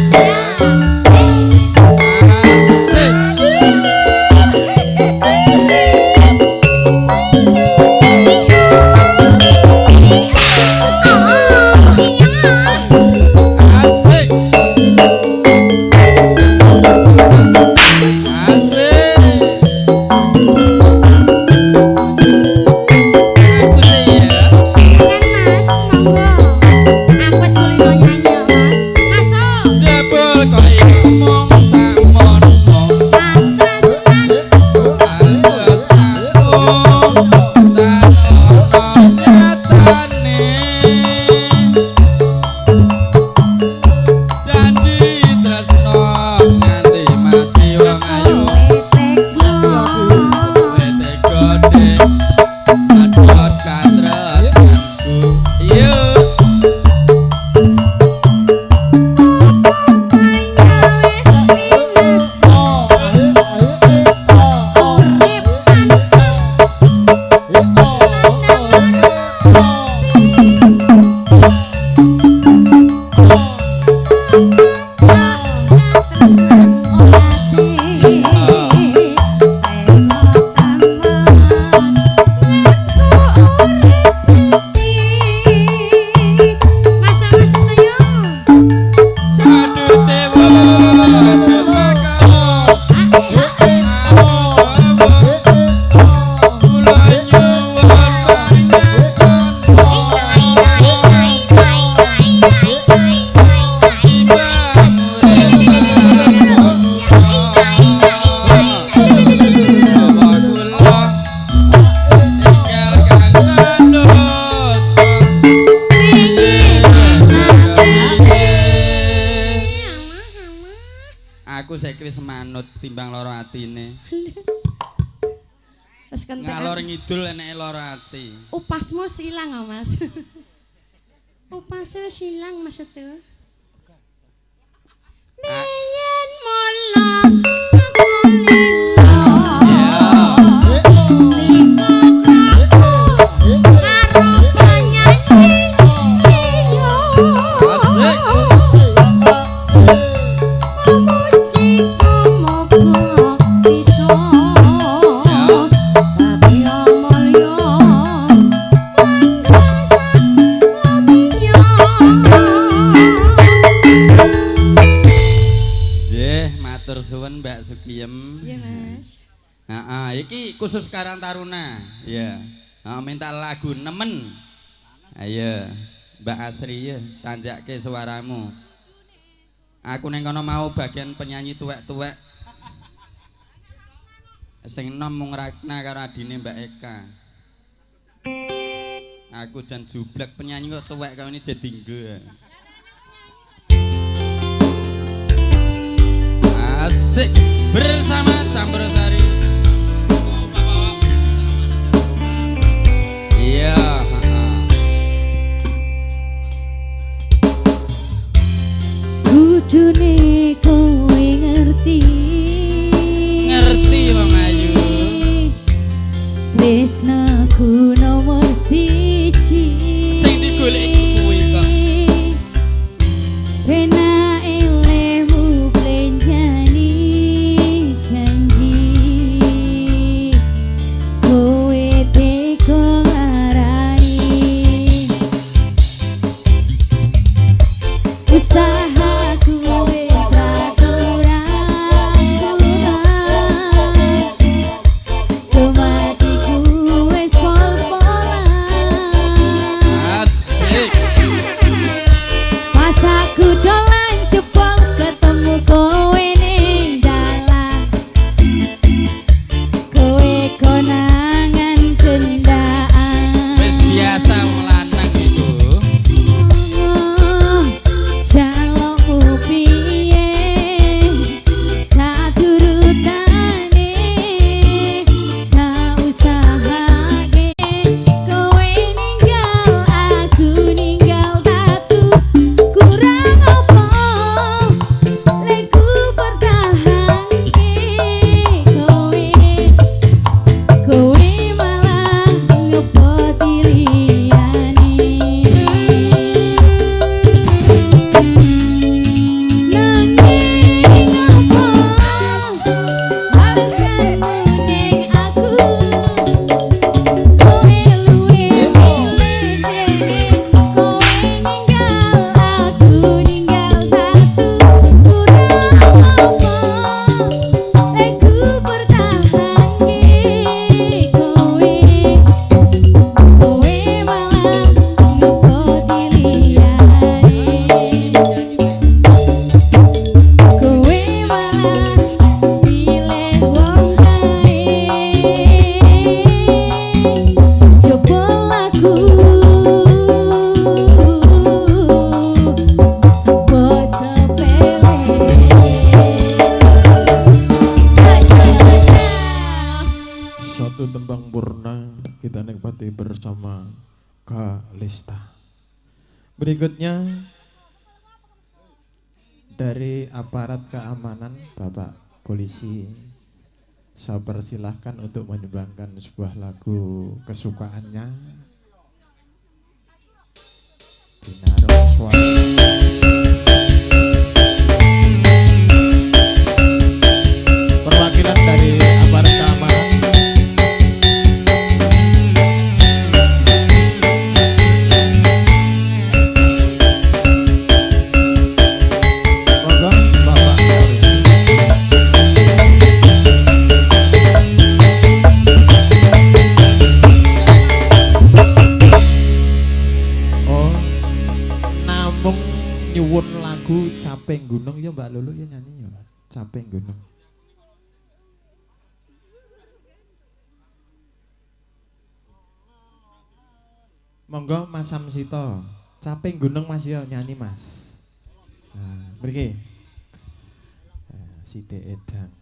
[SPEAKER 10] Aku saiki wis manut timbang loro atine.
[SPEAKER 7] Wis kentek.
[SPEAKER 10] Ngalor ngidul eneke loro ati.
[SPEAKER 7] Upasmu silang kok, Mas. Upasnya wis silang Mas itu. Meyen mulo
[SPEAKER 10] Mbak Sugiem.
[SPEAKER 7] Iya Mas.
[SPEAKER 10] Iki khusus Karang Taruna. Ya. Minta lagu nemen. Ayo Mbak Astri ya, tanjakke suaramu. Aku neng kono mau bagian penyanyi tuwek-tuwek. Sing nom mung Ragna karo adine Mbak Eka. Aku jan jublek penyanyi kok tuwek kau ini jadi nggo. Asik bersama Campur Sari. Iya.
[SPEAKER 6] Kudune kowe ngerti.
[SPEAKER 10] Ngerti Wong Ayu.
[SPEAKER 6] Tresnaku nomor siji.
[SPEAKER 10] Sing digoleki kuwi kok.
[SPEAKER 6] Pena elemu plenjani janji.
[SPEAKER 2] Kalista. Berikutnya dari aparat keamanan Bapak Polisi, saya persilahkan untuk menyumbangkan sebuah lagu kesukaannya. Dinarum suara. Perwakilan dari aparat keamanan. Monggo Bapak. Oh, namung nyuwun lagu Caping Gunung ya Mbak Lulu ya nyanyi ya. Caping Gunung. Monggo Mas Samsito, Caping Gunung Mas ya nyanyi Mas. Nah, mriki. Sithik edan.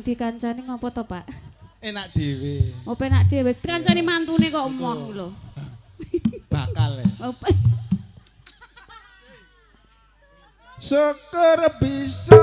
[SPEAKER 6] Dikancani ngopo to, Pak?
[SPEAKER 3] Enak dhewe.
[SPEAKER 6] Oh, penak dhewe. Kancani mantune kok omong lho.
[SPEAKER 3] Bakal ya.
[SPEAKER 1] Syukur bisa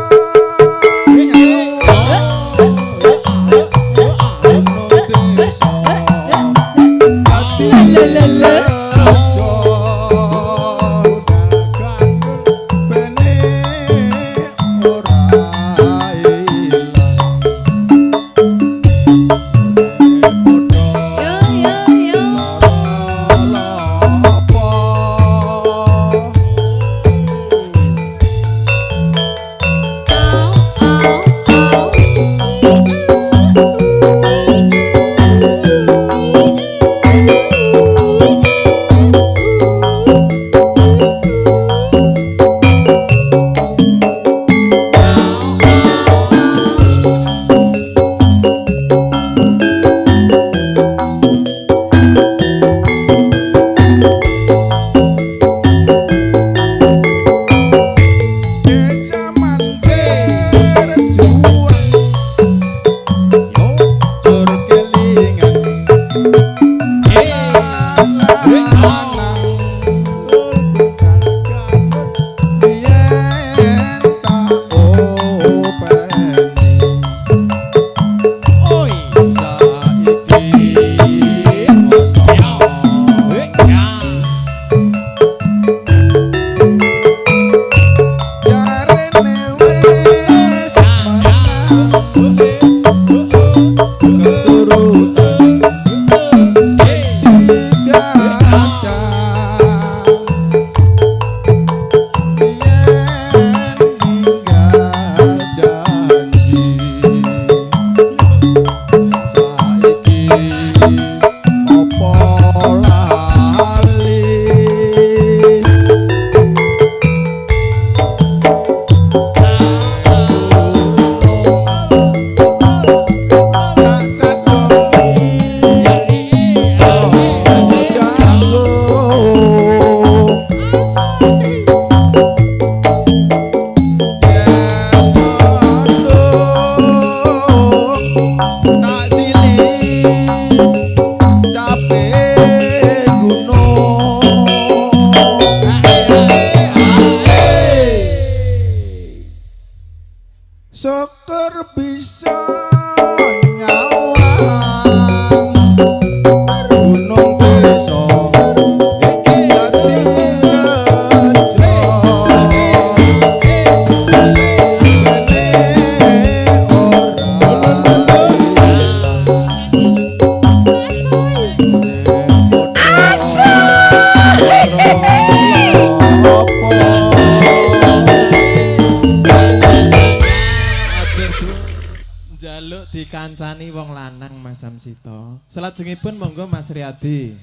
[SPEAKER 2] Dikancani wong lanang Mas Samsito. Selajengipun monggo Mas Riyadi.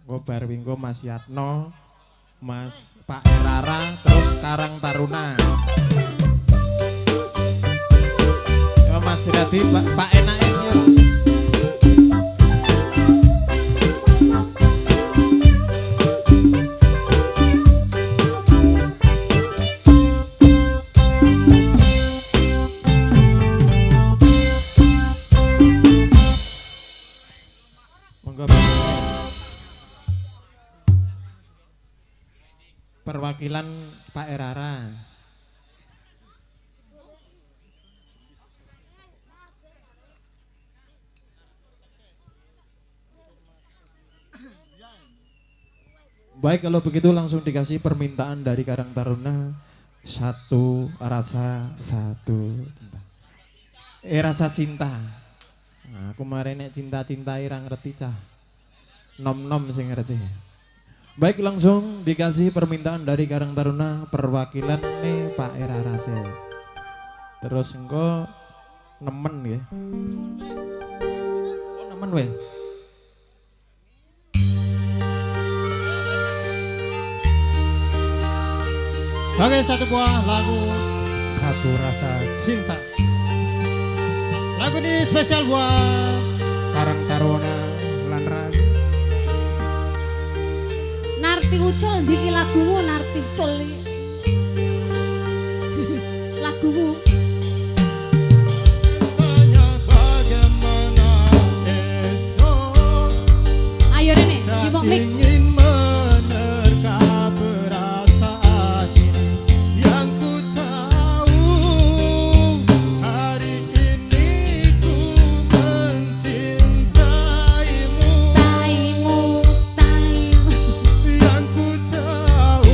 [SPEAKER 2] Nggo bar wingko Mas Yatno, Mas Pak Erara, terus Karang Taruna. Yo Mas Riyadi, Pak enak yo. Perwakilan Pak Erara. Baik, kalau begitu langsung dikasih permintaan dari Karang Taruna. Satu rasa, satu rasa cinta. Nah, kemarin nek cinta-cinta irang ngerti cah. Nom-nom sing ngerti. Baik, langsung dikasih permintaan dari Karang Taruna, perwakilan nih Pak Erara se. Terus engko nemen ya. Oh, nemen wes. Oke, satu buah lagu Satu Rasa Cinta. Lagu ini spesial buat Karang Taruna lan Rabi.
[SPEAKER 6] Narti ucul iki lagumu, Narti ucul lagumu. Ayo Rene, gimok mik.
[SPEAKER 2] Yang ku tahu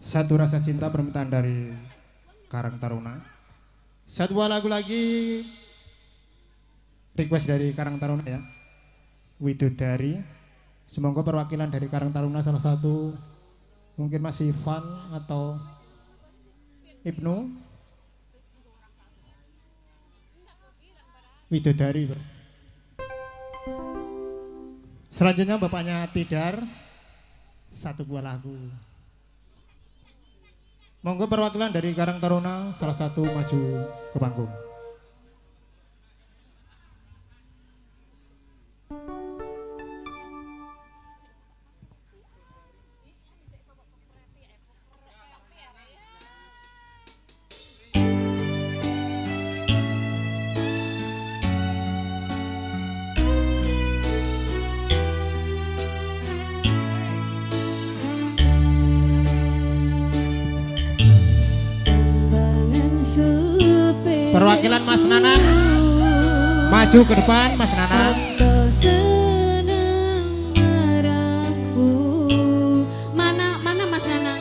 [SPEAKER 2] Satu rasa cinta permintaan dari Karang Taruna. Satu buah lagu lagi request dari Karang Taruna ya. Widodari. Semoga perwakilan dari Karang Taruna salah satu mungkin masih Ivan atau Ibnu. Widodari. Selanjutnya bapaknya Tidar. Satu buah lagu. Monggo perwakilan dari Karang Taruna salah satu maju ke panggung. Perwakilan Mas Nanang maju ke depan, Mas Nanang.
[SPEAKER 6] Mana Mas Nanang?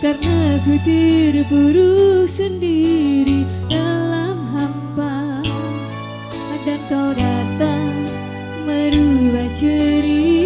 [SPEAKER 6] Karena ku terpuruk sendiri dalam hampa, dan kau datang merubah cerita.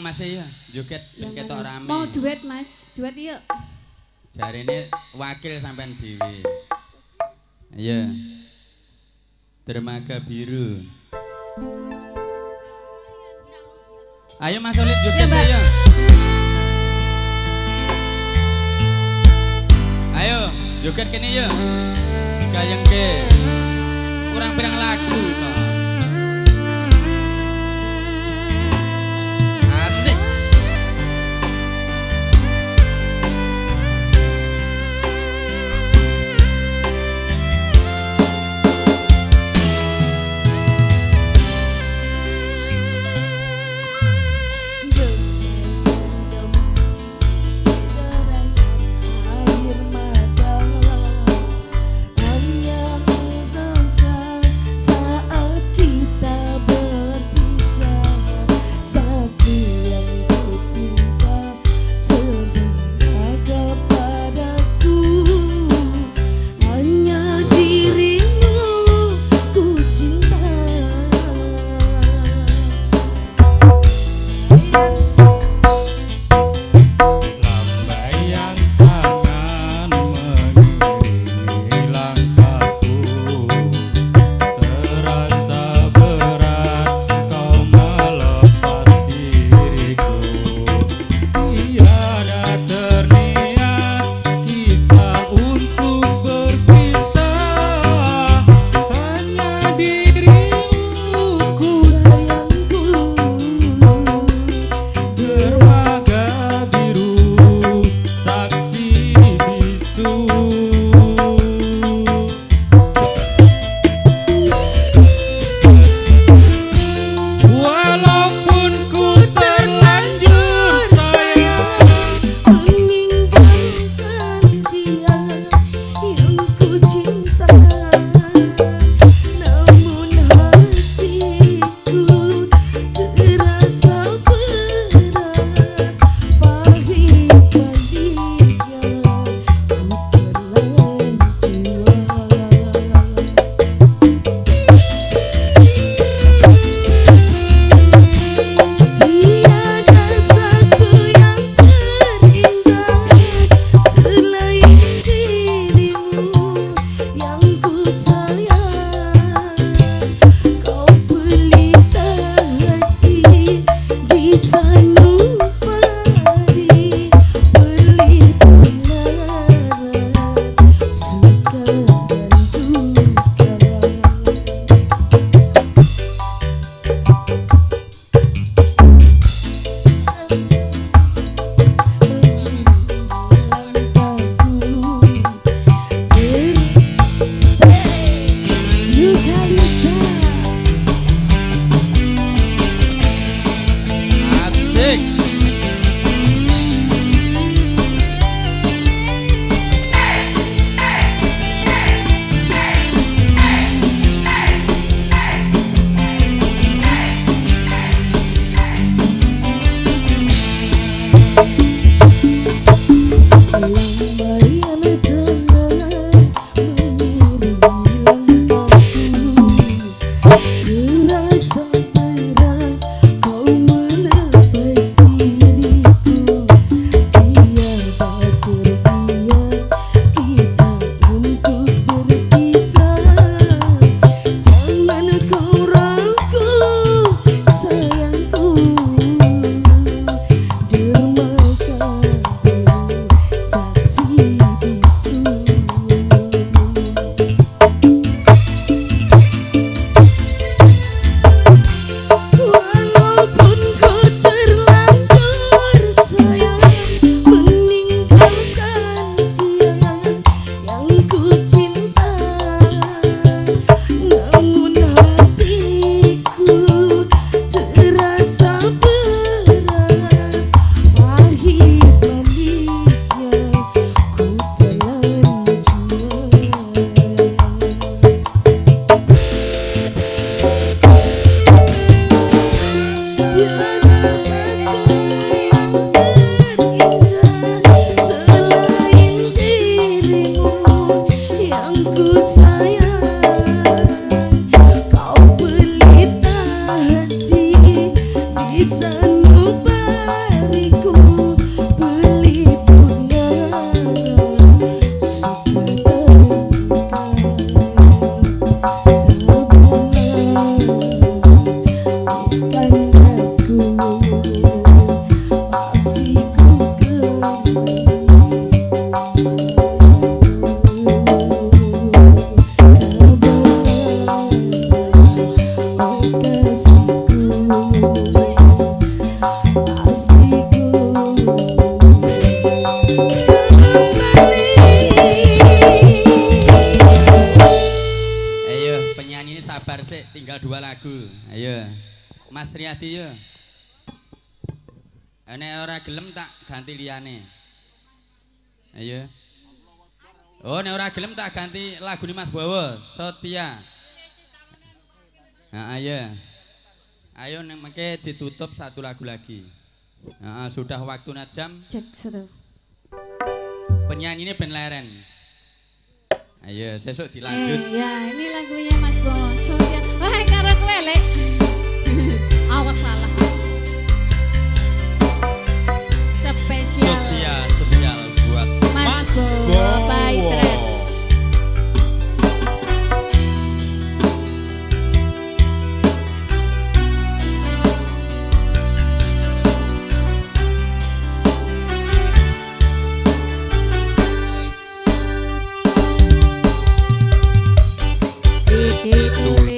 [SPEAKER 10] Mas ya, joget
[SPEAKER 6] Yang
[SPEAKER 10] ketok
[SPEAKER 6] mana?
[SPEAKER 10] rame.
[SPEAKER 6] Mau duet Mas, duet yuk.
[SPEAKER 10] Jarine wakil sampean dhewe. Ayo. Dermaga biru. Ayo Mas Solid joget saya. Ayo, joget kene ya. Gayengke. Kurang pirang lagu to. Asik.
[SPEAKER 12] Rasa berat kau melepas
[SPEAKER 10] Tinggal 2 lagu. Ayo. Mas Riyadi yo. Nek ora gelem tak ganti liyane. Ayo. Oh, nek ora gelem tak ganti lagu Mas Bowo, Setia. Nah, ayo. Ayo nek mengke ditutup 1 lagu lagi. Nah, sudah waktunya jam.
[SPEAKER 6] Cek satu.
[SPEAKER 10] Penyanyi ini ben leren. Ayo, sesuk dilanjut.
[SPEAKER 6] Ya, ini lagunya Mas Bowo. Sofian. Wah, karo kowe lek. Awas salah.
[SPEAKER 10] Spesial buat
[SPEAKER 6] Mas Bowo Paitren.
[SPEAKER 10] Hitung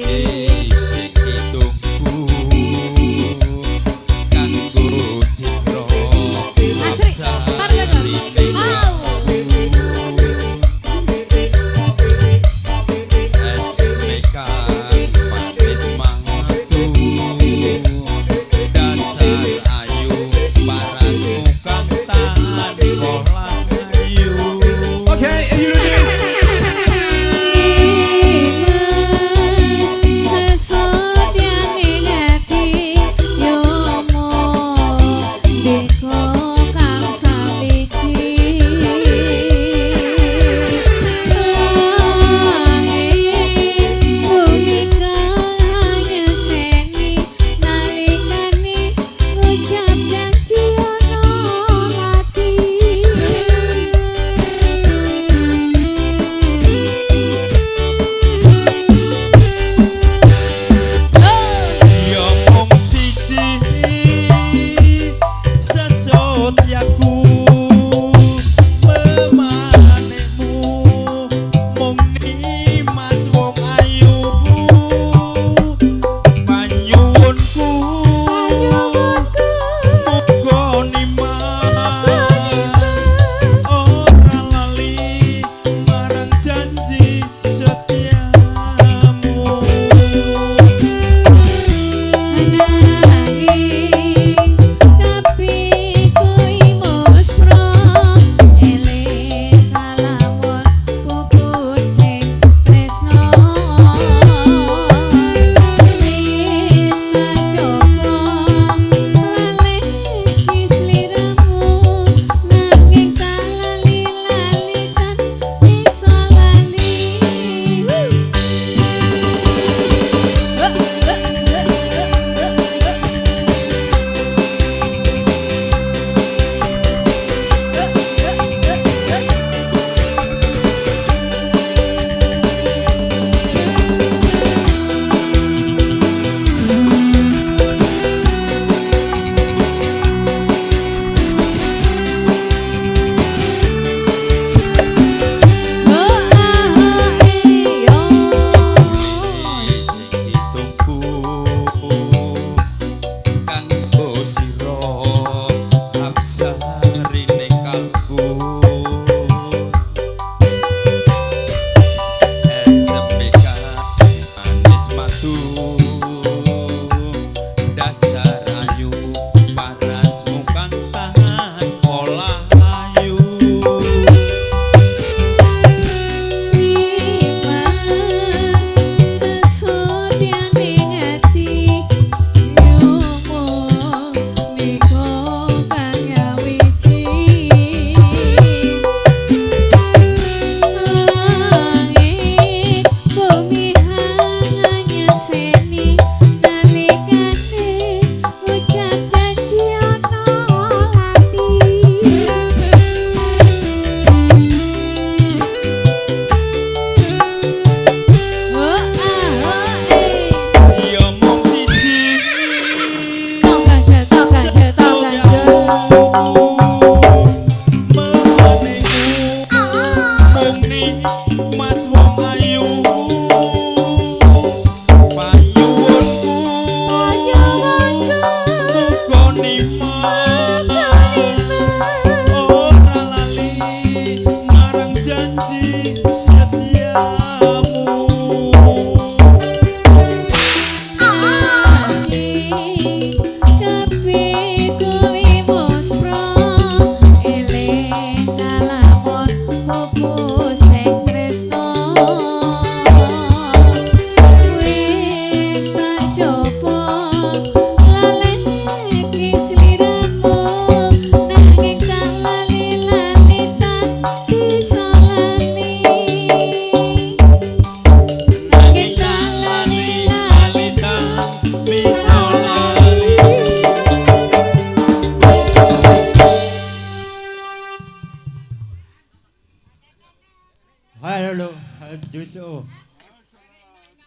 [SPEAKER 4] Juso.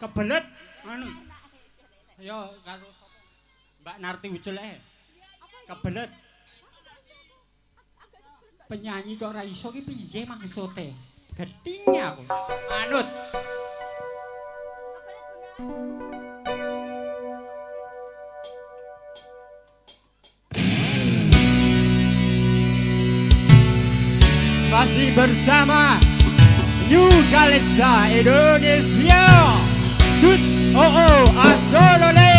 [SPEAKER 4] Kebelet anu. Ayo karo Mbak Narti Ucul kebelet. Penyanyi kok ora iso ki piye maksude? Gedingnya aku. Anut. Masih bersama New Kalista Indonesia. Gus Asolole.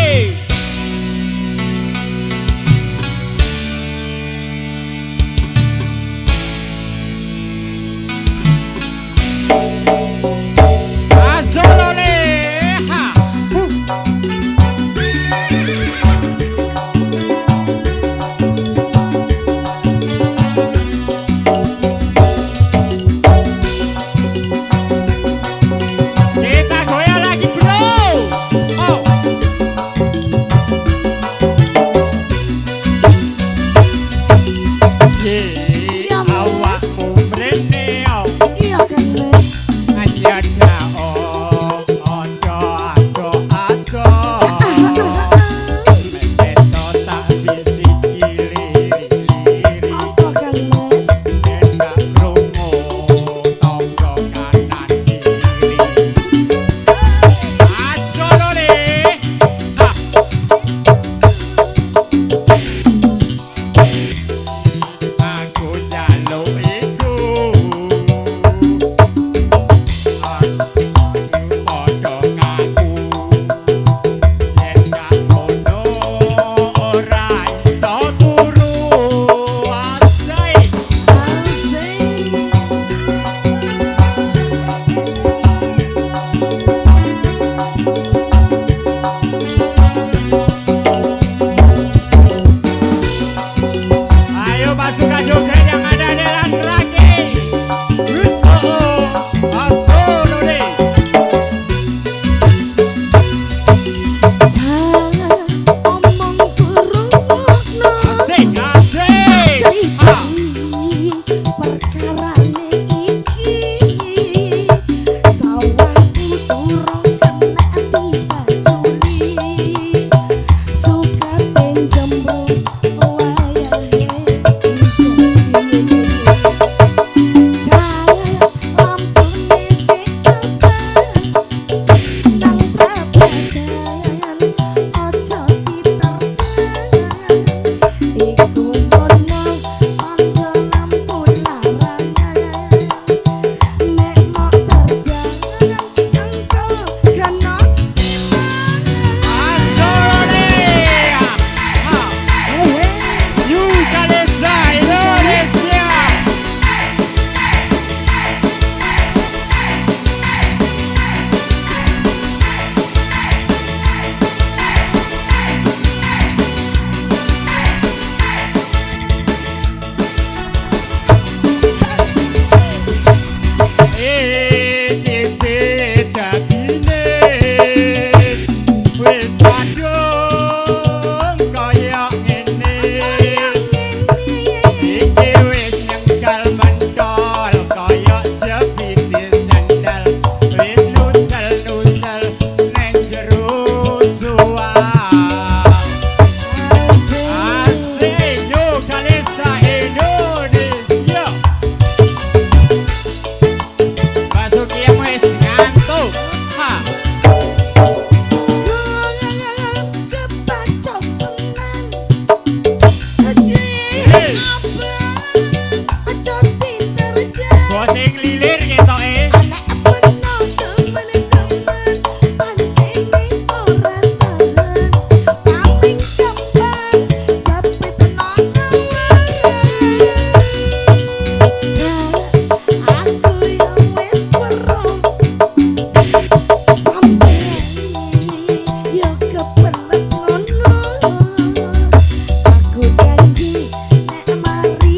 [SPEAKER 7] Aku janji nek mari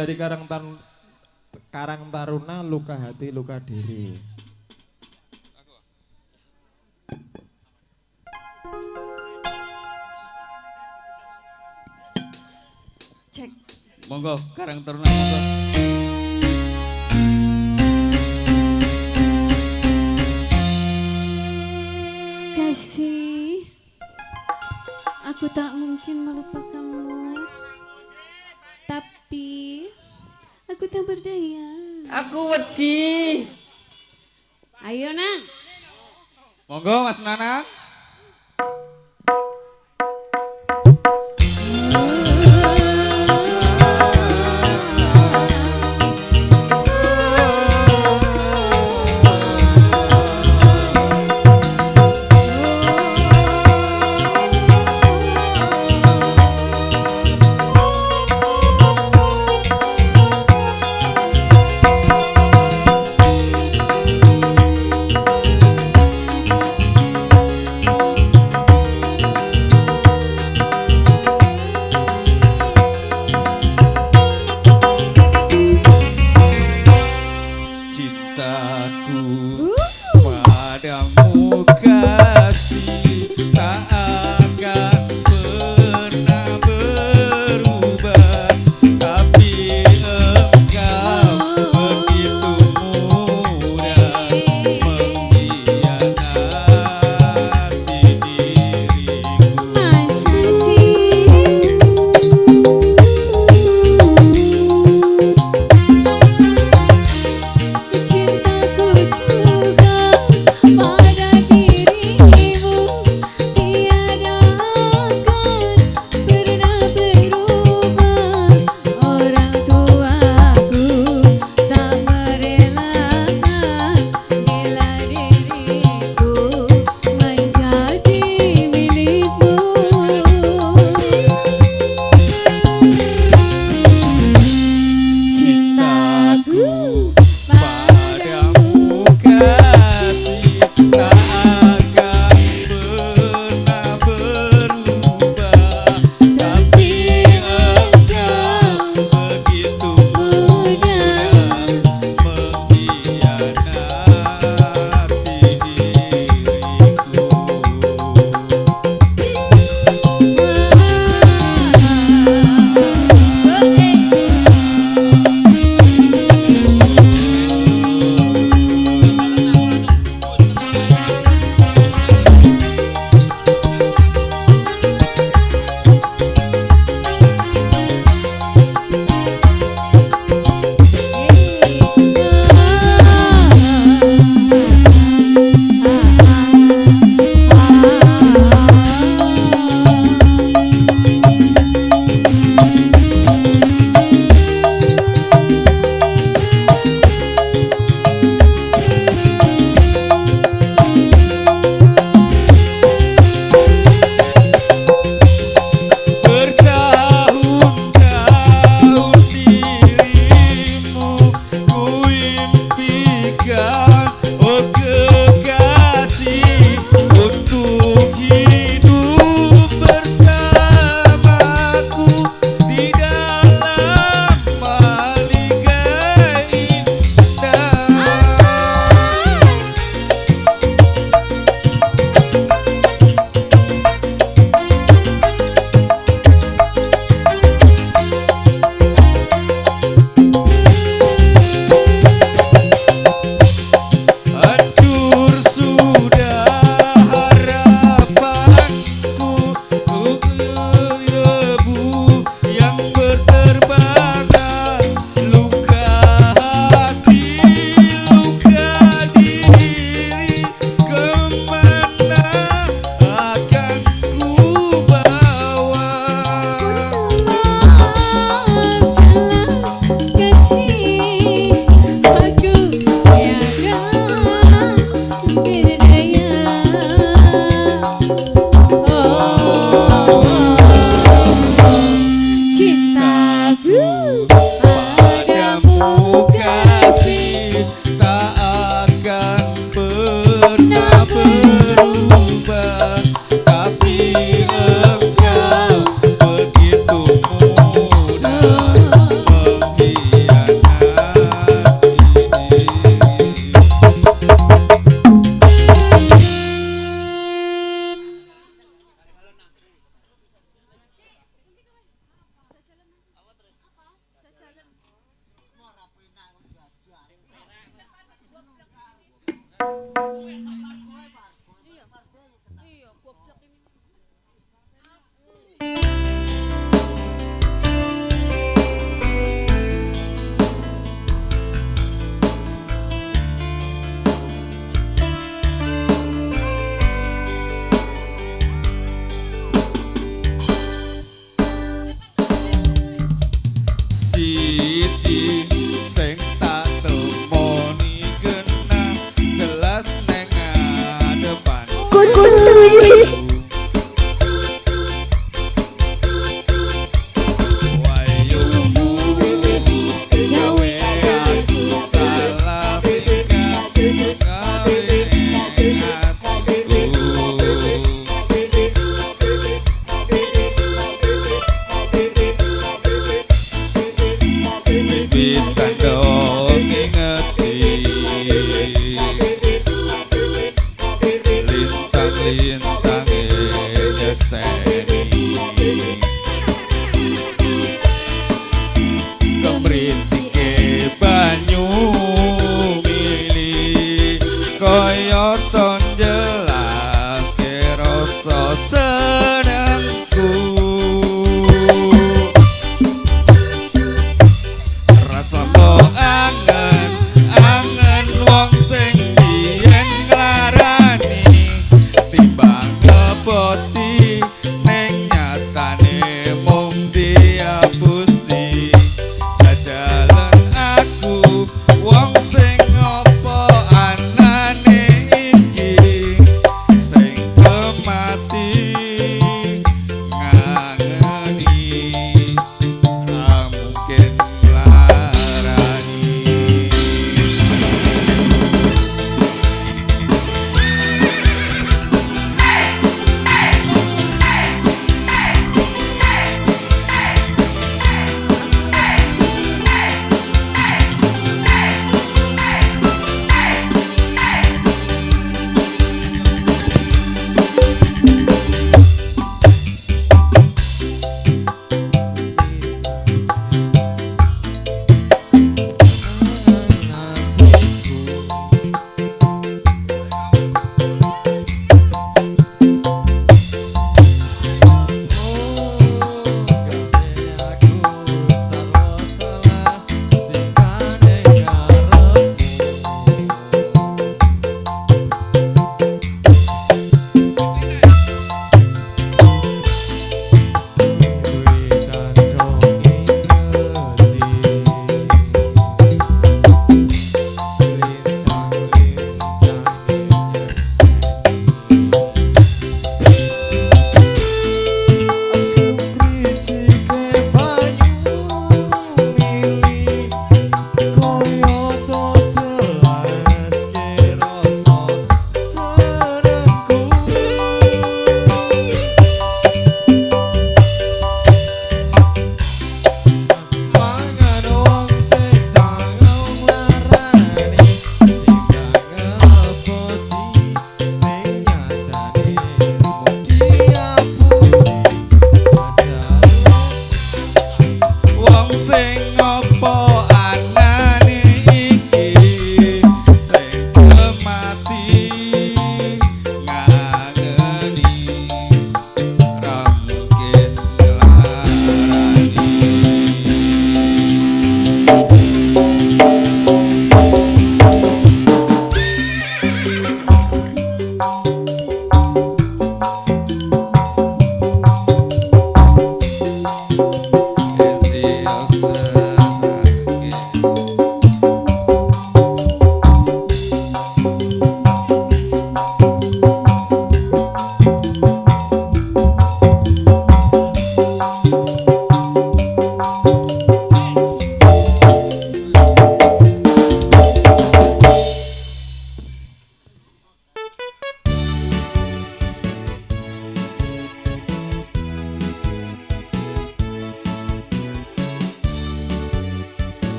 [SPEAKER 2] dari Karang Taruna, luka hati, luka diri.
[SPEAKER 7] Cek.
[SPEAKER 10] Monggo Karang Taruna monggo.
[SPEAKER 6] Kasih, aku tak mungkin melupakanmu, tapi aku tak berdaya.
[SPEAKER 10] Aku wedi.
[SPEAKER 6] Ayo Nang.
[SPEAKER 10] Monggo Mas Nanang.
[SPEAKER 6] Cintaku juga pada dirimu.